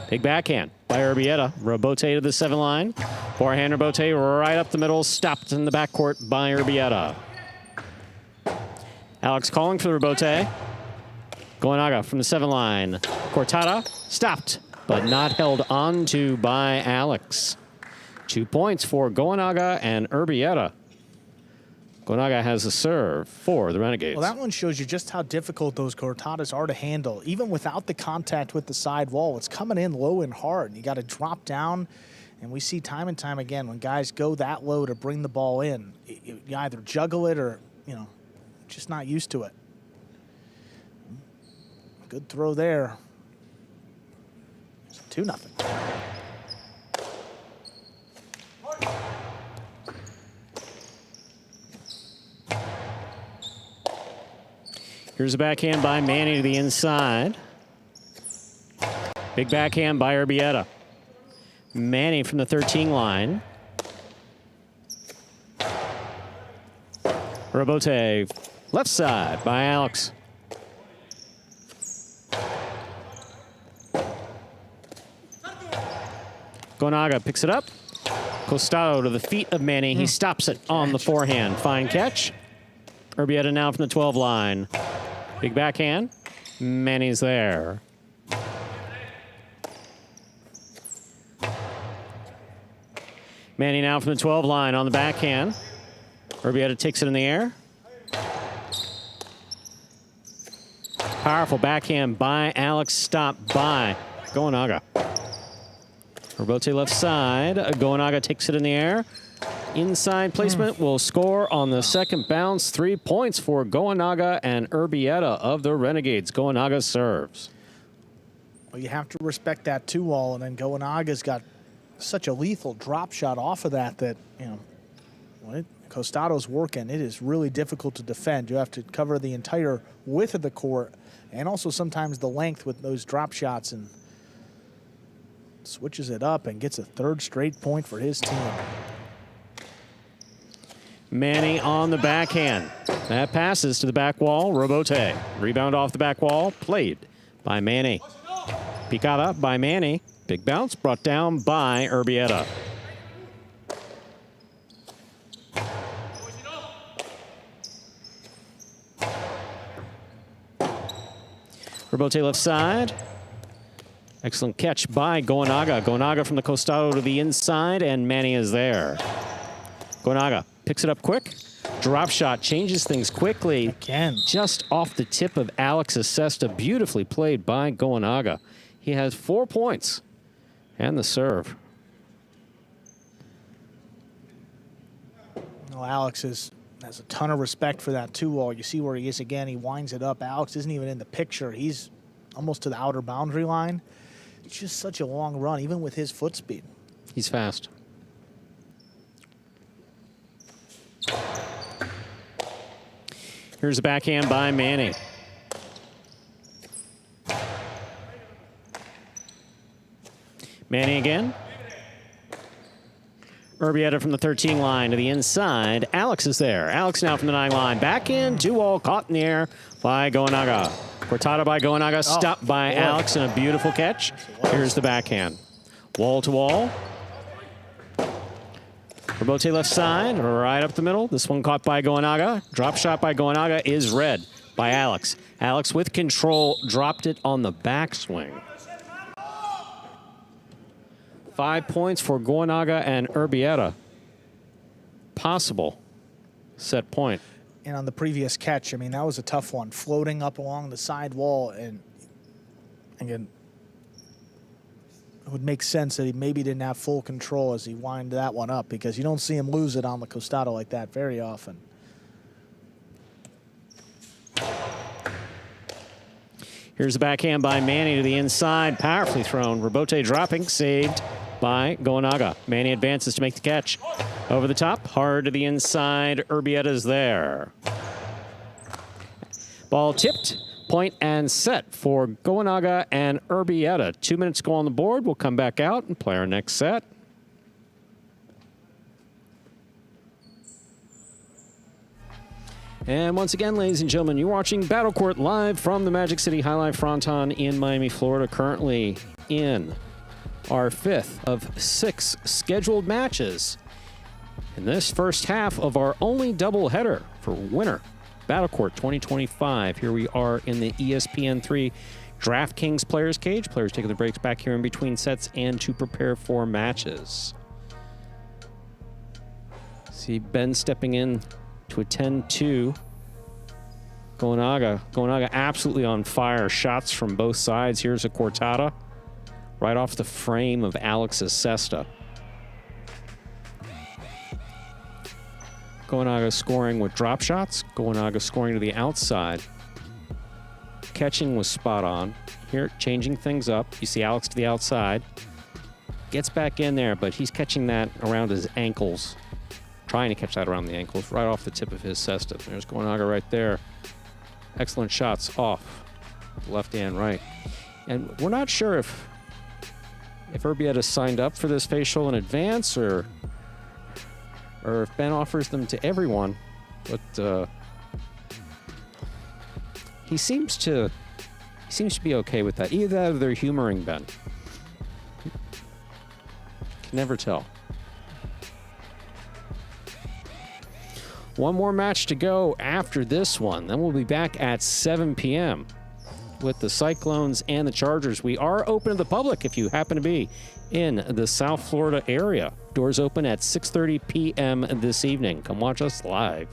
Speaker 2: Big backhand by Urbieta. Robote to the 7 line. Forehand Robote right up the middle. Stopped in the backcourt by Urbieta. Alex calling for the Robote. Gonaga from the 7 line. Cortada stopped, but not held onto by Alex. 2 points for Gonaga and Urbieta. Gonaga has a serve for the Renegades.
Speaker 1: Well, that one shows you just how difficult those cortadas are to handle. Even without the contact with the side wall, it's coming in low and hard. You got to drop down, and we see time and time again when guys go that low to bring the ball in, you either juggle it or, just not used to it. Good throw there. 2-0.
Speaker 2: Here's a backhand by Manny to the inside. Big backhand by Urbieta. Manny from the 13 line. Robote left side by Alex. Gonaga picks it up. Costado to the feet of Manny. He stops it on the forehand. Fine catch. Urbieta now from the 12 line. Big backhand. Manny's there. Manny now from the 12 line on the backhand. Urbieta takes it in the air. Powerful backhand by Alex. Stopped by Gonaga. Robote left side. Goenaga takes it in the air. Inside placement will score on the second bounce. 3 points for Goenaga and Urbieta of the Renegades. Goenaga serves.
Speaker 1: Well, you have to respect that 2-all, and then Goenaga's got such a lethal drop shot off of that you know, when Costado's working, it is really difficult to defend. You have to cover the entire width of the court and also sometimes the length with those drop shots, and switches it up and gets a 3rd straight point for his team.
Speaker 2: Manny on the backhand. That passes to the back wall. Robote. Rebound off the back wall. Played by Manny. Picada by Manny. Big bounce brought down by Urbieta. Robote left side. Excellent catch by Goenaga. Goenaga from the costado to the inside, and Manny is there. Goenaga picks it up quick. Drop shot changes things quickly.
Speaker 1: Again.
Speaker 2: Just off the tip of Alex Acesta. Beautifully played by Goenaga. He has 4 points. And the serve.
Speaker 1: Well, Alex has a ton of respect for that 2-all. You see where he is again. He winds it up. Alex isn't even in the picture. He's almost to the outer boundary line. It's just such a long run, even with his foot speed.
Speaker 2: He's fast. Here's a backhand by Manny. Manny again. Urbieta from the 13 line to the inside. Alex is there. Alex now from the 9 line. Backhand, 2-all caught in the air by Goenaga. Cortada by Goenaga, stopped by Alex, and a beautiful catch. Here's the backhand. Wall to wall. Robote left side, right up the middle. This one caught by Goenaga. Drop shot by Goenaga is read by Alex. Alex with control, dropped it on the backswing. 5 points for Goenaga and Urbieta. Possible set point.
Speaker 1: And on the previous catch, I mean, that was a tough one. Floating up along the side wall, and again, it would make sense that he maybe didn't have full control as he wound that one up, because you don't see him lose it on the costado like that very often.
Speaker 2: Here's the backhand by Manny to the inside. Powerfully thrown. Robote dropping, saved by Goenaga. Manny advances to make the catch. Over the top, hard to the inside. Urbieta's there. Ball tipped. Point and set for Goenaga and Urbieta. 2 minutes to go on the board. We'll come back out and play our next set. And once again, ladies and gentlemen, you're watching Battle Court live from the Magic City Jai-Alai Fronton in Miami, Florida, currently in our 5th of 6 scheduled matches in this first half of our only doubleheader for winter Battle Court 2025. Here we are in the ESPN3 DraftKings Players Cage. Players taking the breaks back here in between sets and to prepare for matches. See Ben stepping in to attend to Goenaga. Goenaga absolutely on fire. Shots from both sides. Here's a cortada right off the frame of Alex Acesta. Goenaga scoring with drop shots. Goenaga scoring to the outside. Catching was spot on. Here, changing things up. You see Alex to the outside. Gets back in there, but he's catching that around his ankles. Trying to catch that around the ankles, right off the tip of his cesta. There's Goenaga right there. Excellent shots off, left and right. And we're not sure if Urbieta signed up for this facial in advance or if Ben offers them to everyone, but he seems to be okay with that. Either that or they're humoring Ben. Can never tell. One more match to go after this one. Then we'll be back at 7 p.m. with the Cyclones and the Chargers. We are open to the public if you happen to be in the South Florida area. Doors open at 6:30 p.m. this evening. Come watch us live.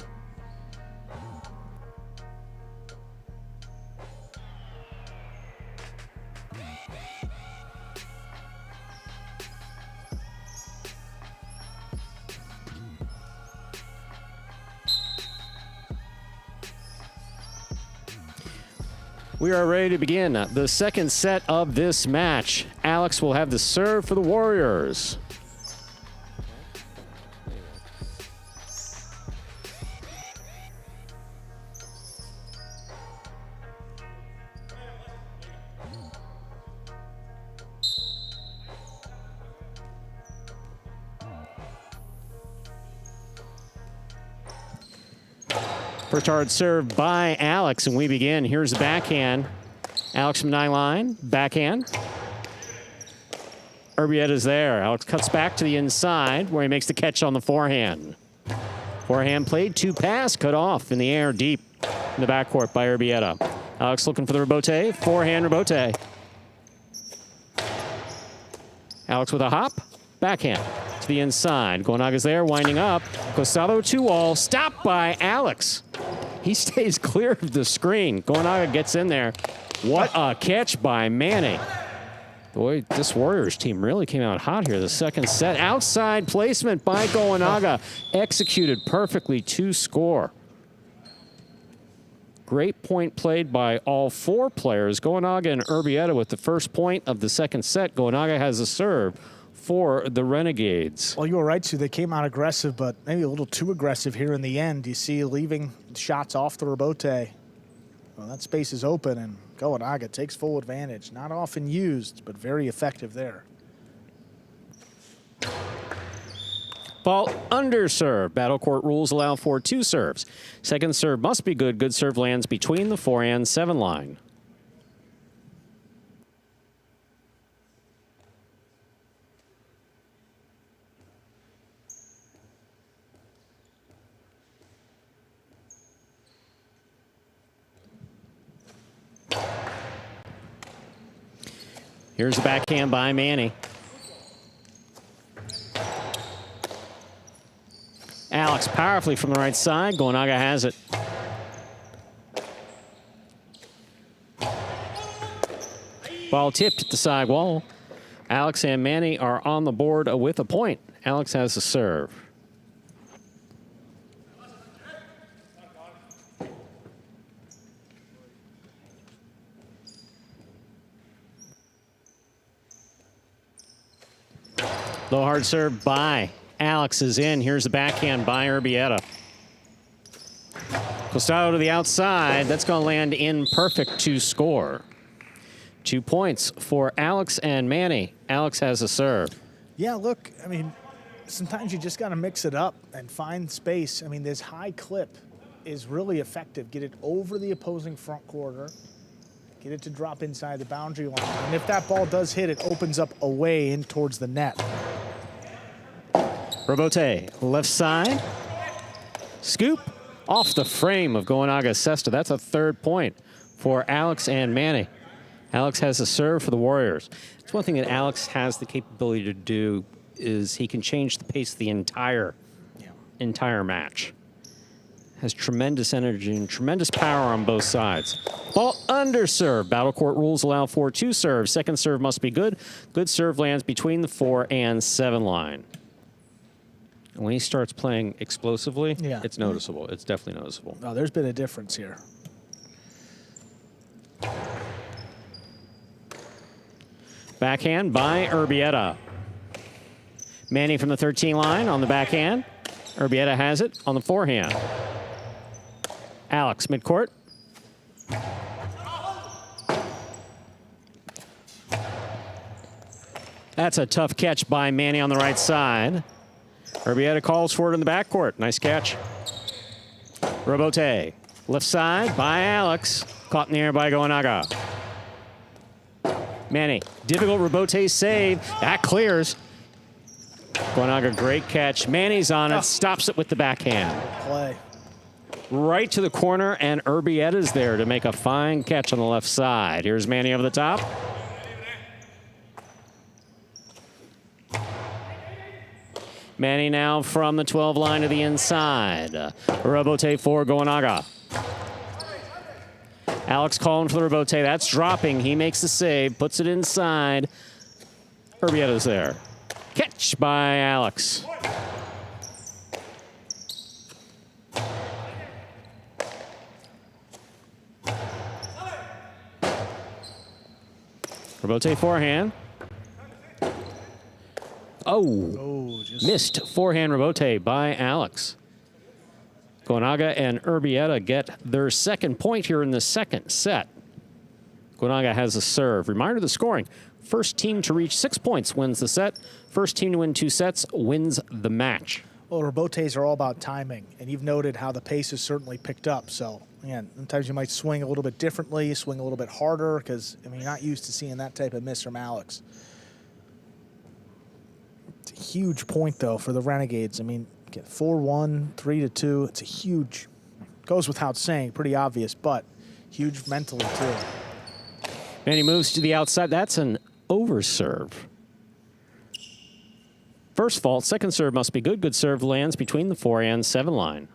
Speaker 2: We are ready to begin the second set of this match. Alex will have the serve for the Warriors. First hard serve by Alex, and we begin. Here's the backhand. Alex from 9-line, backhand. Urbietta's there. Alex cuts back to the inside where he makes the catch on the forehand. Forehand played, 2-pass, cut off in the air deep in the backcourt by Urbieta. Alex looking for the rebote, forehand rebote. Alex with a hop, backhand to the inside. Goenaga's there, winding up. Costado 2-all, stopped by Alex. He stays clear of the screen. Goenaga gets in there. What a catch by Manny. Boy, this Warriors team really came out hot here. The second set, outside placement by Goenaga. Executed perfectly to score. Great point played by all four players. Goenaga and Urbieta with the first point of the second set. Goenaga has a serve for the Renegades.
Speaker 1: Well, you were right, Sue. They came out aggressive, but maybe a little too aggressive here in the end. You see leaving shots off the rebote. Well, that space is open, and Goenaga takes full advantage. Not often used, but very effective there.
Speaker 2: Ball under serve. Battle court rules allow for 2 serves. Second serve must be good. Good serve lands between the 4 and 7 line. Here's the backhand by Manny. Alex powerfully from the right side. Goenaga has it. Ball tipped at the side wall. Alex and Manny are on the board with a point. Alex has the serve. Low hard serve by Alex is in. Here's the backhand by Urbieta. Costado to the outside. That's going to land in perfect to score. 2 points for Alex and Manny. Alex has a serve.
Speaker 1: Yeah, look, I mean, sometimes you just got to mix it up and find space. I mean, this high clip is really effective. Get it over the opposing front quarter. Get it to drop inside the boundary line. And if that ball does hit, it opens up away in towards the net.
Speaker 2: Rebote, left side. Scoop off the frame of Goenaga Sesta. That's a 3rd point for Alex and Manny. Alex has a serve for the Warriors. It's one thing that Alex has the capability to do is he can change the pace of the entire match. Has tremendous energy and tremendous power on both sides. Ball under serve. Battle court rules allow for 2 serves. Second serve must be good. Good serve lands between the 4 and 7 line. And when he starts playing explosively, it's noticeable. It's definitely noticeable.
Speaker 1: Oh, there's been a difference here.
Speaker 2: Backhand by Urbieta. Manny from the 13 line on the backhand. Urbieta has it on the forehand. Alex, midcourt. That's a tough catch by Manny on the right side. Urbieta calls for it in the backcourt. Nice catch. Rebote. Left side by Alex. Caught in the air by Goenaga. Manny, difficult rebote save. That clears. Goenaga, great catch. Manny's on it, stops it with the backhand.
Speaker 1: Play.
Speaker 2: Right to the corner, and Urbieta's there to make a fine catch on the left side. Here's Manny over the top. Manny now from the 12 line to the inside. Rebote for Goenaga. Alex calling for the rebote. That's dropping. He makes the save, puts it inside. Urbieta's there. Catch by Alex. Robote forehand.
Speaker 1: Oh, just
Speaker 2: Missed forehand Robote by Alex. Gonaga and Urbieta get their second point here in the second set. Gonaga has a serve. Reminder of the scoring. First team to reach 6 points wins the set. First team to win 2 sets wins the match.
Speaker 1: Well, Robotes are all about timing, and you've noted how the pace has certainly picked up. So, again, sometimes you might swing a little bit differently, swing a little bit harder, because, I mean, you're not used to seeing that type of miss from Alex. It's a huge point, though, for the Renegades. I mean, get 4-1, 3-2. It's a huge, goes without saying, pretty obvious, but huge mentally, too.
Speaker 2: And he moves to the outside. That's an overserve. First fault, second serve must be good. Good serve lands between the 4 and 7 line.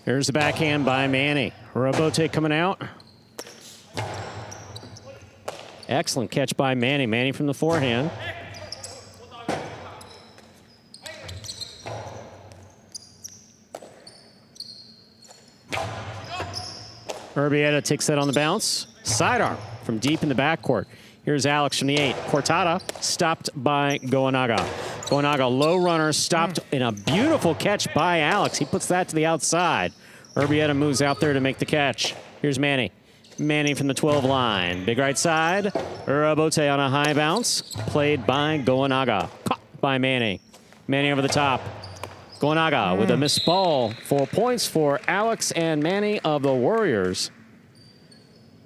Speaker 2: Here's the backhand by Manny. Robote coming out. Excellent catch by Manny. Manny from the forehand. Urbieta takes that on the bounce. Sidearm from deep in the backcourt. Here's Alex from the 8. Cortada stopped by Goanaga. Goanaga, low runner, stopped in a beautiful catch by Alex. He puts that to the outside. Urbieta moves out there to make the catch. Here's Manny. Manny from the 12 line. Big right side. Robote on a high bounce. Played by Goanaga. Caught by Manny. Manny over the top. Goanaga with a missed ball. 4 points for Alex and Manny of the Warriors.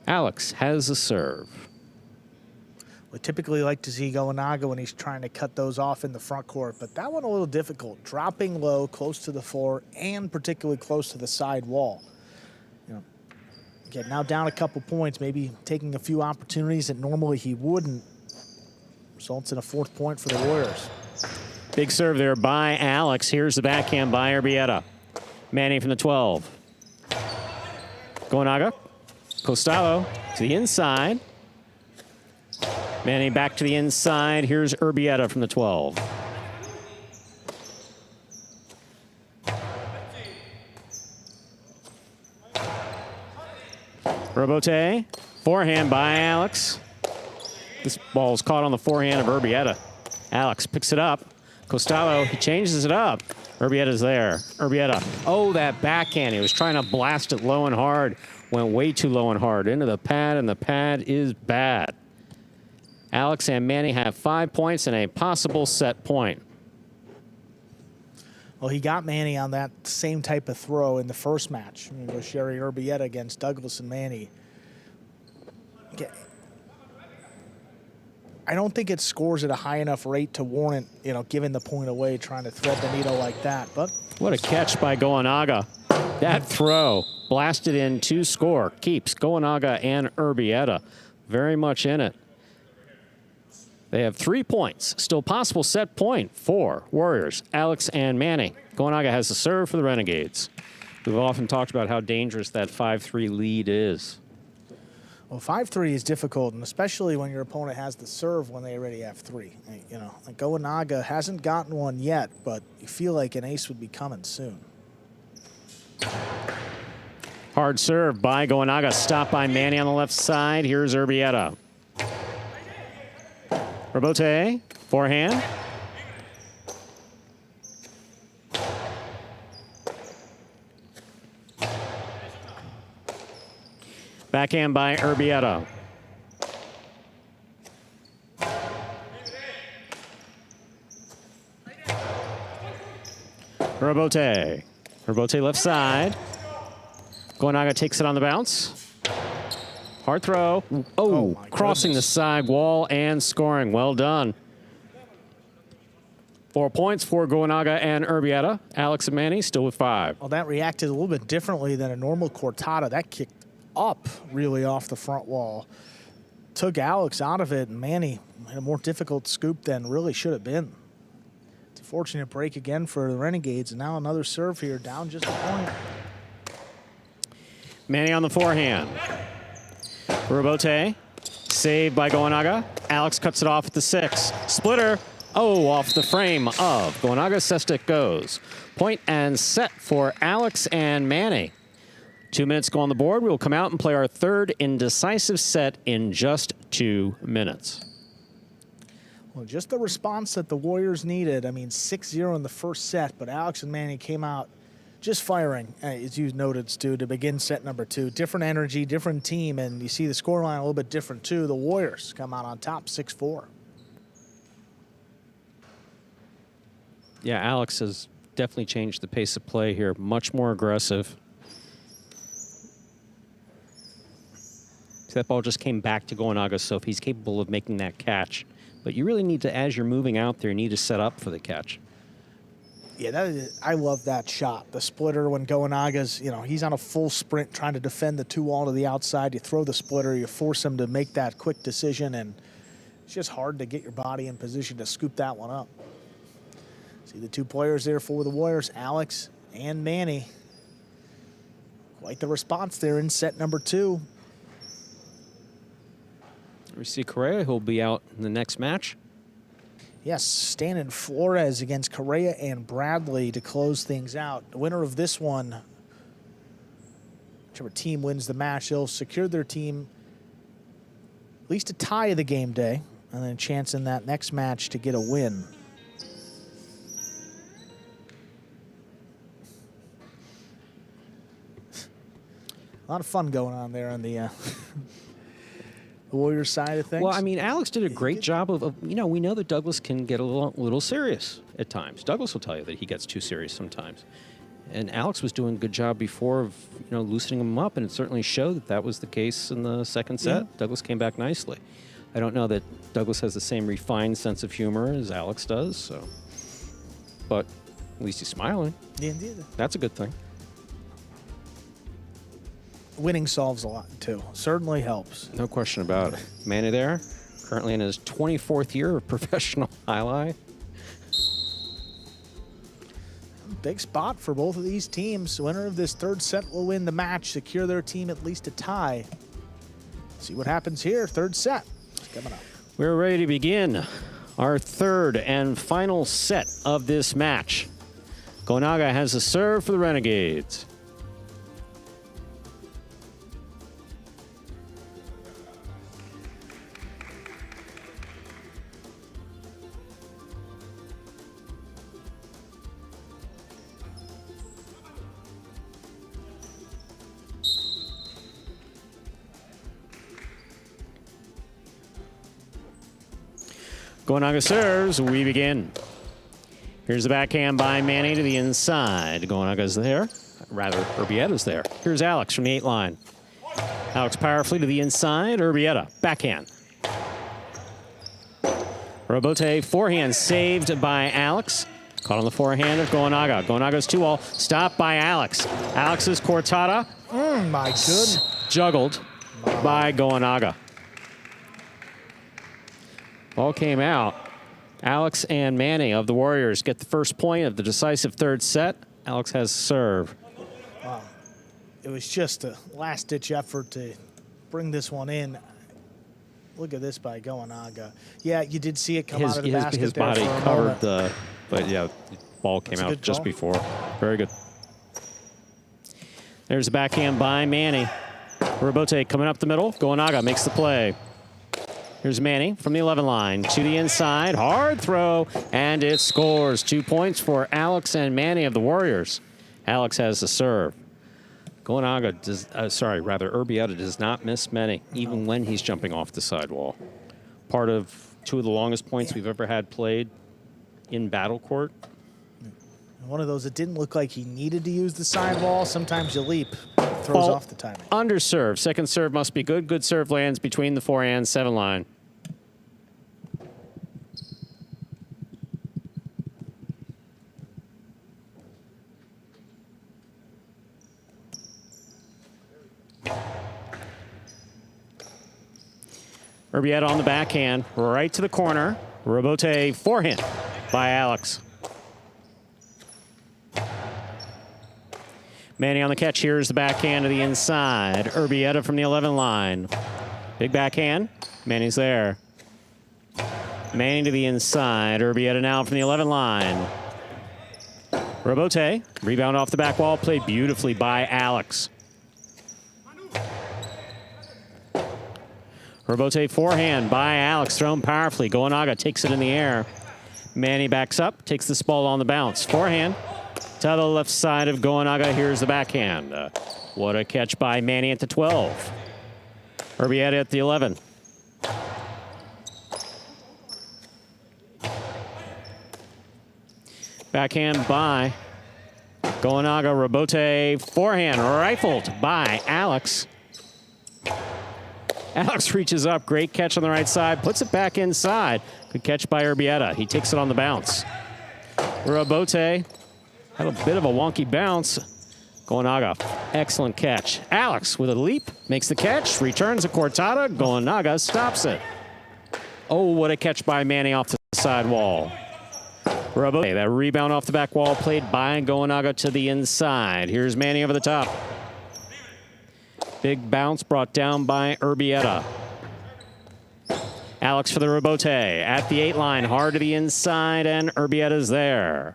Speaker 2: Alex has a serve.
Speaker 1: We typically like to see Goanaga when he's trying to cut those off in the front court, but that one a little difficult. Dropping low, close to the floor, and particularly close to the side wall. You know, again, now down a couple points, maybe taking a few opportunities that normally he wouldn't. Results in a 4th point for the Warriors.
Speaker 2: Big serve there by Alex. Here's the backhand by Urbieta. Manny from the 12. Goanaga. Costello to the inside. Manny back to the inside. Here's Urbieta from the 12. Robote. Forehand by Alex. This ball is caught on the forehand of Urbieta. Alex picks it up. Costello, he changes it up. Urbieta's there. Urbieta. Oh, that backhand. He was trying to blast it low and hard. Went way too low and hard into the pad, and the pad is bad. Alex and Manny have 5 points and a possible set point.
Speaker 1: Well, he got Manny on that same type of throw in the first match. It was Sherry Urbieta against Douglas and Manny. I don't think it scores at a high enough rate to warrant, you know, giving the point away, trying to thread the needle like that. But
Speaker 2: what a catch by Goanaga. That throw blasted in to score. Keeps Goanaga and Urbieta very much in it. They have 3 points. Still possible set point for Warriors, Alex and Manny. Goanaga has the serve for the Renegades. We've often talked about how dangerous that 5-3 lead is.
Speaker 1: Well, 5-3 is difficult, and especially when your opponent has the serve when they already have 3. You know, like Goanaga hasn't gotten one yet, but you feel like an ace would be coming soon.
Speaker 2: Hard serve by Goanaga, stopped by Manny on the left side. Here's Urbieta. Robote, forehand. Backhand by Urbieta. Robote. Robote left side. Goanaga takes it on the bounce. Hard throw. Oh, crossing the side wall and scoring. Well done. 4 points for Goanaga and Urbieta. Alex and Manny still with 5.
Speaker 1: Well, that reacted a little bit differently than a normal Cortada. That kicked up really off the front wall. Took Alex out of it, and Manny had a more difficult scoop than really should have been. It's a fortunate break again for the Renegades, and now another serve here, down just a point.
Speaker 2: Manny on the forehand. Robote Saved by Goenaga. Alex cuts it off at the 6. Splitter. Oh, off the frame of Goenaga. Sestic goes. Point and set for Alex and Manny. 2 minutes go on the board. We will come out and play our third indecisive set in just 2 minutes.
Speaker 1: Well, just the response that the Warriors needed. I mean, 6-0 in the first set, but Alex and Manny came out just firing, as you noted, Stu, to begin set number 2. Different energy, different team, and you see the scoreline a little bit different, too. The Warriors come out on top, 6-4.
Speaker 2: Yeah, Alex has definitely changed the pace of play here. Much more aggressive. That ball just came back to Goenaga, so if he's capable of making that catch. But you really need to, as you're moving out there, you need to set up for the catch.
Speaker 1: Yeah, I love that shot. The splitter when Goenaga's, he's on a full sprint trying to defend the 2-all to the outside. You throw the splitter, you force him to make that quick decision, and it's just hard to get your body in position to scoop that one up. See the 2 players there for the Warriors, Alex and Manny. Quite the response there in set number 2.
Speaker 2: We see Correa, who'll be out in the next match.
Speaker 1: Yes, Stan Flores against Correa and Bradley to close things out. The winner of this one, whichever team wins the match, they'll secure their team at least a tie of the game day, and then a chance in that next match to get a win. A lot of fun going on there on the Warriors side of things.
Speaker 2: Well, I mean, Alex did a great job of we know that Douglas can get a little serious at times. Douglas will tell you that he gets too serious sometimes. And Alex was doing a good job before of, loosening him up, and it certainly showed that was the case in the second set. Yeah. Douglas came back nicely. I don't know that Douglas has the same refined sense of humor as Alex does, so. But at least he's smiling.
Speaker 1: Yeah, indeed.
Speaker 2: That's a good thing.
Speaker 1: Winning solves a lot, too. Certainly helps.
Speaker 2: No question about it. Manny there, currently in his 24th year of professional Jai-Alai.
Speaker 1: Big spot for both of these teams. The winner of this third set will win the match, secure their team at least a tie. See what happens here. Third set is coming up.
Speaker 2: We're ready to begin our third and final set of this match. Goenaga has a serve for the Renegades. Goenaga serves, we begin. Here's the backhand by Manny to the inside. Goenaga's there, rather Urbietta's there. Here's Alex from the 8 line. Alex powerfully to the inside, Urbieta, backhand. Robote forehand saved by Alex. Caught on the forehand of Goenaga. Goenaga's 2-all, stopped by Alex. Alex's cortada.
Speaker 1: My goodness.
Speaker 2: Juggled by Goenaga. Ball came out. Alex and Manny of the Warriors get the first point of the decisive third set. Alex has serve.
Speaker 1: Wow. It was just a last-ditch effort to bring this one in. Look at this by Goenaga. Yeah, you did see it come out of the basket.
Speaker 2: His body covered the, but yeah, the ball came out just before. Very good. There's a backhand by Manny. Robote coming up the middle. Goenaga makes the play. Here's Manny from the 11 line to the inside. Hard throw, and it scores. 2 points for Alex and Manny of the Warriors. Alex has the serve. Goenaga does, Urbieta does not miss Manny, even when he's jumping off the sidewall. Part of 2 of the longest points we've ever had played in battle court.
Speaker 1: One of those that didn't look like he needed to use the sidewall. Sometimes you leap, throws off the timing.
Speaker 2: Under serve. Second serve must be good. Good serve lands between the 4 and 7 line. Urbieta on the backhand, right to the corner. Robote forehand by Alex. Manny on the catch. Here's the backhand to the inside. Urbieta from the 11 line. Big backhand. Manny's there. Manny to the inside. Urbieta now from the 11 line. Robote. Rebound off the back wall. Played beautifully by Alex. Robote forehand by Alex. Thrown powerfully. Goenaga takes it in the air. Manny backs up. Takes this ball on the bounce. Forehand to the left side of Goenaga. Here's the backhand. What a catch by Manny at the 12. Urbieta at the 11. Backhand by Goenaga. Robote forehand rifled by Alex. Alex reaches up. Great catch on the right side. Puts it back inside. Good catch by Urbieta. He takes it on the bounce. Robote had a bit of a wonky bounce. Goenaga, excellent catch. Alex with a leap, makes the catch, returns a cortada. Goenaga stops it. Oh, what a catch by Manny off the side wall. Robote, that rebound off the back wall played by Goenaga to the inside. Here's Manny over the top. Big bounce brought down by Urbieta. Alex for the Robote at the 8 line, hard to the inside, and Urbieta's there.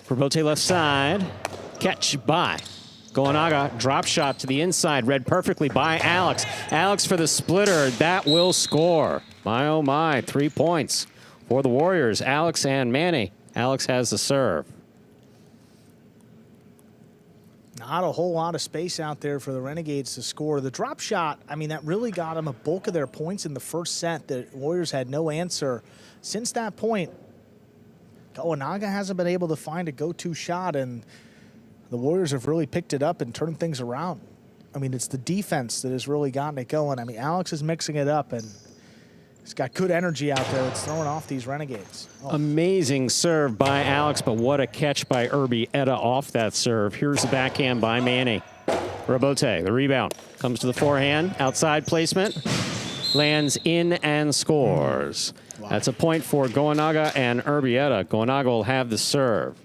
Speaker 2: Robote left side, catch by Goenaga, drop shot to the inside, read perfectly by Alex. Alex for the splitter, that will score. My oh my, 3 points for the Warriors, Alex and Manny. Alex has the serve.
Speaker 1: Not a whole lot of space out there for the Renegades to score. The drop shot, I mean, that really got them a bulk of their points in the first set. The Warriors had no answer. Since that point, Goenaga hasn't been able to find a go-to shot, and the Warriors have really picked it up and turned things around. I mean, it's the defense that has really gotten it going. I mean, Alex is mixing it up, and he's got good energy out there. It's throwing off these Renegades. Oh.
Speaker 2: Amazing serve by Alex, but what a catch by Urbieta off that serve. Here's the backhand by Manny. Robote, the rebound, comes to the forehand, outside placement, lands in and scores. Wow. That's a point for Goenaga and Urbieta. Goenaga will have the serve.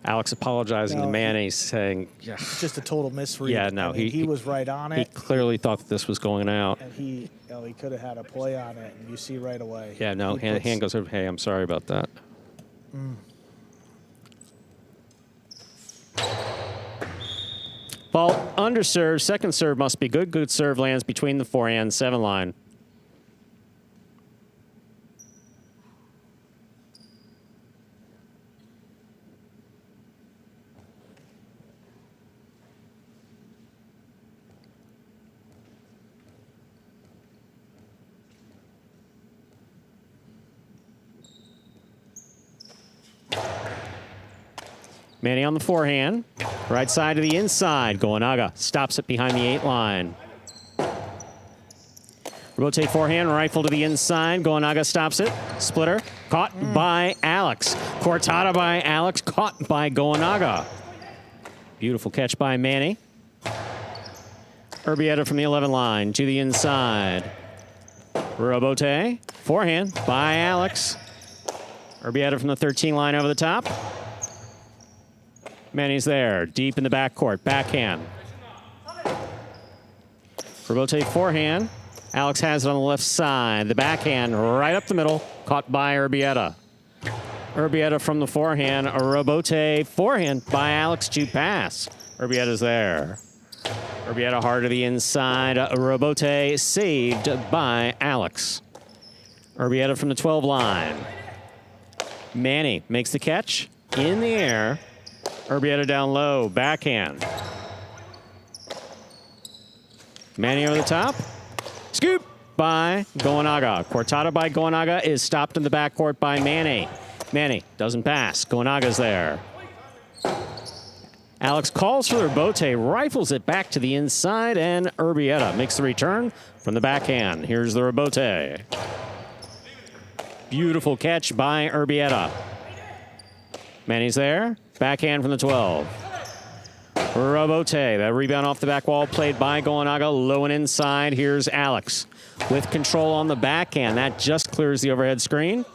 Speaker 2: Alex apologizing to Manny, saying,
Speaker 1: yeah, just a total misread.
Speaker 2: Yeah, no,
Speaker 1: I mean, he was right on it.
Speaker 2: He clearly thought that this was going out.
Speaker 1: And he could have had a play on it, and you see right away.
Speaker 2: Yeah, no, hand goes over. Hey, I'm sorry about that. Ball under serve. Second serve must be good. Good serve lands between the forehand 7 line. Manny on the forehand. Right side to the inside. Goenaga stops it behind the 8 line. Rotate forehand, rifle to the inside. Goenaga stops it. Splitter. Caught by Alex. Cortada by Alex. Caught by Goenaga. Beautiful catch by Manny. Urbieta from the 11 line to the inside. Robote. Forehand by Alex. Urbieta from the 13 line over the top. Manny's there, deep in the backcourt, backhand. Robote forehand. Alex has it on the left side. The backhand right up the middle, caught by Urbieta. Urbieta from the forehand, a Robote forehand by Alex to pass. Urbieta's there. Urbieta hard to the inside, a Robote saved by Alex. Urbieta from the 12 line. Manny makes the catch in the air. Urbieta down low, backhand. Manny over the top. Scoop by Goenaga. Cortada by Goenaga is stopped in the backcourt by Manny. Manny doesn't pass. Goenaga's there. Alex calls for the Robote, rifles it back to the inside, and Urbieta makes the return from the backhand. Here's the Robote. Beautiful catch by Urbieta. Manny's there. Backhand from the 12. Robote, that rebound off the back wall played by Goenaga, low and inside. Here's Alex with control on the backhand. That just clears the overhead screen.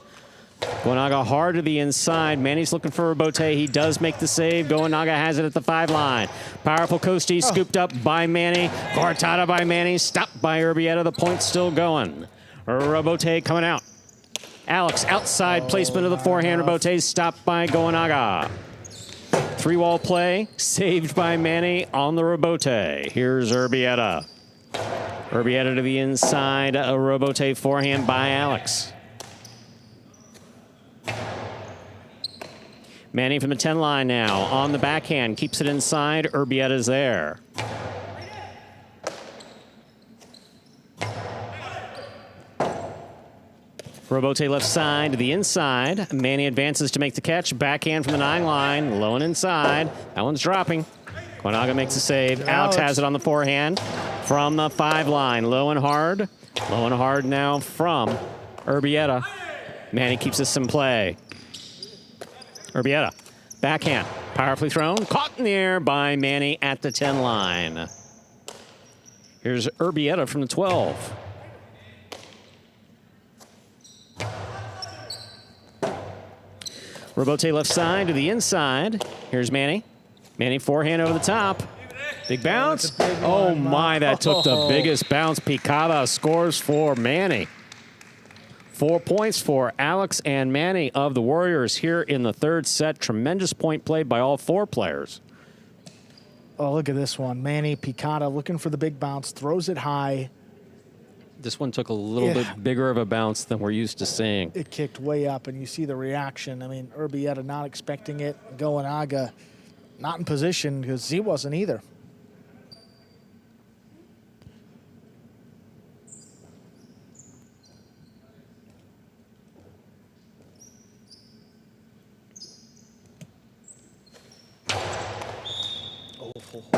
Speaker 2: Goanaga hard to the inside. Manny's looking for Robote. He does make the save. Goanaga has it at the 5 line. Powerful Coastie scooped up by Manny. Cortada by Manny. Stopped by Urbieta. The point's still going. Robote coming out. Alex outside placement of the forehand. Robote stopped by Goanaga. 3-wall play. Saved by Manny on the Robote. Here's Urbieta. Urbieta to the inside. A Robote forehand by Alex. Manny from the 10 line now on the backhand, keeps it inside. Urbieta's there. Robote left side to the inside. Manny advances to make the catch. Backhand from the 9 line, low and inside. That one's dropping. Goanaga makes a save. Alex has it on the forehand from the 5 line, low and hard. Low and hard now from Urbieta. Manny keeps this in play. Urbieta, backhand, powerfully thrown, caught in the air by Manny at the 10 line. Here's Urbieta from the 12. Robote left side to the inside. Here's Manny. Manny forehand over the top. Big bounce. Oh my, that took the biggest bounce. Picada scores for Manny. 4 points for Alex and Manny of the Warriors here in the 3rd set. Tremendous point played by all 4 players.
Speaker 1: Oh, look at this one. Manny Picada looking for the big bounce, throws it high.
Speaker 2: This one took a little bit bigger of a bounce than we're used to seeing.
Speaker 1: It kicked way up, and you see the reaction. I mean, Urbieta not expecting it. Goanaga not in position because he wasn't either.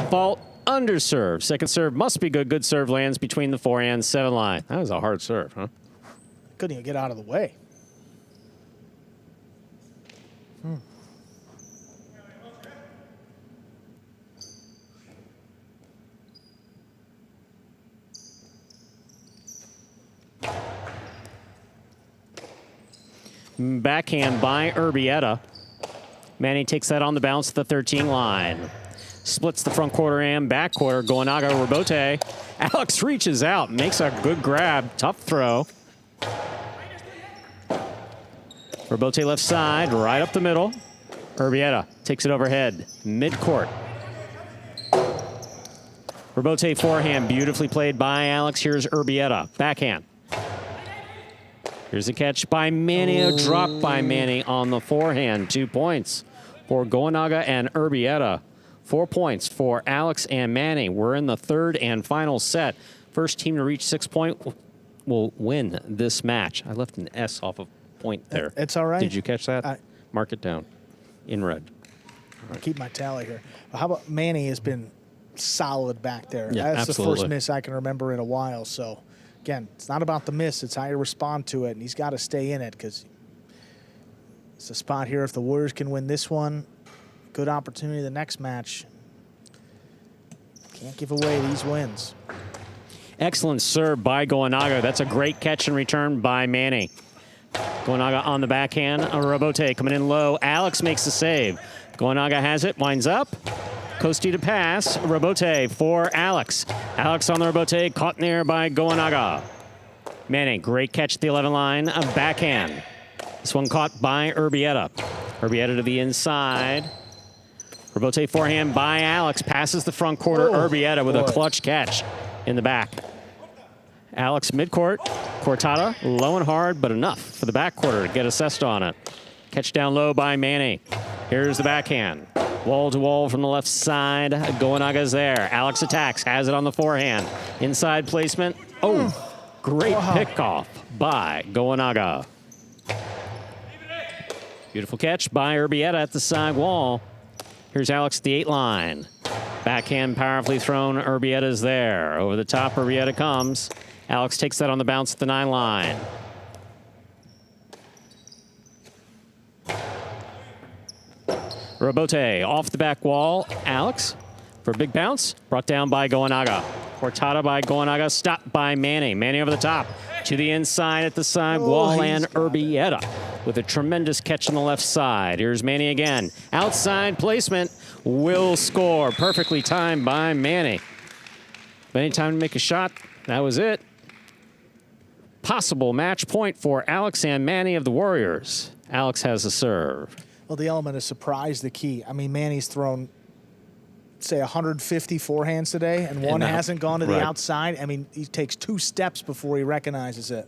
Speaker 2: Fault, under serve. Second serve must be good. Good serve lands between the forehand 7 line. That was a hard serve, huh?
Speaker 1: Couldn't even get out of the way.
Speaker 2: Backhand by Urbieta. Manny takes that on the bounce to the 13 line. Splits the front quarter and back quarter. Goanaga, Robote. Alex reaches out, makes a good grab. Tough throw. Robote left side, right up the middle. Urbieta takes it overhead, mid-court. Robote forehand, beautifully played by Alex. Here's Urbieta, backhand. Here's a catch by Manny, a drop by Manny on the forehand. 2 points for Goanaga and Urbieta. 4 points for Alex and Manny. We're in the 3rd and final set. First team to reach 6 point will win this match. I left an S off of point there.
Speaker 1: It's all right.
Speaker 2: Did you catch that? Mark it down in red.
Speaker 1: I'll keep my tally here. How about Manny has been solid back there.
Speaker 2: Yeah,
Speaker 1: That's
Speaker 2: absolutely.
Speaker 1: the first miss I can remember in a while. So, again, it's not about the miss. It's how you respond to it, and he's got to stay in it because it's a spot here. If the Warriors can win this one, good opportunity the next match. Can't give away these wins.
Speaker 2: Excellent serve by Goanaga. That's a great catch and return by Manny. Goanaga on the backhand. Robote coming in low. Alex makes the save. Goanaga has it, winds up. Coastie to pass. Robote for Alex. Alex on the Robote, caught in the air by Goanaga. Manny, great catch at the 11 line. A backhand. This one caught by Urbieta. Urbieta to the inside. Robote forehand by Alex. Passes the front quarter. Urbieta with a clutch catch in the back. Alex midcourt. Cortada, low and hard, but enough for the back quarter to get assessed on it. Catch down low by Manny. Here's the backhand. Wall to wall from the left side. Goanaga's there. Alex attacks, has it on the forehand. Inside placement. Oh, great pickoff by Goanaga. Beautiful catch by Urbieta at the side wall. Here's Alex at the 8 line. Backhand powerfully thrown. Urbieta's there. Over the top, Urbieta comes. Alex takes that on the bounce at the 9 line. Robote off the back wall. Alex for a big bounce. Brought down by Goanaga. Cortada by Goanaga. Stopped by Manny. Manny over the top. To the inside at the side wall and Urbieta with a tremendous catch on the left side. Here's Manny again. Outside placement will score. Perfectly timed by Manny. Any time to make a shot, that was it. Possible match point for Alex and Manny of the Warriors. Alex has the serve.
Speaker 1: Well, the element of surprise, the key. I mean, Manny's thrown, say, 150 forehands today, and one hasn't gone to the outside. I mean, he takes 2 steps before he recognizes it.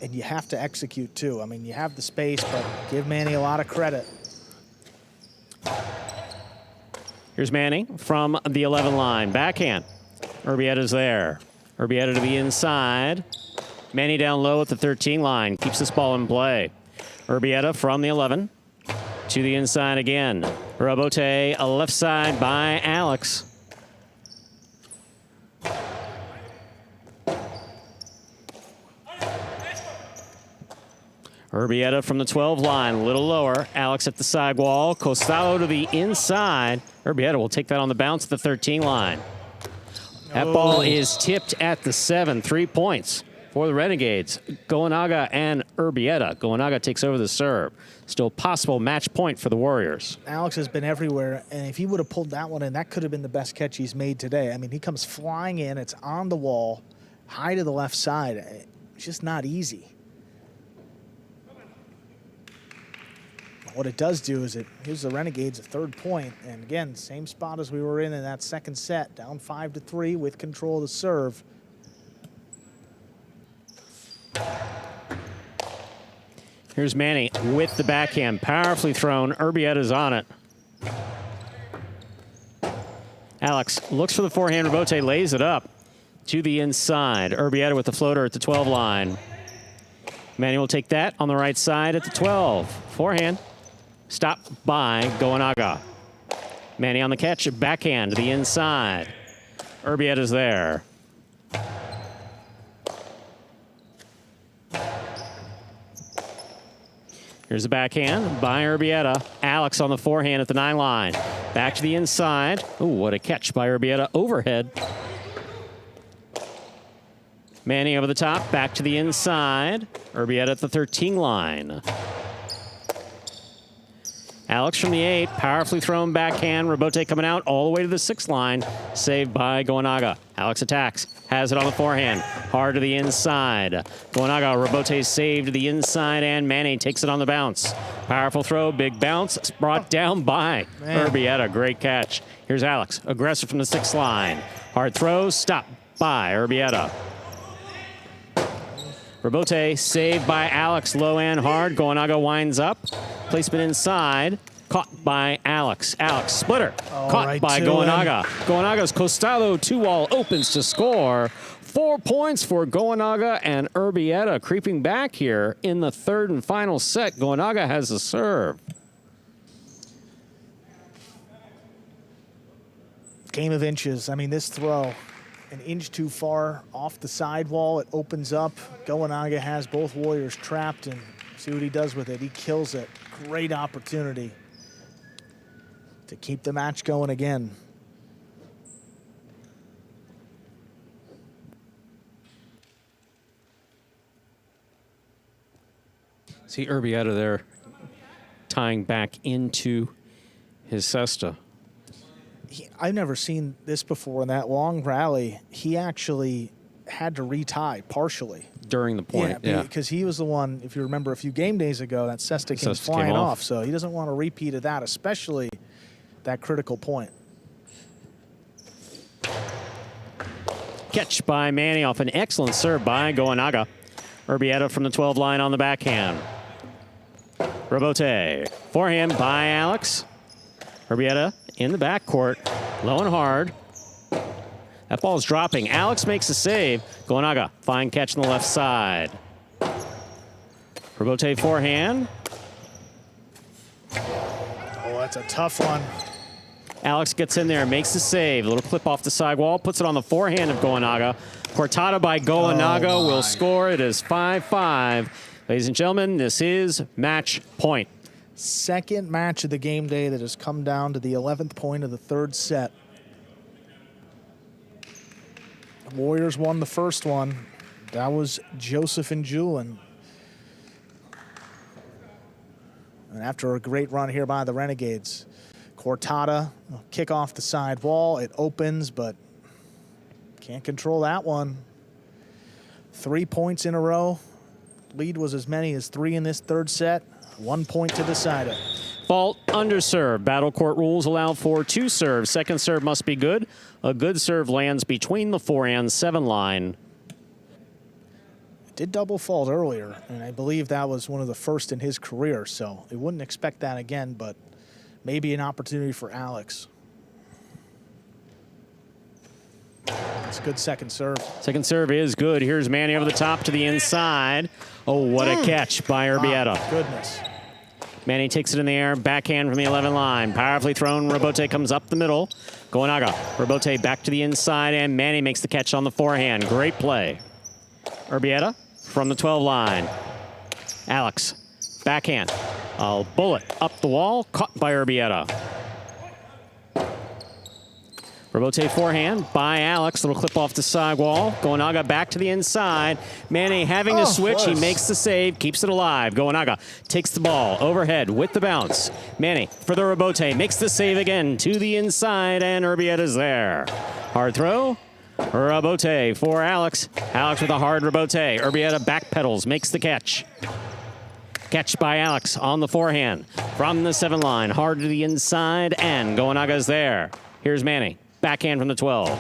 Speaker 1: And you have to execute, too. I mean, you have the space, but give Manny a lot of credit.
Speaker 2: Here's Manny from the 11 line. Backhand. Urbietta's there. Urbietta to the inside. Manny down low at the 13 line. Keeps this ball in play. Urbietta from the 11 to the inside again. Robote, a left side by Alex. Urbietta from the 12 line, a little lower. Alex at the sidewall. Costalo to the inside. Urbietta will take that on the bounce at the 13 line. That ball is tipped at the 7. 3 points for the Renegades. Goenaga and Urbietta. Goenaga takes over the serve. Still possible match point for the Warriors.
Speaker 1: Alex has been everywhere, and if he would have pulled that one in, that could have been the best catch he's made today. I mean, he comes flying in. It's on the wall, high to the left side. It's just not easy. What it does do is it gives the Renegades a 3rd point. And again, same spot as we were in that second set, down 5-3 with control of the serve.
Speaker 2: Here's Manny with the backhand, powerfully thrown. Urbietta's on it. Alex looks for the forehand. Robote lays it up to the inside. Urbietta with the floater at the 12 line. Manny will take that on the right side at the 12. Forehand. Stopped by Goenaga. Manny on the catch, backhand to the inside. Urbietta's there. Here's the backhand by Urbietta. Alex on the forehand at the 9 line. Back to the inside. Ooh, what a catch by Urbietta. Overhead. Manny over the top, back to the inside. Urbietta at the 13 line. Alex from the 8, powerfully thrown backhand. Robote coming out all the way to the 6 line. Saved by Goenaga. Alex attacks, has it on the forehand. Hard to the inside. Goenaga, Robote saved to the inside, and Manny takes it on the bounce. Powerful throw, big bounce. It's brought down by Urbietta. Great catch. Here's Alex, aggressive from the 6 line. Hard throw, stopped by Urbietta. Robote saved by Alex, low and hard. Goenaga winds up. Placement inside, caught by Alex. Alex, splitter, caught right by Goenaga. Goenaga's Costalo 2-wall opens to score. 4 points for Goenaga and Urbietta creeping back here in the 3rd and final set. Goenaga has the serve.
Speaker 1: Game of inches. I mean, this throw, an inch too far off the sidewall. It opens up. Goenaga has both Warriors trapped, and see what he does with it. He kills it. Great opportunity to keep the match going again.
Speaker 2: See Urbietta there tying back into his cesta.
Speaker 1: I've never seen this before in that long rally. He actually had to retie partially.
Speaker 2: During the point,
Speaker 1: yeah. Because he was the one, if you remember a few game days ago, that cesta came flying off. So he doesn't want to repeat of that, especially that critical point.
Speaker 2: Catch by Manny off an excellent serve by Goenaga. Urbietta from the 12 line on the backhand. Robote, forehand by Alex. Urbietta in the backcourt, low and hard. That ball's dropping. Alex makes a save. Goenaga, fine catch on the left side. Robote forehand.
Speaker 1: Oh, that's a tough one.
Speaker 2: Alex gets in there, makes the save. A little clip off the sidewall, puts it on the forehand of Goenaga. Cortada by Goenaga will score. It is 5-5. Ladies and gentlemen, this is match point.
Speaker 1: Second match of the game day that has come down to the 11th point of the 3rd set. The Warriors won the first one. That was Joseph and Julian. And after a great run here by the Renegades, Cortada kick off the side wall. It opens, but can't control that one. 3 points in a row. Lead was as many as 3 in this third set. 1 point to decide it.
Speaker 2: Fault under serve. Battle court rules allow for 2 serves. Second serve must be good. A good serve lands between the 4 and 7 line.
Speaker 1: Did double fault earlier, and I believe that was one of the first in his career, so I wouldn't expect that again, but maybe an opportunity for Alex. It's a good second serve.
Speaker 2: Second serve is good. Here's Manny over the top to the inside. Oh, what a catch by Urbieta.
Speaker 1: Oh, goodness.
Speaker 2: Manny takes it in the air, backhand from the 11 line. Powerfully thrown. Robote comes up the middle. Goenaga. Robote back to the inside, and Manny makes the catch on the forehand. Great play. Urbieta from the 12 line. Alex, backhand. A bullet up the wall, caught by Urbieta. Robote forehand by Alex. Little clip off the side wall. Goenaga back to the inside. Manny having to switch. He makes the save, keeps it alive. Goenaga takes the ball overhead with the bounce. Manny for the Robote makes the save again to the inside, and Urbieta's there. Hard throw. Robote for Alex. Alex with a hard Robote. Urbieta backpedals, makes the catch. Catch by Alex on the forehand from the 7 line. Hard to the inside, and Goenaga's there. Here's Manny. Backhand from the 12.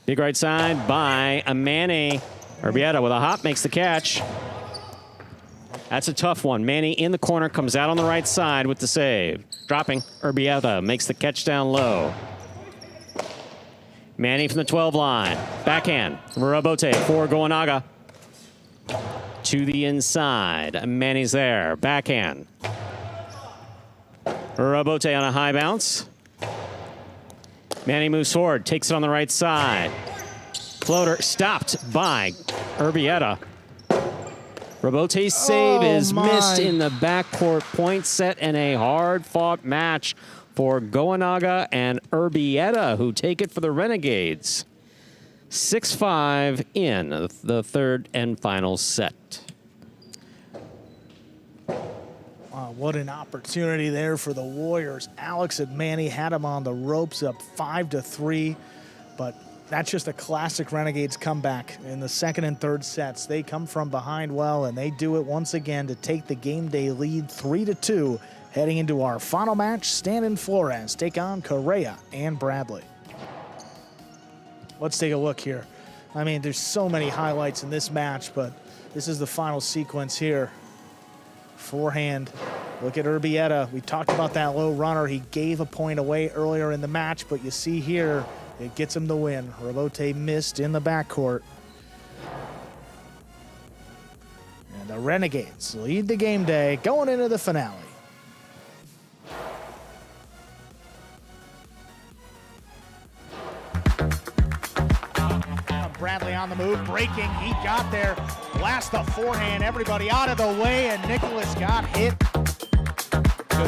Speaker 2: Big right side by Manny. Urbieta with a hop makes the catch. That's a tough one. Manny in the corner, comes out on the right side with the save. Dropping. Urbieta makes the catch down low. Manny from the 12 line. Backhand. Robote for Goenaga. To the inside. Manny's there. Backhand. Robote on a high bounce. Manny moves forward. Takes it on the right side. Floater stopped by Urbieta. Robote's save is missed in the backcourt. Point set and a hard-fought match for Goenaga and Urbieta, who take it for the Renegades. 6-5 in the third and final set.
Speaker 1: Wow, what an opportunity there for the Warriors. Alex and Manny had him on the ropes, up 5-3, but that's just a classic Renegades comeback in the second and third sets. They come from behind well, and they do it once again to take the game day lead 3-2, heading into our final match. Stan and Flores take on Correa and Bradley. Let's take a look here. I mean, there's so many highlights in this match, but this is the final sequence here. Forehand. Look at Urbieta. We talked about that low runner. He gave a point away earlier in the match, but you see here, it gets him the win. Robote missed in the backcourt. And the Renegades lead the game day going into the finale. Bradley on the move, breaking, he got there. Blast the forehand, everybody out of the way, and Nicholas got hit.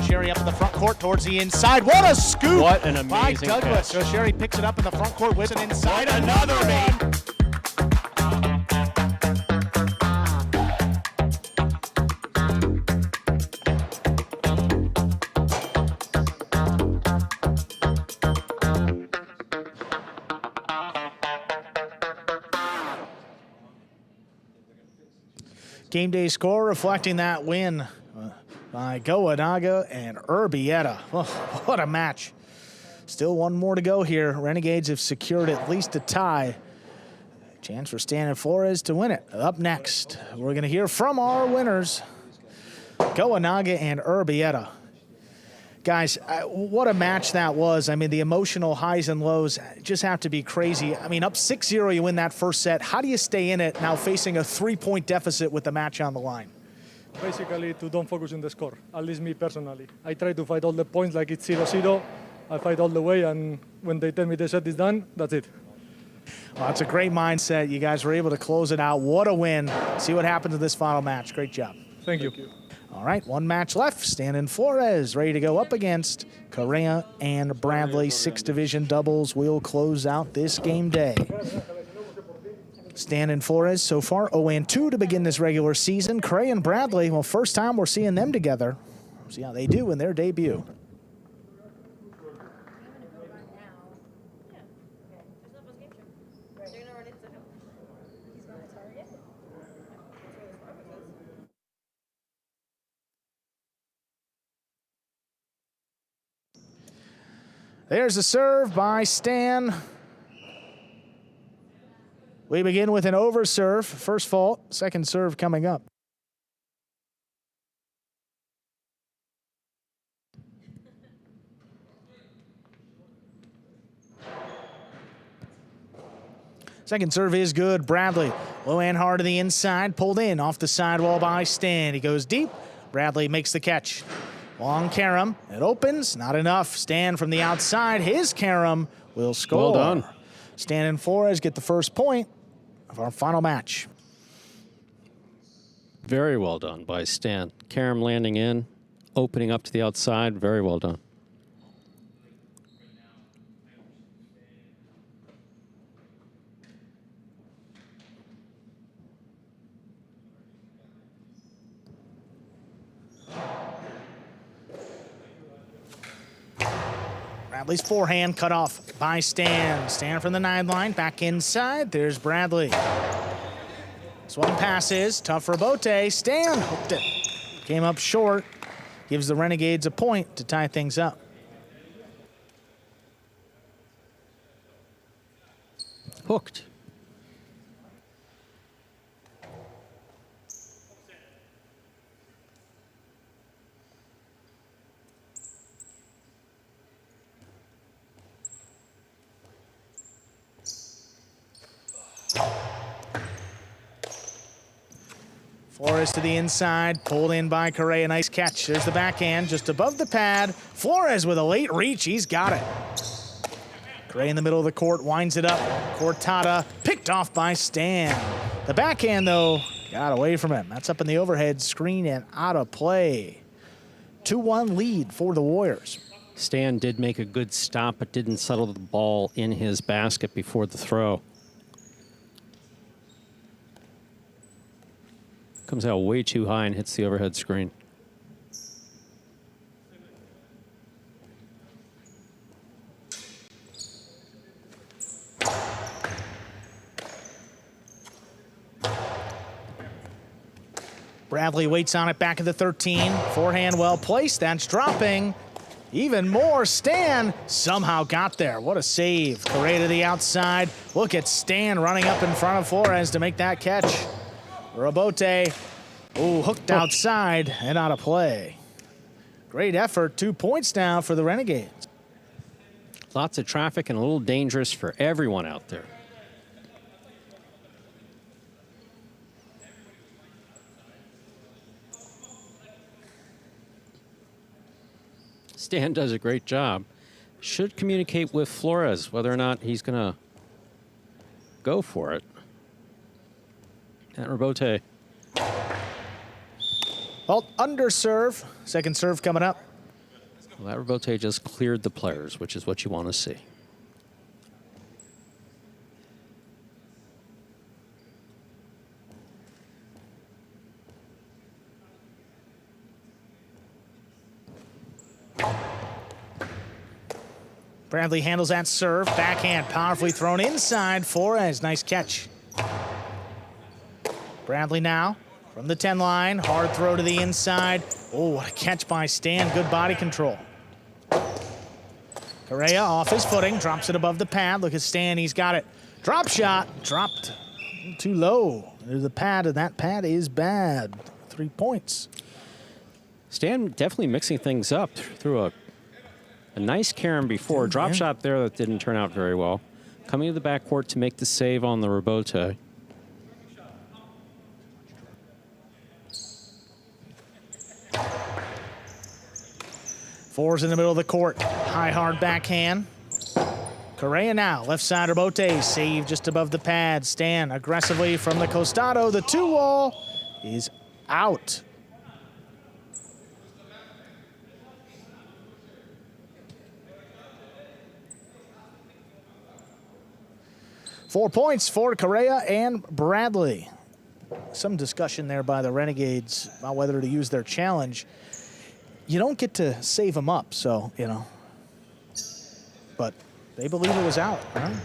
Speaker 1: Sherry up in the front court towards the inside. What a scoop!
Speaker 2: What an amazing
Speaker 1: by Douglas.
Speaker 2: catch.
Speaker 1: Sherry picks it up in the front court with an inside. Another one. Game day score reflecting that win by Goenaga and Urbieta. Oh, what a match. Still one more to go here. Renegades have secured at least a tie. Chance for Stan and Flores to win it. Up next, we're going to hear from our winners, Goenaga and Urbieta. Guys, what a match that was. I mean, the emotional highs and lows just have to be crazy. I mean, up 6-0, you win that first set. How do you stay in it now facing a 3-point deficit with the match on the line?
Speaker 5: Basically, to don't focus on the score, at least me personally. I try to fight all the points like it's 0-0. I fight all the way, and when they tell me the set is done, that's it.
Speaker 1: Well, that's a great mindset. You guys were able to close it out. What a win. See what happens in this final match. Great job.
Speaker 5: Thank you.
Speaker 1: All right, one match left. Stan and Flores ready to go up against Correa and Bradley. 6 division doubles will close out this game day. Stan and Flores so far 0-2 to begin this regular season. Correa and Bradley, well, first time we're seeing them together. See how they do in their debut. There's a serve by Stan. We begin with an overserve. First fault, second serve coming up. Second serve is good. Bradley, low and hard to the inside, pulled in off the sidewall by Stan. He goes deep. Bradley makes the catch. Long carom, it opens, not enough. Stan from the outside, his carom will score.
Speaker 2: Well done.
Speaker 1: Stan and Flores get the first point of our final match.
Speaker 2: Very well done by Stan. Carom landing in, opening up to the outside, very well done.
Speaker 1: Bradley's forehand cut off by Stan. Stan from the 9 line, back inside. There's Bradley. Swung passes, tough rebote. Stan hooked it. Came up short. Gives the Renegades a point to tie things up.
Speaker 2: Hooked.
Speaker 1: Flores to the inside, pulled in by Correa. Nice catch. There's the backhand just above the pad. Flores with a late reach. He's got it. Correa in the middle of the court, winds it up. Cortada picked off by Stan. The backhand, though, got away from him. That's up in the overhead screen and out of play. 2-1 lead for the Warriors.
Speaker 2: Stan did make a good stop, but didn't settle the ball in his basket before the throw. Comes out way too high and hits the overhead screen.
Speaker 1: Bradley waits on it back at the 13. Forehand well placed. That's dropping. Even more. Stan somehow got there. What a save. Correa to the outside. Look at Stan running up in front of Flores to make that catch. Rebote, hooked outside and out of play. Great effort, 2 points now for the Renegades.
Speaker 2: Lots of traffic and a little dangerous for everyone out there. Stan does a great job. Should communicate with Flores whether or not he's going to go for it. That rebote.
Speaker 1: Well, under serve. Second serve coming up.
Speaker 2: Well, that rebote just cleared the players, which is what you want to see.
Speaker 1: Bradley handles that serve. Backhand powerfully thrown inside. Flores, nice catch. Bradley now from the 10 line. Hard throw to the inside. Oh, what a catch by Stan. Good body control. Correa off his footing. Drops it above the pad. Look at Stan. He's got it. Drop shot. Dropped too low. There's the pad, and that pad is bad. 3 points.
Speaker 2: Stan definitely mixing things up through a nice carom before. Drop shot there that didn't turn out very well. Coming to the backcourt to make the save on the rebote.
Speaker 1: Fours in the middle of the court. High, hard backhand. Correa now, left side rebote, save just above the pad. Stan aggressively from the costado. The 2-wall is out. 4 points for Correa and Bradley. Some discussion there by the Renegades about whether to use their challenge. You don't get to save them up, so, you know. But they believe it was out, right?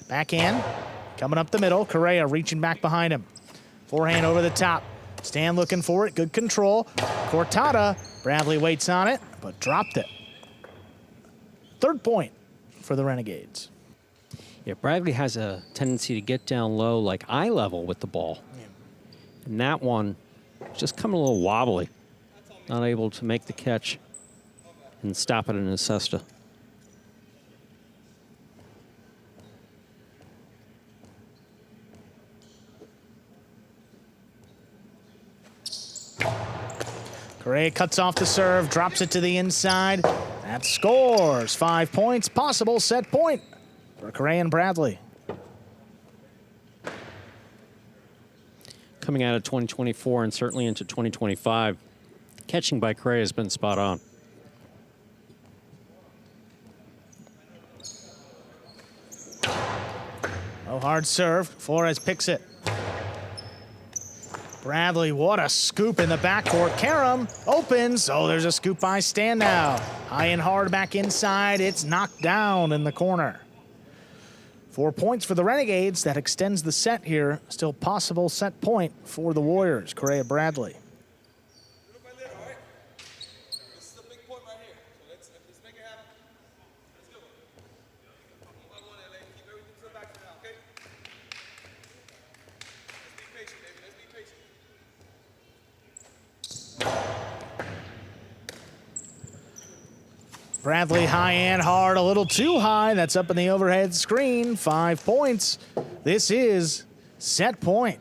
Speaker 1: Backhand, coming up the middle. Correa reaching back behind him. Forehand over the top. Stan looking for it, good control. Cortada, Bradley waits on it, but dropped it. 3rd point for the Renegades.
Speaker 2: Yeah, Bradley has a tendency to get down low, like eye level with the ball. Yeah. And that one just coming a little wobbly. Not able to make the catch and stop it in his cesta.
Speaker 1: Correa cuts off the serve, drops it to the inside. That scores. 5 points, possible set point for Correa and Bradley.
Speaker 2: Coming out of 2024 and certainly into 2025, catching by Correa has been spot on.
Speaker 1: Oh, hard serve. Flores picks it. Bradley, what a scoop in the backcourt. Karam opens. Oh, there's a scoop by Stan now. High and hard back inside. It's knocked down in the corner. 4 points for the Renegades. That extends the set here. Still possible set point for the Warriors. Correa Bradley. Bradley high and hard, a little too high. That's up in the overhead screen. 5 points. This is set point.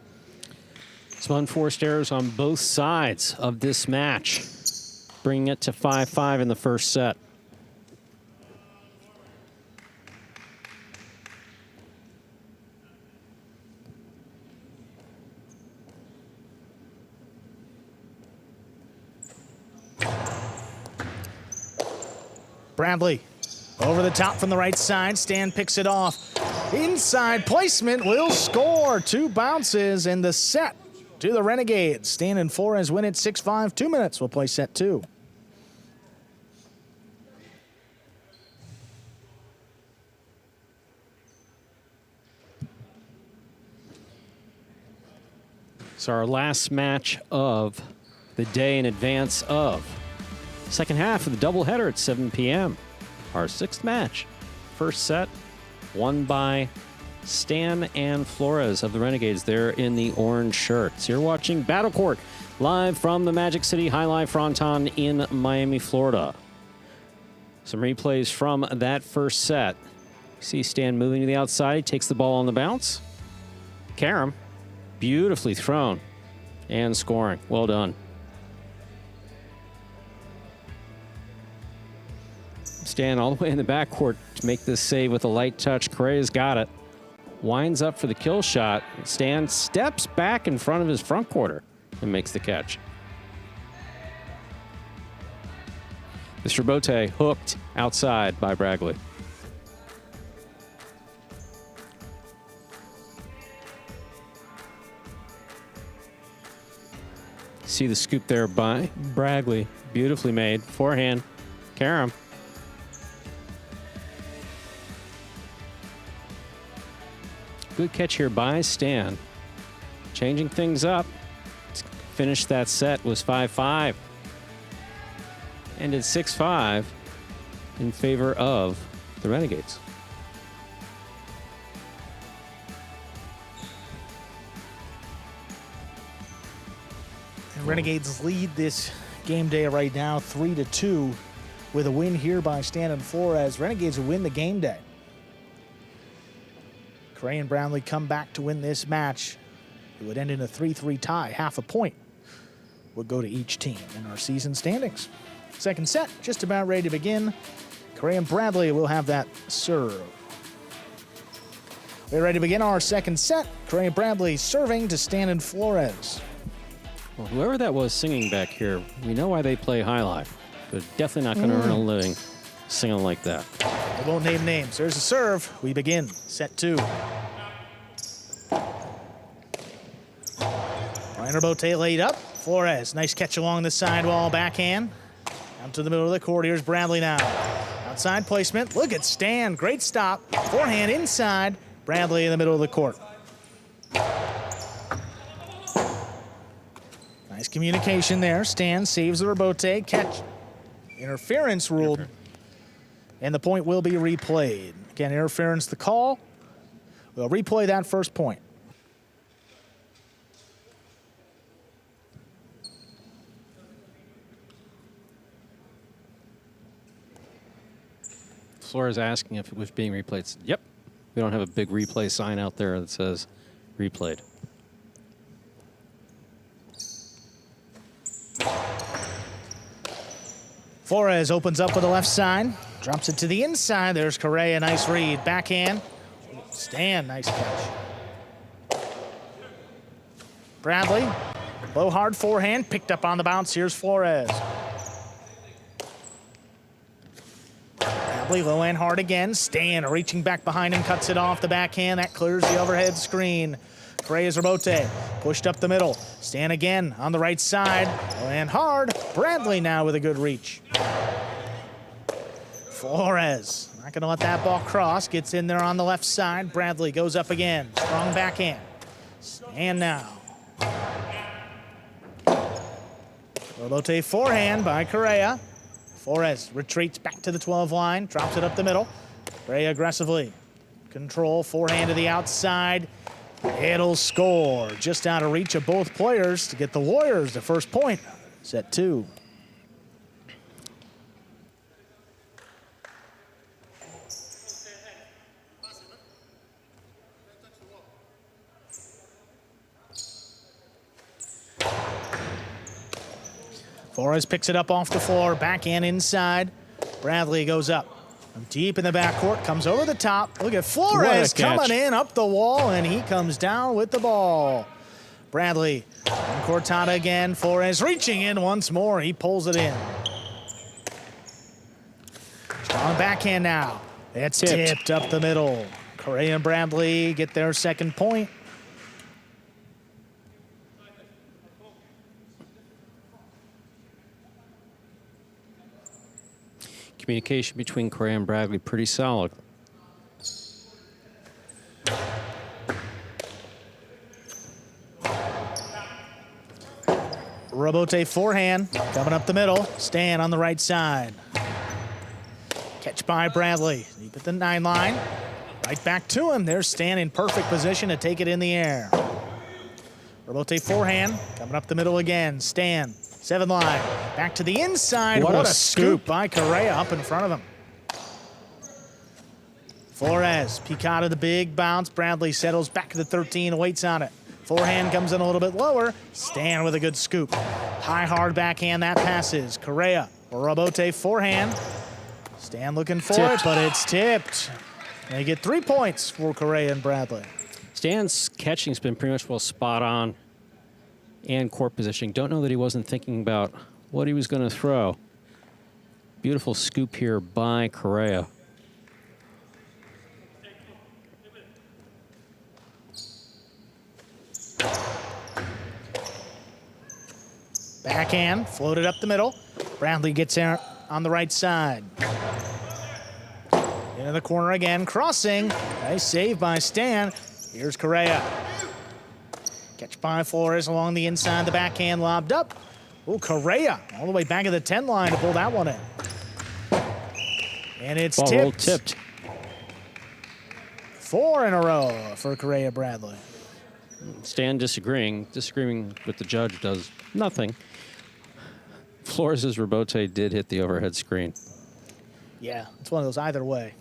Speaker 2: Some unforced errors on both sides of this match, bringing it to 5-5 in the first set.
Speaker 1: Bradley over the top from the right side. Stan picks it off. Inside placement will score. 2 bounces in the set to the Renegades. Stan and Flores win it 6-5. 2 minutes. We'll play set 2.
Speaker 2: So our last match of the day in advance of second half of the doubleheader at 7 p.m. Our 6th match. First set won by Stan and Flores of the Renegades. They're in the orange shirts. You're watching Battle Court live from the Magic City Jai-Alai Fronton in Miami, Florida. Some replays from that first set. See Stan moving to the outside. He takes the ball on the bounce. Karam, beautifully thrown and scoring. Well done. Stan all the way in the backcourt to make this save with a light touch. Correa's got it. Winds up for the kill shot. Stan steps back in front of his front quarter and makes the catch. Mr. Bote hooked outside by Bradley. See the scoop there by Bradley. Beautifully made. Forehand. Karam. Good catch here by Stan. Changing things up. Finish that set was 5-5. Ended 6-5 in favor of the Renegades.
Speaker 1: The Renegades lead this game day right now 3-2 with a win here by Stan and Flores. Renegades will win the game day. Correa and Brownlee come back to win this match. It would end in a 3-3 tie. Half a point would go to each team in our season standings. Second set, just about ready to begin. Correa and Bradley will have that serve. We're ready to begin our second set. Correa and Bradley serving to Stan and Flores.
Speaker 2: Well, whoever that was singing back here, we know why they play Jai-Alai. They're definitely not going to earn a living singing like that.
Speaker 1: We won't name names. There's a serve. We begin. Set 2. Ryan Robote laid up. Flores, nice catch along the sidewall, backhand. Out to the middle of the court. Here's Bradley now. Outside placement. Look at Stan. Great stop. Forehand inside. Bradley in the middle of the court. Nice communication there. Stan saves the Robote. Catch. Interference ruled. And the point will be replayed. Again, interference the call. We'll replay that first point.
Speaker 2: Flores asking if it was being replayed. Yep. We don't have a big replay sign out there that says replayed.
Speaker 1: Flores opens up with the left side. Drops it to the inside. There's Correa. Nice read. Backhand. Stan. Nice catch. Bradley. Low hard forehand. Picked up on the bounce. Here's Flores. Bradley low and hard again. Stan reaching back behind him. Cuts it off the backhand. That clears the overhead screen. Correa's Robote. Pushed up the middle. Stan again on the right side. Low and hard. Bradley now with a good reach. Flores, not gonna let that ball cross. Gets in there on the left side. Bradley goes up again. Strong backhand. And now. Robote forehand by Correa. Flores retreats back to the 12 line. Drops it up the middle. Correa aggressively. Control, forehand to the outside. It'll score. Just out of reach of both players to get the Warriors the first point. Set 2. Flores picks it up off the floor, backhand inside. Bradley goes up. Deep in the backcourt, comes over the top. Look at Flores coming in up the wall, and he comes down with the ball. Bradley on Cortada again. Flores reaching in once more. He pulls it in. Strong backhand now. It's tipped up the middle. Correa and Bradley get their second point.
Speaker 2: Communication between Correa and Bradley pretty solid.
Speaker 1: Robote forehand coming up the middle. Stan on the right side. Catch by Bradley. Deep at the 9 line. Right back to him. There's Stan in perfect position to take it in the air. Robote forehand coming up the middle again. Stan. 7 line, back to the inside. What a scoop by Correa up in front of him. Flores, peek out of the big bounce. Bradley settles back to the 13, waits on it. Forehand comes in a little bit lower. Stan with a good scoop. High, hard backhand, that passes. Correa, Robote forehand. Stan looking for it, but it's tipped. They get 3 points for Correa and Bradley.
Speaker 2: Stan's catching's been pretty much well spot on. And court positioning. Don't know that he wasn't thinking about what he was going to throw. Beautiful scoop here by Correa.
Speaker 1: Backhand, floated up the middle. Bradley gets there on the right side. Into the corner again, crossing. Nice save by Stan. Here's Correa. Catch by Flores along the inside, the backhand lobbed up. Oh, Correa all the way back of the 10 line to pull that one in. And it's tipped. 4 in a row for Correa Bradley.
Speaker 2: Stan disagreeing with the judge does nothing. Flores' Robote did hit the overhead screen.
Speaker 1: Yeah, it's one of those either way.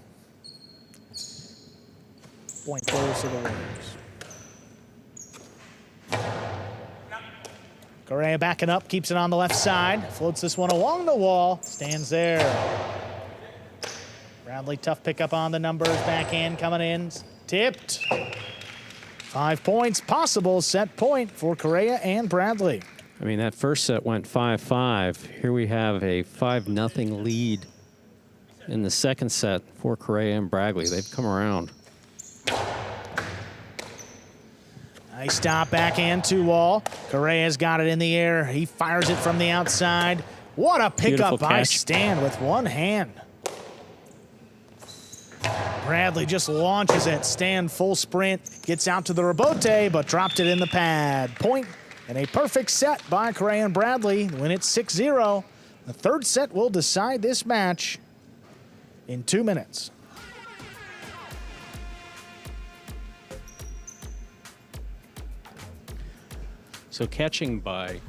Speaker 1: Point goes to the Warriors. Correa backing up, keeps it on the left side. Floats this one along the wall, stands there. Bradley, tough pickup on the numbers. Backhand coming in, tipped. 5 points, possible set point for Correa and Bradley.
Speaker 2: I mean, that first set went 5-5. Here we have a 5-0 lead in the second set for Correa and Bradley. They've come around.
Speaker 1: Nice stop, backhand 2-wall. Correa's got it in the air. He fires it from the outside. What a pickup by Stan with one hand. Bradley just launches it. Stan full sprint, gets out to the rebote, but dropped it in the pad. Point and a perfect set by Correa and Bradley. Win it 6-0. The third set will decide this match in 2 minutes.
Speaker 2: So catching by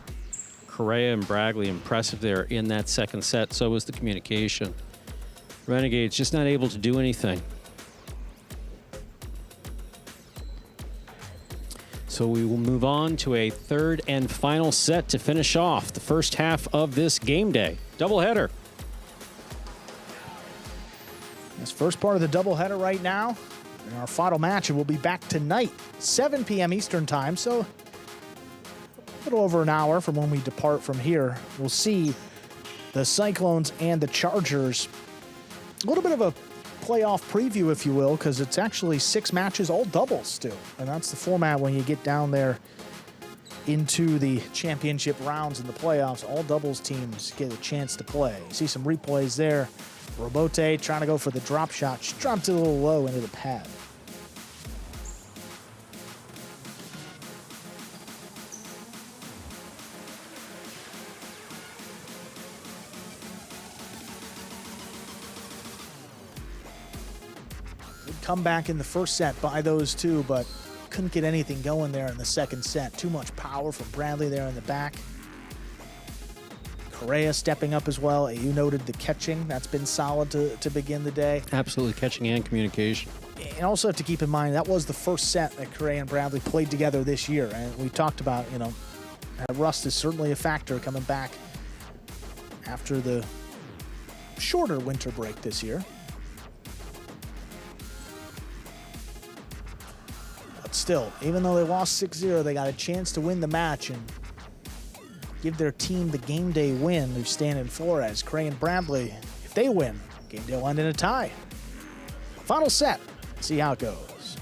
Speaker 2: Correa and Bradley, impressive there in that second set. So was the communication. Renegades just not able to do anything. So we will move on to a third and final set to finish off the first half of this game day. Doubleheader.
Speaker 1: This first part of the doubleheader right now. In our final match, it will be back tonight, 7 p.m. Eastern time. So a little over an hour from when we depart from here. We'll see the Cyclones and the Chargers. A little bit of a playoff preview, if you will, because it's actually 6 matches, all doubles still. And that's the format when you get down there into the championship rounds in the playoffs. All doubles teams get a chance to play. You see some replays there. Robote trying to go for the drop shot. She dropped it a little low into the pad. Come back in the first set by those two, but couldn't get anything going there in the second set. Too much power from Bradley there in the back. Correa stepping up as well. You noted the catching. That's been solid to begin the day.
Speaker 2: Absolutely, catching and communication.
Speaker 1: And also have to keep in mind, that was the first set that Correa and Bradley played together this year. And we talked about, rust is certainly a factor coming back after the shorter winter break this year. Still, even though they lost 6-0, they got a chance to win the match and give their team the game day win. They're standing Flores, Correa and Bradley. If they win, game day will end in a tie. Final set. See how it goes.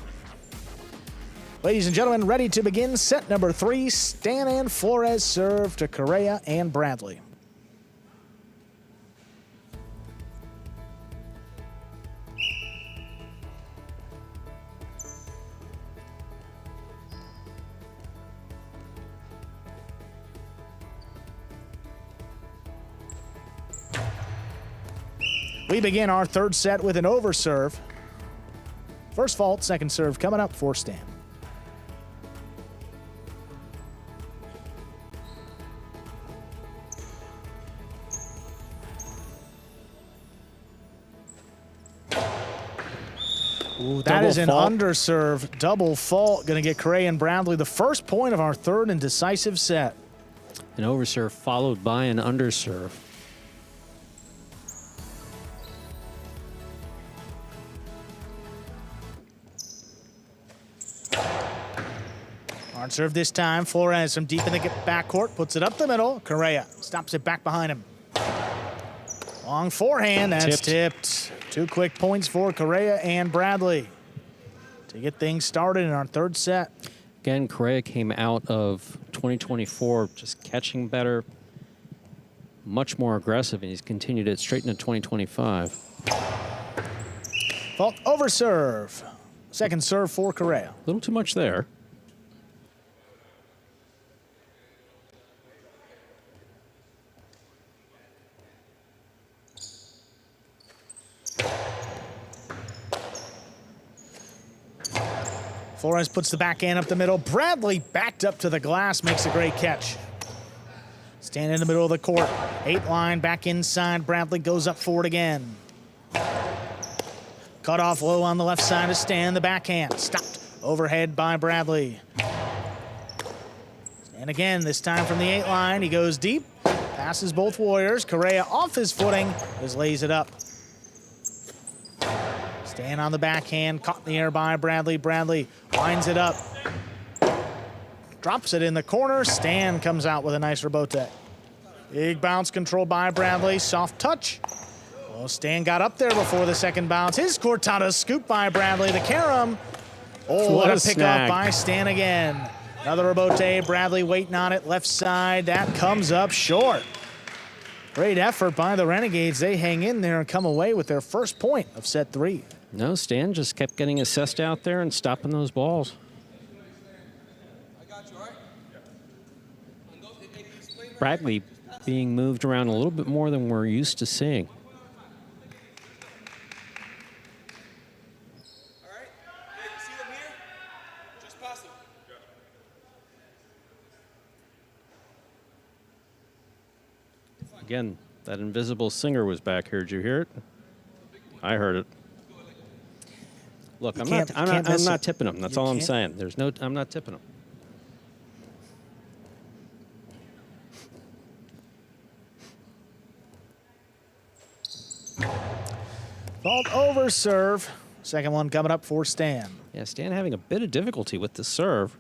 Speaker 1: Ladies and gentlemen, ready to begin set number 3. Stan and Flores serve to Correa and Bradley. We begin our third set with an overserve. First fault, second serve coming up for Stan. Ooh, that is an underserve double fault. Going to get Correa and Bradley the first point of our third and decisive set.
Speaker 2: An overserve followed by an underserve.
Speaker 1: Hard serve this time. Flores from deep in the backcourt, puts it up the middle. Correa stops it back behind him. Long forehand, that's tipped. 2 quick points for Correa and Bradley to get things started in our third set.
Speaker 2: Again, Correa came out of 2024 just catching better, much more aggressive, and he's continued it straight into 2025.
Speaker 1: Fault over serve. Second serve for Correa.
Speaker 2: A little too much there.
Speaker 1: Flores puts the backhand up the middle. Bradley backed up to the glass, makes a great catch. Stand in the middle of the court. 8 line, back inside. Bradley goes up for it again. Cut off low on the left side of Stan. The backhand stopped overhead by Bradley. And again, this time from the 8 line, he goes deep. Passes both Warriors. Correa off his footing, just lays it up. Stan on the backhand, caught in the air by Bradley. Bradley winds it up. Drops it in the corner. Stan comes out with a nice rebote. Big bounce controlled by Bradley. Soft touch. Oh, Stan got up there before the second bounce. His cortada scooped by Bradley. The carom. Oh, what a pick up by Stan again. Another rebote. Bradley waiting on it. Left side. That comes up short. Great effort by the Renegades. They hang in there and come away with their first point of set 3.
Speaker 2: No, Stan just kept getting assessed out there and stopping those balls. Bradley being moved around a little bit more than we're used to seeing. Again, that invisible singer was back here. Did you hear it? I heard it. Look, I'm not tipping him. That's all I'm saying. I'm not tipping him.
Speaker 1: Fault over serve. Second one coming up for Stan.
Speaker 2: Yeah, Stan having a bit of difficulty with the serve.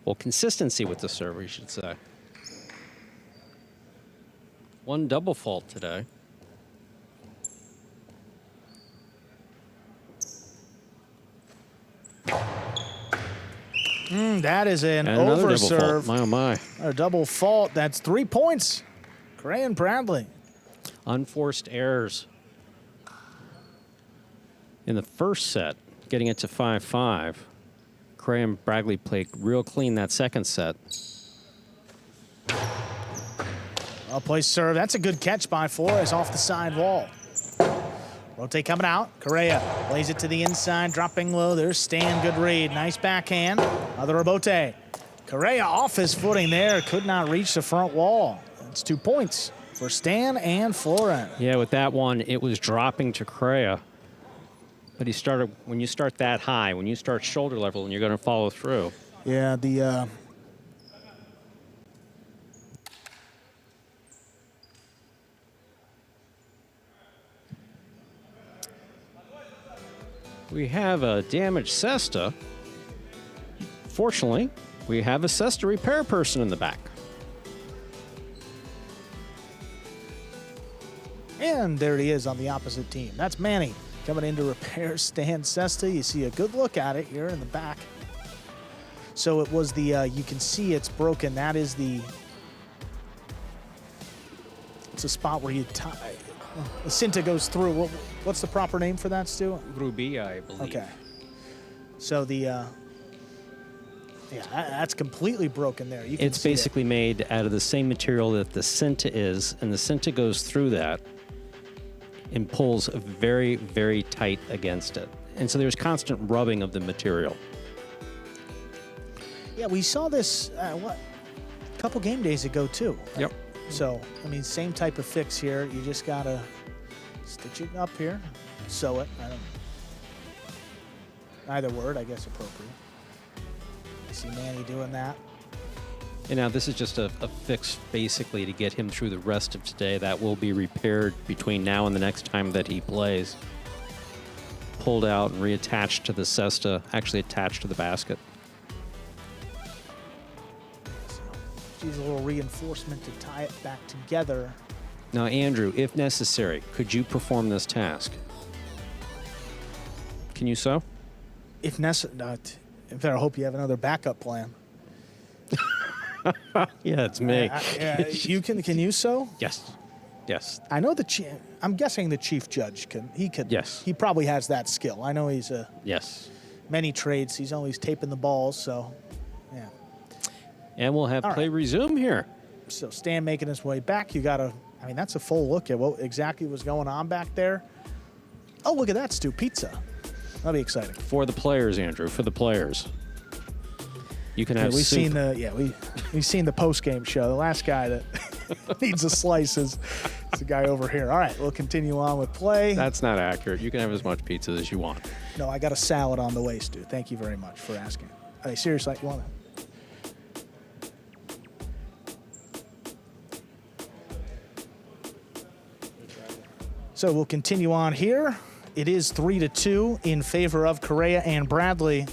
Speaker 2: Well, consistency with the serve, we should say. One double fault today.
Speaker 1: That is an
Speaker 2: over
Speaker 1: serve.
Speaker 2: My, oh my.
Speaker 1: A double fault. That's 3 points. Correa and Bradley.
Speaker 2: Unforced errors in the first set, getting it to 5-5. Correa and Bradley played real clean that second set.
Speaker 1: Well placed serve. That's a good catch by Flores off the side wall. Rotate coming out. Correa plays it to the inside, dropping low. There's Stan. Good read. Nice backhand. Another rebote. Correa off his footing there. Could not reach the front wall. That's 2 points for Stan and Flores.
Speaker 2: Yeah, with that one, it was dropping to Correa. But he started, when you start that high, when you start shoulder level and you're going to follow through.
Speaker 1: Yeah, the
Speaker 2: we have a damaged cesta. Fortunately, we have a cesta repair person in the back.
Speaker 1: And there he is on the opposite team. That's Manny coming in to repair Stan Cesta. You see a good look at it here in the back. So it was the, you can see it's broken. That is the, it's a spot where you tie, the Cinta goes through. What's the proper name for that, Stu?
Speaker 2: Ruby, I believe.
Speaker 1: Okay. So the, yeah, that's completely broken there. You can
Speaker 2: it's basically made out of the same material that the Cinta is, and the Cinta goes through that and pulls very, very tight against it. And so there's constant rubbing of the material.
Speaker 1: Yeah, we saw this, a couple game days ago, too. Right?
Speaker 2: Yep.
Speaker 1: So, I mean, same type of fix here. You just got to stitch it up here, sew it. Either word, I guess, appropriate. I see Manny doing that.
Speaker 2: And now this is just a fix, basically, to get him through the rest of today. That will be repaired between now and the next time that he plays. Pulled out and reattached to the cesta, actually attached to the basket.
Speaker 1: Use a little reinforcement to tie it back together.
Speaker 2: Now, Andrew, if necessary, could you perform this task? Can you sew?
Speaker 1: If necessary, in fact, I hope you have another backup plan.
Speaker 2: Yeah, it's me.
Speaker 1: You can you sew?
Speaker 2: Yes. Yes.
Speaker 1: I know the chief. I'm guessing the chief judge can. He could.
Speaker 2: Yes.
Speaker 1: He probably has that skill. I know he's
Speaker 2: yes.
Speaker 1: Many trades. He's always taping the balls. So, yeah.
Speaker 2: And we'll have play resume here.
Speaker 1: So Stan making his way back. You got to. I mean, that's a full look at what exactly was going on back there. Oh, look at that, Stu. Pizza. That'll be exciting.
Speaker 2: For the players, Andrew. For the players. You can have
Speaker 1: we've
Speaker 2: soup.
Speaker 1: seen the we've seen the post game show. The last guy that needs a slice is the guy over here. All right, we'll continue on with play.
Speaker 2: That's not accurate. You can have as much pizza as you want.
Speaker 1: No, I got a salad on the way, Stu. Thank you very much for asking. Hey, seriously, you want to? So we'll continue on here. It is 3-2 in favor of Correa and Bradley.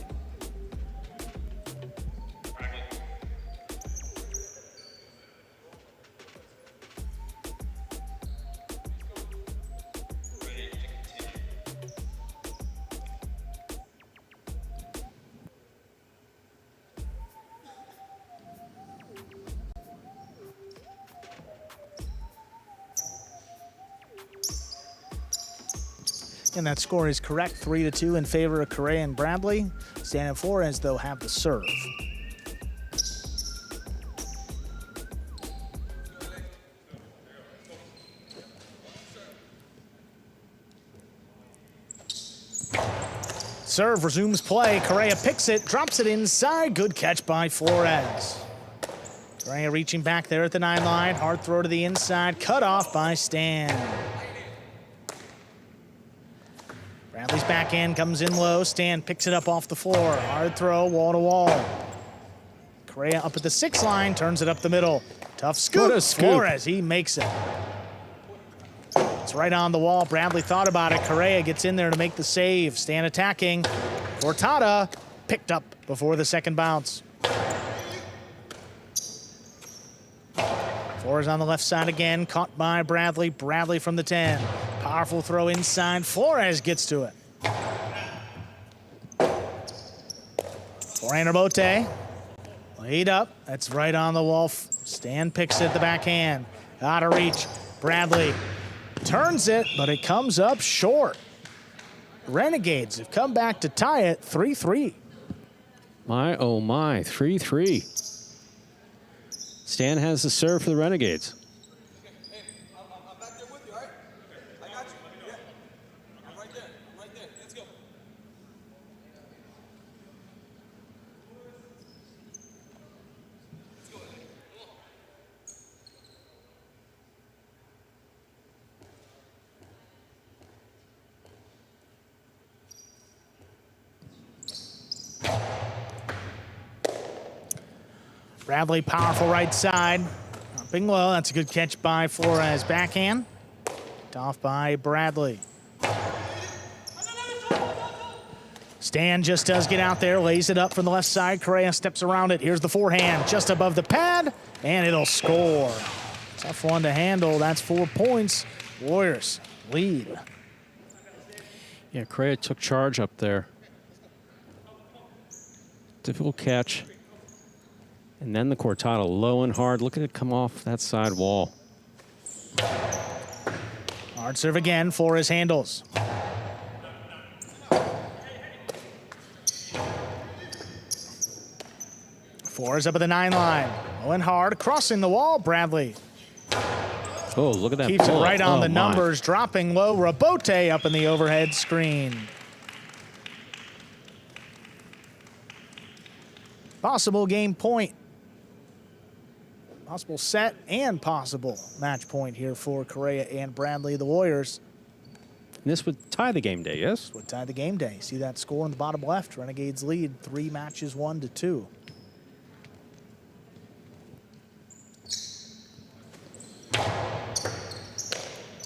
Speaker 1: And that score is correct, 3-2 in favor of Correa and Bradley. Stan and Flores, though, have the serve. Serve resumes play. Correa picks it, drops it inside. Good catch by Flores. Correa reaching back there at the 9 line. Hard throw to the inside. Cut off by Stan. Bradley's back in, comes in low. Stan picks it up off the floor. Hard throw, wall to wall. Correa up at the 6 line, turns it up the middle. Tough scoop.
Speaker 2: What a scoop.
Speaker 1: Flores, he makes it. It's right on the wall. Bradley thought about it. Correa gets in there to make the save. Stan attacking. Cortada picked up before the second bounce. Flores on the left side again. Caught by Bradley. Bradley from the 10. Powerful throw inside. Flores gets to it. Forehand Bote. Laid up. That's right on the wall. Stan picks it, the backhand. Out of reach. Bradley turns it, but it comes up short. Renegades have come back to tie it 3-3.
Speaker 2: My, oh my, 3-3. Stan has the serve for the Renegades.
Speaker 9: I'm back there with you, all right? I got you. Yeah. I'm right there. I'm right there. Let's go.
Speaker 1: Bradley, powerful right side. Upping low, that's a good catch by Flores. Backhand, picked off by Bradley. Stan just does get out there, lays it up from the left side. Correa steps around it. Here's the forehand, just above the pad, and it'll score. Tough one to handle. That's 4 points. Warriors lead.
Speaker 2: Yeah, Correa took charge up there. Difficult catch. And then the cortada low and hard. Look at it come off that side wall.
Speaker 1: Hard serve again. Flores handles. Flores up at the 9 line. Low and hard. Crossing the wall. Bradley
Speaker 2: Oh, look at that.
Speaker 1: keeps it
Speaker 2: bullet.
Speaker 1: right on
Speaker 2: Oh,
Speaker 1: the
Speaker 2: my.
Speaker 1: numbers. Dropping low. Rabote up in the overhead screen. Possible game point. Possible set and possible match point here for Correa and Bradley, the Warriors.
Speaker 2: And this would tie the game day, yes?
Speaker 1: Would tie the game day. See that score in the bottom left. Renegades lead 3 matches, 1-2.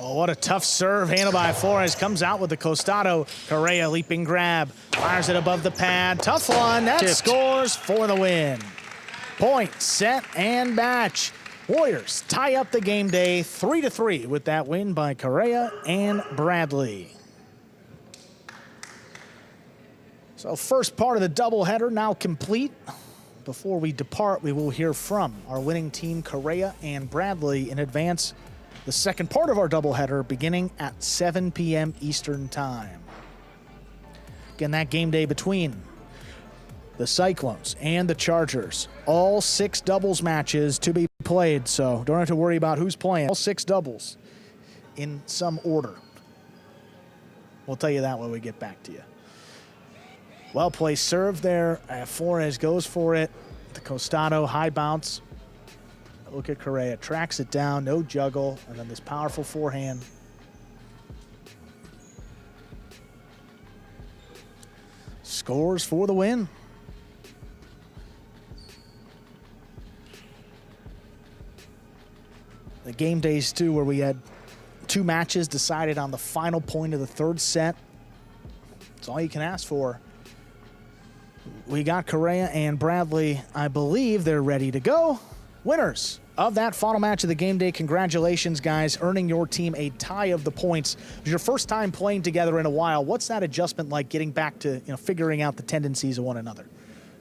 Speaker 1: Oh, what a tough serve handled by Flores. Comes out with the costado. Correa leaping grab. Fires it above the pad. Tough one. That
Speaker 2: Tipped.
Speaker 1: scores for the win. Point, set, and match. Warriors tie up the game day 3-3 with that win by Correa and Bradley. So first part of the doubleheader now complete. Before we depart, we will hear from our winning team, Correa and Bradley, in advance the second part of our doubleheader beginning at 7 p.m. Eastern Time. Again, that game day between the Cyclones and the Chargers. All 6 doubles matches to be played, so don't have to worry about who's playing. All 6 doubles in some order. We'll tell you that when we get back to you. Well-placed serve there. Flores goes for it. The costado, high bounce. Look at Correa. Tracks it down, no juggle, and then this powerful forehand. Scores for the win. The game days, too, where we had 2 matches decided on the final point of the 3rd set. That's all you can ask for. We got Correa and Bradley. I believe they're ready to go. Winners of that final match of the game day. Congratulations, guys, earning your team a tie of the points. It was your first time playing together in a while. What's that adjustment like, getting back to figuring out the tendencies of one another?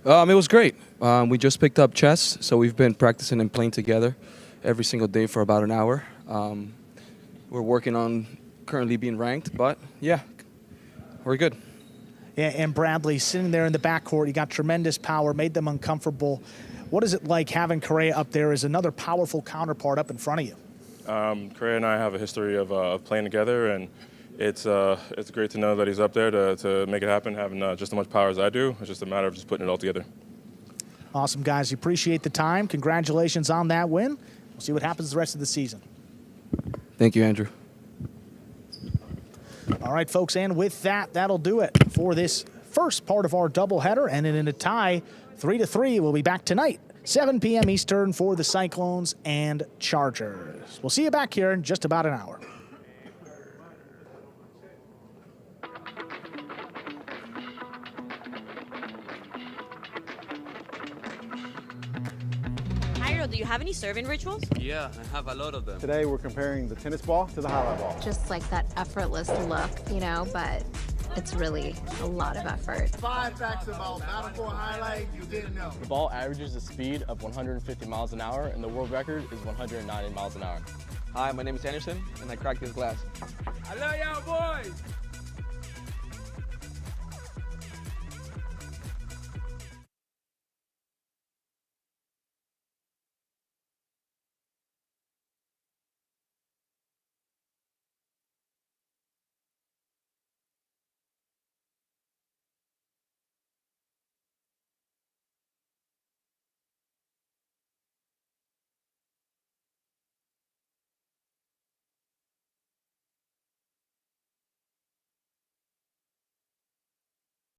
Speaker 10: It was great. We just picked up chess, so we've been practicing and playing together every single day for about an hour. We're working on currently being ranked, but yeah, we're good.
Speaker 1: Yeah, and Bradley sitting there in the backcourt, you got tremendous power, made them uncomfortable. What is it like having Correa up there as another powerful counterpart up in front of you?
Speaker 11: Correa and I have a history of playing together, and it's great to know that he's up there to make it happen, having just as much power as I do. It's just a matter of just putting it all together.
Speaker 1: Awesome, guys. You appreciate the time. Congratulations on that win. We'll see what happens the rest of the season.
Speaker 10: Thank you, Andrew.
Speaker 1: All right, folks, and with that, that'll do it for this first part of our doubleheader. And in a tie, 3-3, we'll be back tonight, 7 p.m. Eastern for the Cyclones and Chargers. We'll see you back here in just about an hour.
Speaker 12: Do you have any serving rituals?
Speaker 13: Yeah, I have a lot of them.
Speaker 14: Today we're comparing the tennis ball to the highlight ball.
Speaker 15: Just like that effortless look, you know, but it's really a lot of effort.
Speaker 16: 5 facts about Battle Court Highlight you didn't know.
Speaker 17: The ball averages a speed of 150 miles an hour, and the world record is 190 miles an hour.
Speaker 18: Hi, my name is Anderson, and I cracked this glass.
Speaker 19: I love y'all boys.